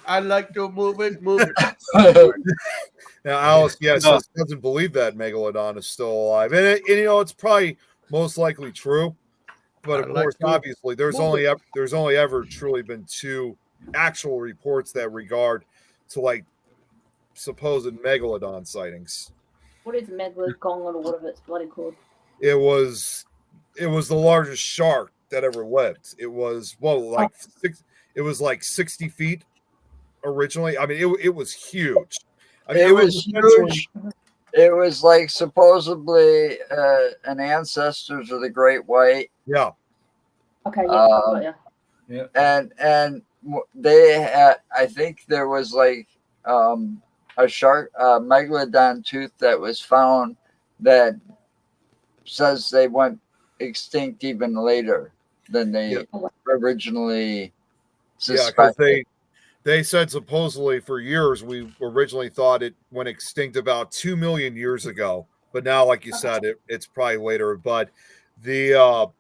I like to move it. Now, Alice, doesn't believe that Megalodon is still alive, and it's probably most likely true. But of course, obviously, there's only ever truly been two actual reports that regard to like supposed Megalodon sightings. What is Megalodon or whatever it's bloody called? It was the largest shark that ever lived. It was It was like 60 feet originally. I mean, it was huge. I mean, it was huge. It was like supposedly an ancestors of the great white. Yeah. Okay, yeah. Yeah. And they had, I think there was like a shark, megalodon tooth that was found that says they went extinct even later than they originally because suspected. they said supposedly for years we originally thought it went extinct about 2 million years ago, but now, like you said, it's probably later. But the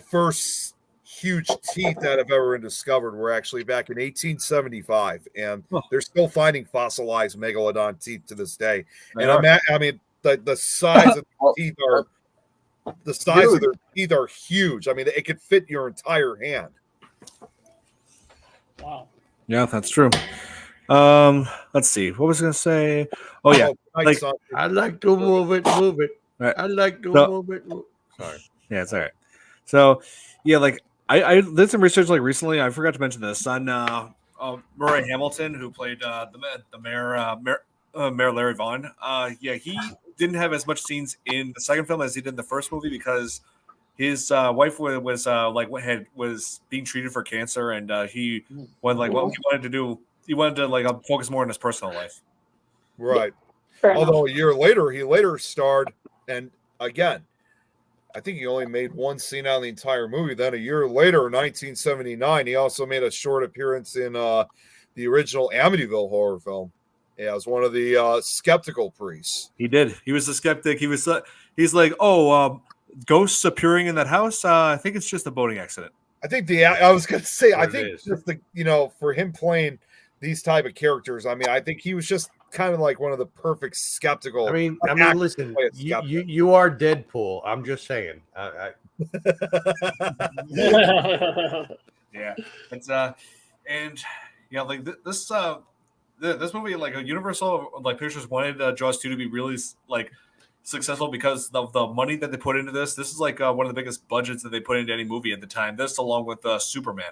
first huge teeth that have ever been discovered were actually back in 1875, and they're still finding fossilized megalodon teeth to this day. And I mean the size of the teeth are of their teeth are huge. I mean, it could fit your entire hand. Wow. Yeah, that's true. Let's see. What was I gonna say? Oh yeah, like I like to move it. Right. I like to So- move it. Sorry. yeah, it's all right. So yeah, like I did some research like recently. I forgot to mention this on Murray Hamilton, who played the Mayor Larry Vaughn. Yeah, he didn't have as much scenes in the second film as he did in the first movie because his wife was being treated for cancer, and he what he wanted to do. He wanted to focus more on his personal life. Right. Fair Although enough. a year later, he later starred, and again, I think he only made one scene out of the entire movie. Then a year later, in 1979, he also made a short appearance in the original Amityville horror film. Yeah, as one of the skeptical priests. He did. He was a skeptic. He's like, oh, ghosts appearing in that house. I think it's just a boating accident. I think I was going to say, I It think is. just for him playing these type of characters, I mean, I think he was just kind of like one of the perfect skeptical. I mean, listen, play a skeptic. you are Deadpool. I'm just saying. Yeah, it's and yeah, like this movie, like Universal Pictures wanted Jaws 2 to be really successful because of the money that they put into this. This is one of the biggest budgets that they put into any movie at the time. This along with Superman.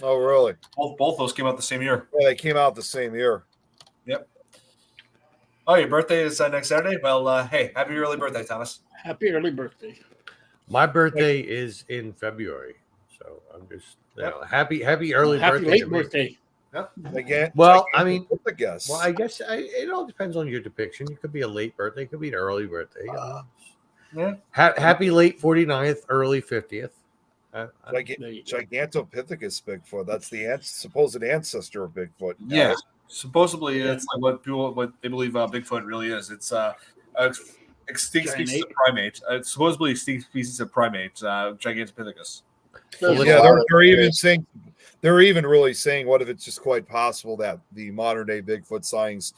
Oh, really? Both those came out the same year. Yeah, they came out the same year. Yep. Oh, your birthday is next Saturday? Well, hey, happy early birthday, Thomas. Happy early birthday. My birthday is in February, so I'm just happy early Happy birthday. late to me. birthday. Again, Well, I mean, I guess. Well, I guess it all depends on your depiction. It could be a late birthday, it could be an early birthday. Yeah. Happy late 49th, early 50th. Gigantopithecus Bigfoot. That's the supposed ancestor of Bigfoot. Yeah. Supposedly, it's what they believe Bigfoot really is. It's extinct species of primate. It's supposedly extinct species of primate, Gigantopithecus. Yeah, they're even really saying, what if it's just quite possible that the modern day Bigfoot sightings,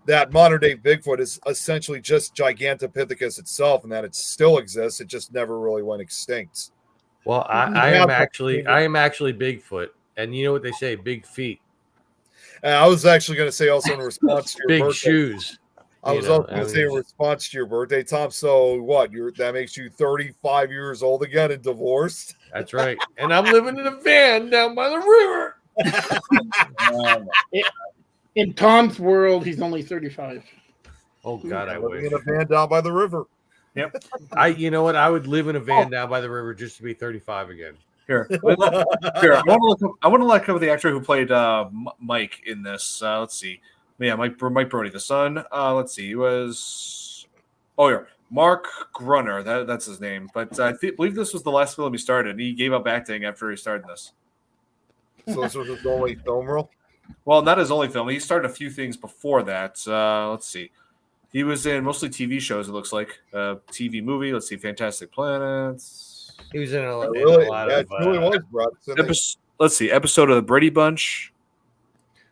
that modern day Bigfoot is essentially just Gigantopithecus itself, and that it still exists. It just never really went extinct. Well, I am actually Bigfoot, and you know what they say: big feet, And I was actually going to say also in response to your big birthday, shoes. I was also going to say in response to your birthday, Tom. So what? That makes you 35 years old again and divorced. That's right. And I'm living in a van down by the river. In Tom's world, he's only 35. Oh God, I wish. In a van down by the river. Yep. You know what? I would live in a van down by the river just to be 35 again. Here, I want to look up the actor who played Mike in this. Let's see. Yeah, Mike Brody, the son. Let's see. He was. Oh yeah, Mark Grunner. That's his name. But I believe this was the last film he started. He gave up acting after he started this. So this was his only film role? Well, not his only film. He started a few things before that. Let's see. He was in mostly TV shows, it looks like. TV movie. Let's see. Fantastic Planets. He was in a lot It really was, bro. Let's see. Episode of the Brady Bunch.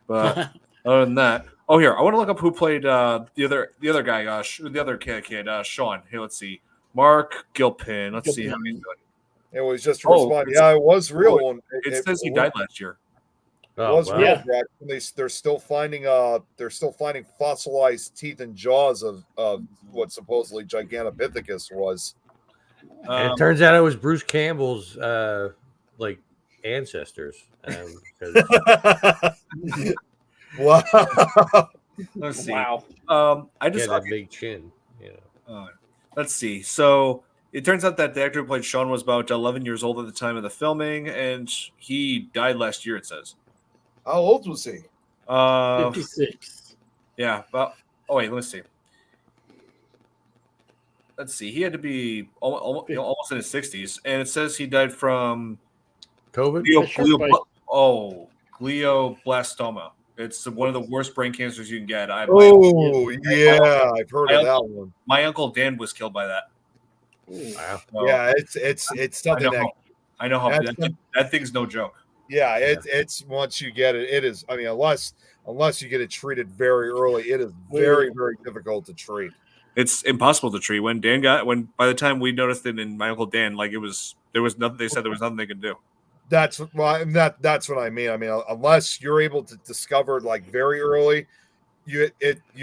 But other than that. Oh, here. I want to look up who played the other guy, the other kid, Sean. Here, let's see. Mark Gilpin. Let's see how he's doing. It was just responding. Yeah, it was real. It says he died last year. Real, Brad. They're still finding fossilized teeth and jaws of what supposedly Gigantopithecus was. And it turns out it was Bruce Campbell's ancestors. Wow. Let's see. Wow. I just that big chin. let's see. So it turns out that the actor who played Sean was about 11 years old at the time of the filming, and he died last year. It says. How old was he? 56. Yeah. Well. Oh wait. Let's see. Let's see. He had to be almost in his 60s, and it says he died from COVID. glioblastoma. It's one of the worst brain cancers you can get. I've heard of that one. My uncle Dan was killed by that. Wow. So, yeah, it's something I know how that thing's no joke. Yeah, it's once you get it, it is. I mean, unless you get it treated very early, it is very, very difficult to treat. It's impossible to treat. By the time we noticed it in my uncle Dan, there was nothing. They said there was nothing they could do. That's what I mean. I mean, unless you're able to discover it like very early, you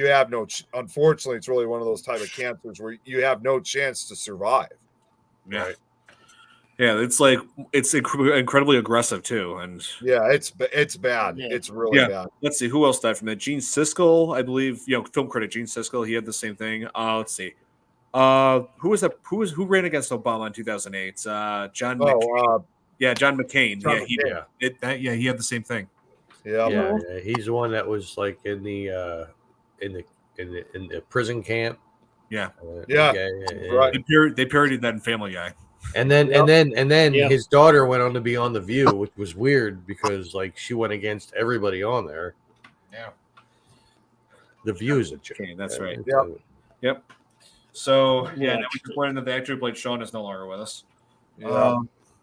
have no. Unfortunately, it's really one of those type of cancers where you have no chance to survive. Yeah, right. Yeah, it's incredibly aggressive too, and yeah, it's bad. Yeah. It's really bad. Let's see who else died from that. Gene Siskel, I believe. Film critic Gene Siskel. He had the same thing. Let's see. Who ran against Obama in 2008? John McCain. John McCain. He had the same thing. Yeah. He's the one that was like in the prison camp. Yeah. Right. They parodied that in Family Guy. And then his daughter went on to be on The View, which was weird because like she went against everybody on there. Yeah. The View is a joke. Okay, that's right. Yep. So now we just learned that the actor who played Sean is no longer with us. Yeah.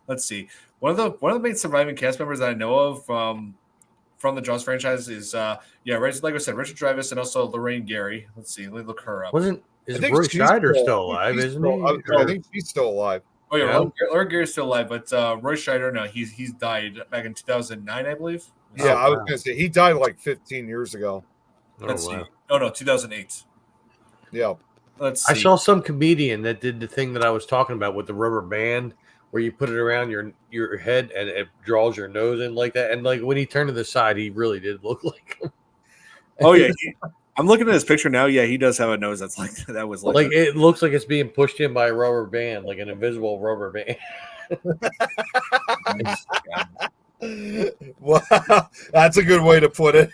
Let's see. One of the main surviving cast members that I know of from the Jaws franchise is like I said, Richard Dreyfuss and also Lorraine Gary. Let's see. Let me look her up. Is Roy Scheider still alive? Isn't he? I think she's still alive. Oh yeah, Lorraine Gary's still alive, but Roy Scheider, no, he's died back in 2009, I believe. Yeah, I was gonna say he died like 15 years ago. Let's see. Oh no, 2008. Yeah. Let's see. I saw some comedian that did the thing that I was talking about with the rubber band, where you put it around your head and it draws your nose in like that. And like when he turned to the side, he really did look like him. Oh yeah. I'm looking at his picture now. Yeah, he does have a nose that's like that was like it looks like it's being pushed in by a rubber band, like an invisible rubber band. Wow, that's a good way to put it.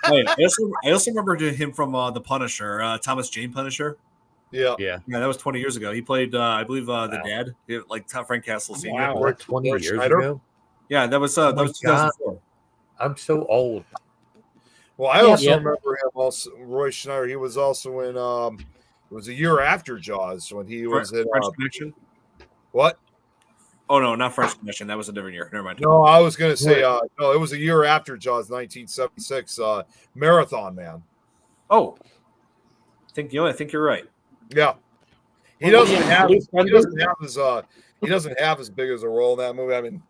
I also remember him from The Punisher, Thomas Jane Punisher. Yeah, that was 20 years ago. He played, I believe, the dad, like Frank Castle Sr. Wow, 20 years ago. Yeah, that was 2004. I'm so old. Well, I also remember him. Also, Roy Schneider. He was also in. It was a year after Jaws when he was in French Connection. What? Oh no, not French Connection. That was a different year. Never mind. No, I was going to say no. It was a year after Jaws, 1976. Marathon Man. Oh, I think you're right. Yeah, he doesn't have as big as a role in that movie. I mean,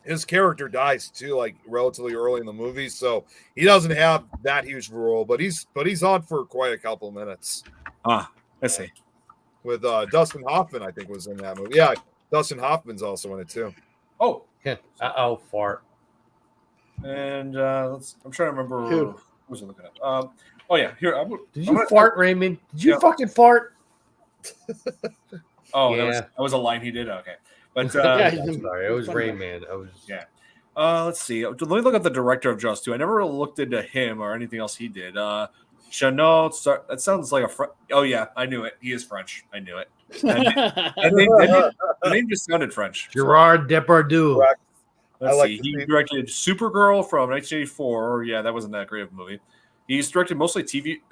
his character dies too, like relatively early in the movie, so he doesn't have that huge of a role. But he's on for quite a couple of minutes. I see. With Dustin Hoffman, I think was in that movie. Yeah, Dustin Hoffman's also in it too. Oh, fart. And I'm trying to remember. Who was I looking at? Oh yeah, here. Did you fart, Raymond? Did you fucking fart? Oh, yeah. that was a line he did. Okay, but I'm sorry, it was Rain Man. Let's see. Let me look at the director of Jaws 2. I never looked into him or anything else he did. Chanel. That sounds like a. Oh yeah, I knew it. He is French. I knew it. The name just sounded French. Gerard Depardieu. Let's see. He directed Supergirl from 1984. Yeah, that wasn't that great of a movie. He's directed mostly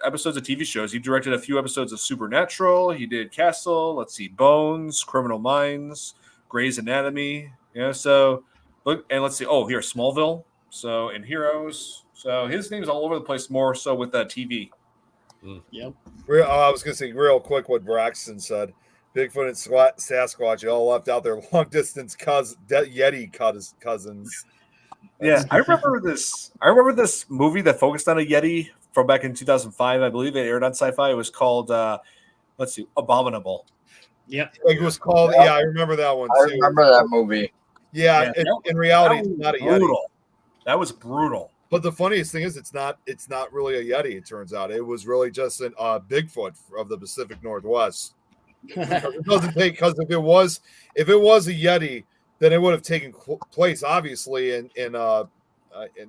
episodes of TV shows. He directed a few episodes of Supernatural. He did Castle. Let's see, Bones, Criminal Minds, Grey's Anatomy. Yeah, so look, and let's see. Oh, here, Smallville. So, and Heroes. So his name's all over the place, more so with TV. Yep. I was going to say real quick what Braxton said. Bigfoot and Sasquatch all left out their long distance Yeti cousins. Yeah, I remember this movie that focused on a Yeti from back in 2005. I believe it aired on Sci-Fi. It was called Abominable. Yeah, it was called. Yeah, I remember that one too. I remember that movie. Yeah, in reality, it's not a Yeti. That was brutal. But the funniest thing is, it's not really a Yeti. It turns out it was really just an Bigfoot of the Pacific Northwest. It doesn't take, because if it was a Yeti, then it would have taken place obviously in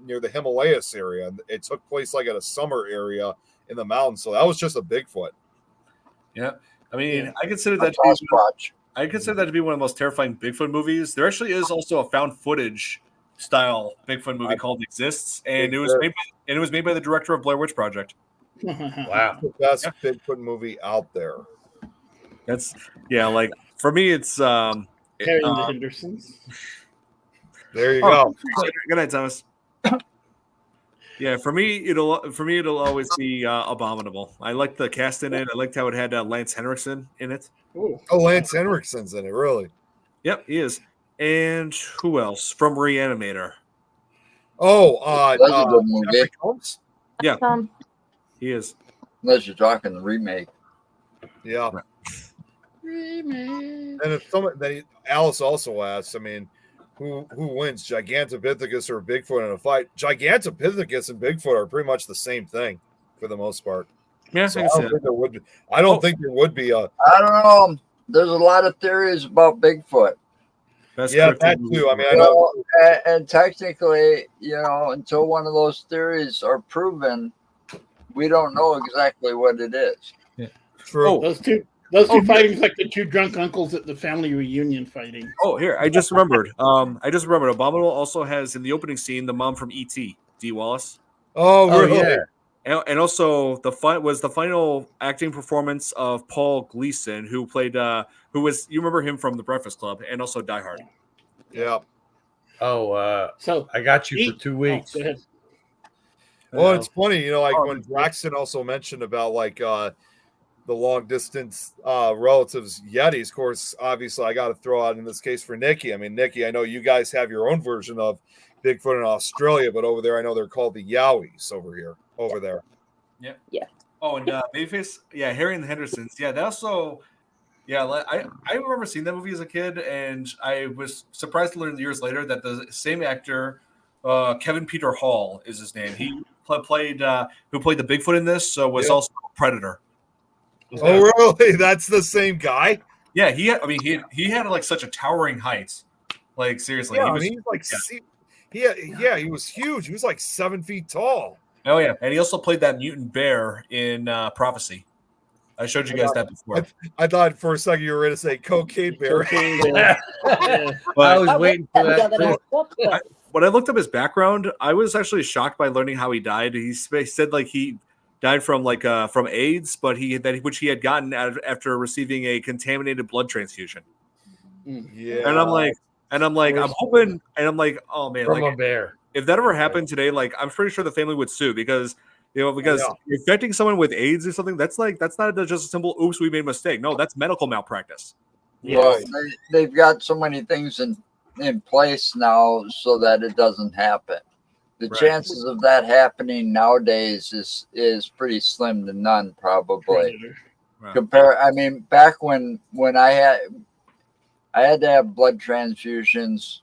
near the Himalayas area. It took place like at a summer area in the mountains. So that was just a Bigfoot. Yeah, I mean, Yeah. I consider A that to be Sasquatch. one of the most terrifying Bigfoot movies. There actually is also a found footage style Bigfoot movie called Exists, and it was made by the director of Blair Witch Project. Wow. The best Bigfoot movie out there. That's like for me, it's Harry and the Hendersons. There you go. Good night, Thomas. Yeah, for me, it'll always be Abominable. I like the cast in it. I liked how it had Lance Henriksen in it. Ooh. Oh, Lance Henriksen's in it, really? Yep, he is. And who else from Reanimator? Oh, That's a good movie. Jeffrey Combs? Yeah, he is. Unless you're talking the remake. Yeah. Remake. And if Alice also asks, I mean, who wins, Gigantopithecus or Bigfoot in a fight? Gigantopithecus and Bigfoot are pretty much the same thing for the most part. Yeah, So I I can see don't that. think there would be. I don't think there would be a. I don't know. There's a lot of theories about Bigfoot. Best Yeah, cryptid that movie too. I mean, I You know. know, and technically, until one of those theories are proven, we don't know exactly what it is. True. Oh. Those two fighting's like the two drunk uncles at the family reunion fighting. Oh, here I just remembered. Abominable also has in the opening scene the mom from E.T. Dee Wallace. Oh, really? yeah. And also the final acting performance of Paul Gleason, who played you remember him from The Breakfast Club and also Die Hard. Yeah. Oh, So I got you for 2 weeks. go ahead. Well, it's funny, like Oh, when Braxton also mentioned about like the long distance relatives Yetis. Of course, obviously, I got to throw out in this case for Nikki. I mean, Nikki, I know you guys have your own version of Bigfoot in Australia, but over there, I know they're called the Yowies over there. Yeah. Yeah. Oh, and Babyface, yeah, Harry and the Hendersons. Yeah, that also, yeah, I remember seeing that movie as a kid, and I was surprised to learn years later that the same actor, Kevin Peter Hall is his name. He played who played the Bigfoot in this, so was also a Predator. Oh, really? That's the same guy? Yeah, he had like such a towering height. Like seriously, Yeah, he was, he was huge. He was like 7 feet tall. Oh yeah, and he also played that mutant bear in Prophecy. I showed you guys that before. I thought for a second you were going to say Cocaine Bear. Yeah. I was waiting for that. When I looked up his background, I was actually shocked by learning how he died. He said like he died from from AIDS, but which he had gotten after receiving a contaminated blood transfusion. Yeah, and I'm like, I'm hoping, and I'm like, oh man, From like a bear. if that ever happened today, like I'm pretty sure the family would sue because infecting someone with AIDS or something, that's not just a simple oops, we made a mistake. No, that's medical malpractice. Well, they've got so many things in place now so that it doesn't happen. The chances of that happening nowadays is pretty slim to none, probably. Right. I mean, back when I had to have blood transfusions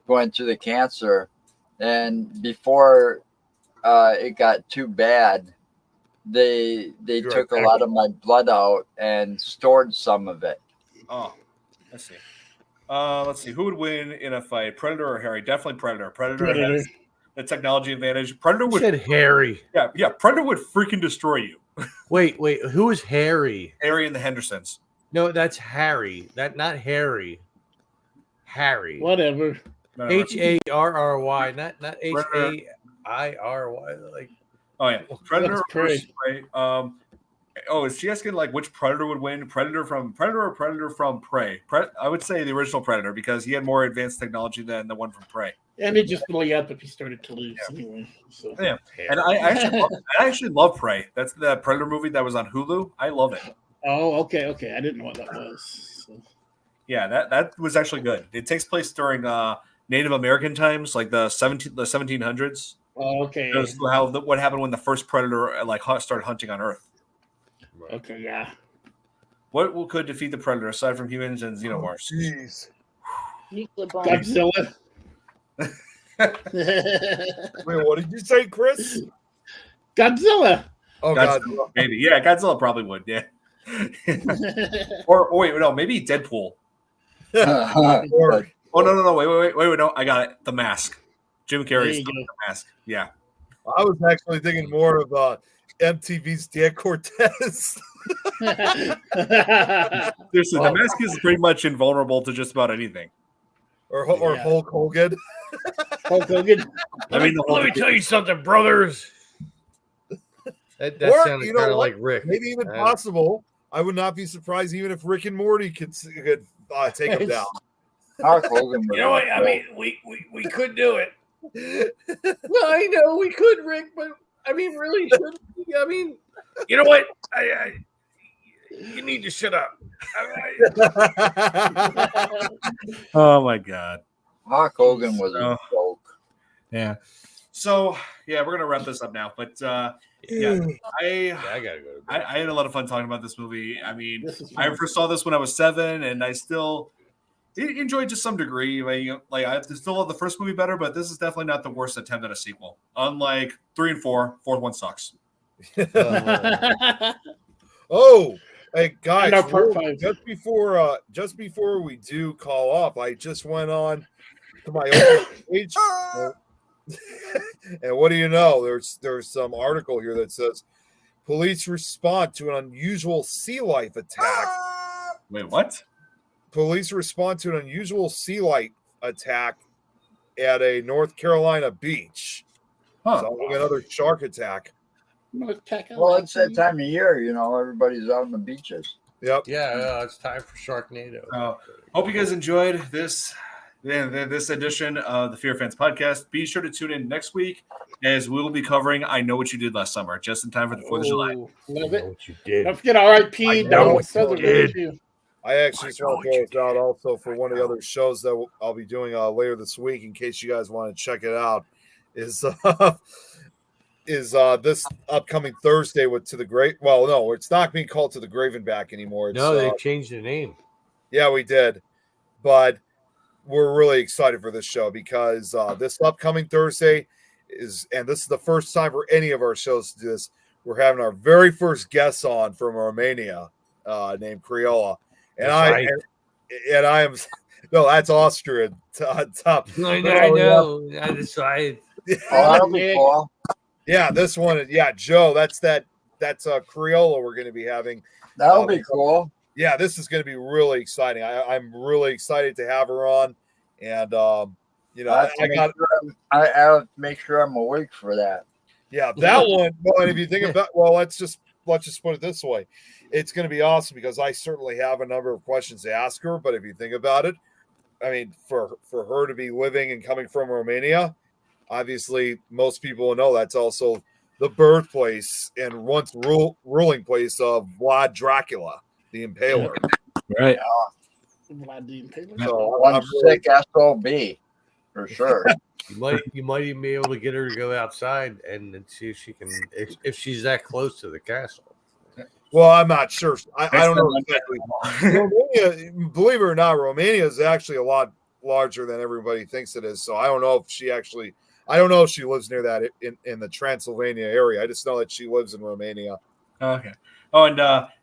going through the cancer, and before it got too bad, they took a lot of my blood out and stored some of it. Oh, let's see. Let's see. Who would win in a fight, Predator or Harry? Definitely Predator. Predator has the technology advantage. Predator would. Said Harry. Yeah. Predator would freaking destroy you. Wait. Who is Harry? Harry and the Hendersons. No, that's Harry. Not Harry. Harry. Whatever. Harry, not Hairy. Like. Oh yeah, Predator versus Prey. Is she asking like which Predator would win? Predator or Predator from Prey? I would say the original Predator because he had more advanced technology than the one from Prey. And it just blew up if he started to lose anyway. So. Yeah, and I actually love Prey. That's the Predator movie that was on Hulu. I love it. Oh, okay. I didn't know what that was. So. Yeah, that was actually good. It takes place during Native American times, like the 1700s. Oh, okay. What happened when the first Predator started hunting on Earth. Okay, yeah. What could defeat the Predator aside from humans and xenomorphs? Jeez. Nuclear bomb. Godzilla. Wait, what did you say, Chris? Godzilla. Oh, Godzilla, God. maybe. Yeah, Godzilla probably would. Yeah. or wait, no, maybe Deadpool. Or, Oh no, wait, no, I got it. The Mask. Jim Carrey's you The go. Mask. Yeah. I was actually thinking more of MTV's Dan Cortez. Seriously, The Mask is pretty much invulnerable to just about anything. or Yeah. Hulk Hogan. Hulk Hogan. I mean, the whole Let me tell you something, brothers. That Or, sounded you know kind of what? like Rick. Maybe even possible. I would not be surprised even if Rick and Morty could take him down. Hulk Hogan was You know what? I mean, we could do it. Well, I know we could, Rick, but I mean, really, should we? I mean, you know what? You need to shut up. Oh my god. Hulk Hogan was a joke. Yeah. So yeah, we're gonna wrap this up now. But yeah, I gotta go to bed. I had a lot of fun talking about this movie. I mean, This is I fun. first saw this when I was 7, and I still enjoyed to some degree. Like I still love the first movie better, but this is definitely not the worst attempt at a sequel. Unlike 3 and 4, fourth one sucks. Oh, hey guys! And our part 5. Just before we do call off, I just went on to my own page, and what do you know? There's some article here that says police respond to an unusual sea life attack. Wait, what? Police respond to an unusual sea life attack at a North Carolina beach. Huh. Sounds like another shark attack. Well, it's that time of year, you know, everybody's out on the beaches. Yep. Yeah, it's time for Sharknado. Hope you guys enjoyed this edition of the Fear Fans podcast. Be sure to tune in next week as we will be covering I Know What You Did Last Summer, just in time for the 4th of July. Love I it. know what you did. Don't forget R.I.P. know Donald what you Sutherland. did. too. I actually just want to throw it out also for one of the other shows that I'll be doing later this week, in case you guys want to check it out. Is this upcoming Thursday with To the Great? Well, no, it's not being called To the Gravenback anymore. It's, No, they changed the name. yeah, we did, but we're really excited for this show because this upcoming Thursday and this is the first time for any of our shows to do this. We're having our very first guest on from Romania, named Criolla, and I am no, that's Austrian. Top. I know. That's right. Oh, that'll be cool. Yeah, this one. Yeah, Joe. That's Criolla we're going to be having. That'll be cool. Yeah, this is going to be really exciting. I'm really excited to have her on, and you know, I have to make sure I'm awake for that. Yeah, that one. Well, and if you think about, well, let's just put it this way. It's going to be awesome because I certainly have a number of questions to ask her. But if you think about it, I mean, for her to be living and coming from Romania, obviously most people know that's also the birthplace and once ruling place of Vlad Dracula, the Impaler. Right. Vlad the Impaler. So One sick SOB for sure. You might even be able to get her to go outside and see if she can, if she's that close to the castle. Well, I'm not sure. I don't know exactly. Romania, believe it or not, Romania is actually a lot larger than everybody thinks it is. So I don't know if she lives near that in the Transylvania area. I just know that she lives in Romania. Okay. Oh, and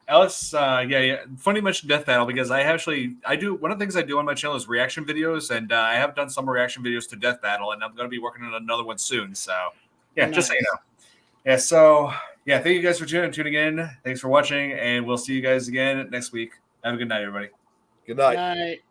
Alex, yeah. Funny you mentioned Death Battle because I do one of the things I do on my channel is reaction videos, and I have done some reaction videos to Death Battle, and I'm going to be working on another one soon. So, yeah, just so you know. Yeah. So, yeah. Thank you guys for tuning in. Thanks for watching, and we'll see you guys again next week. Have a good night, everybody. Good night. Night.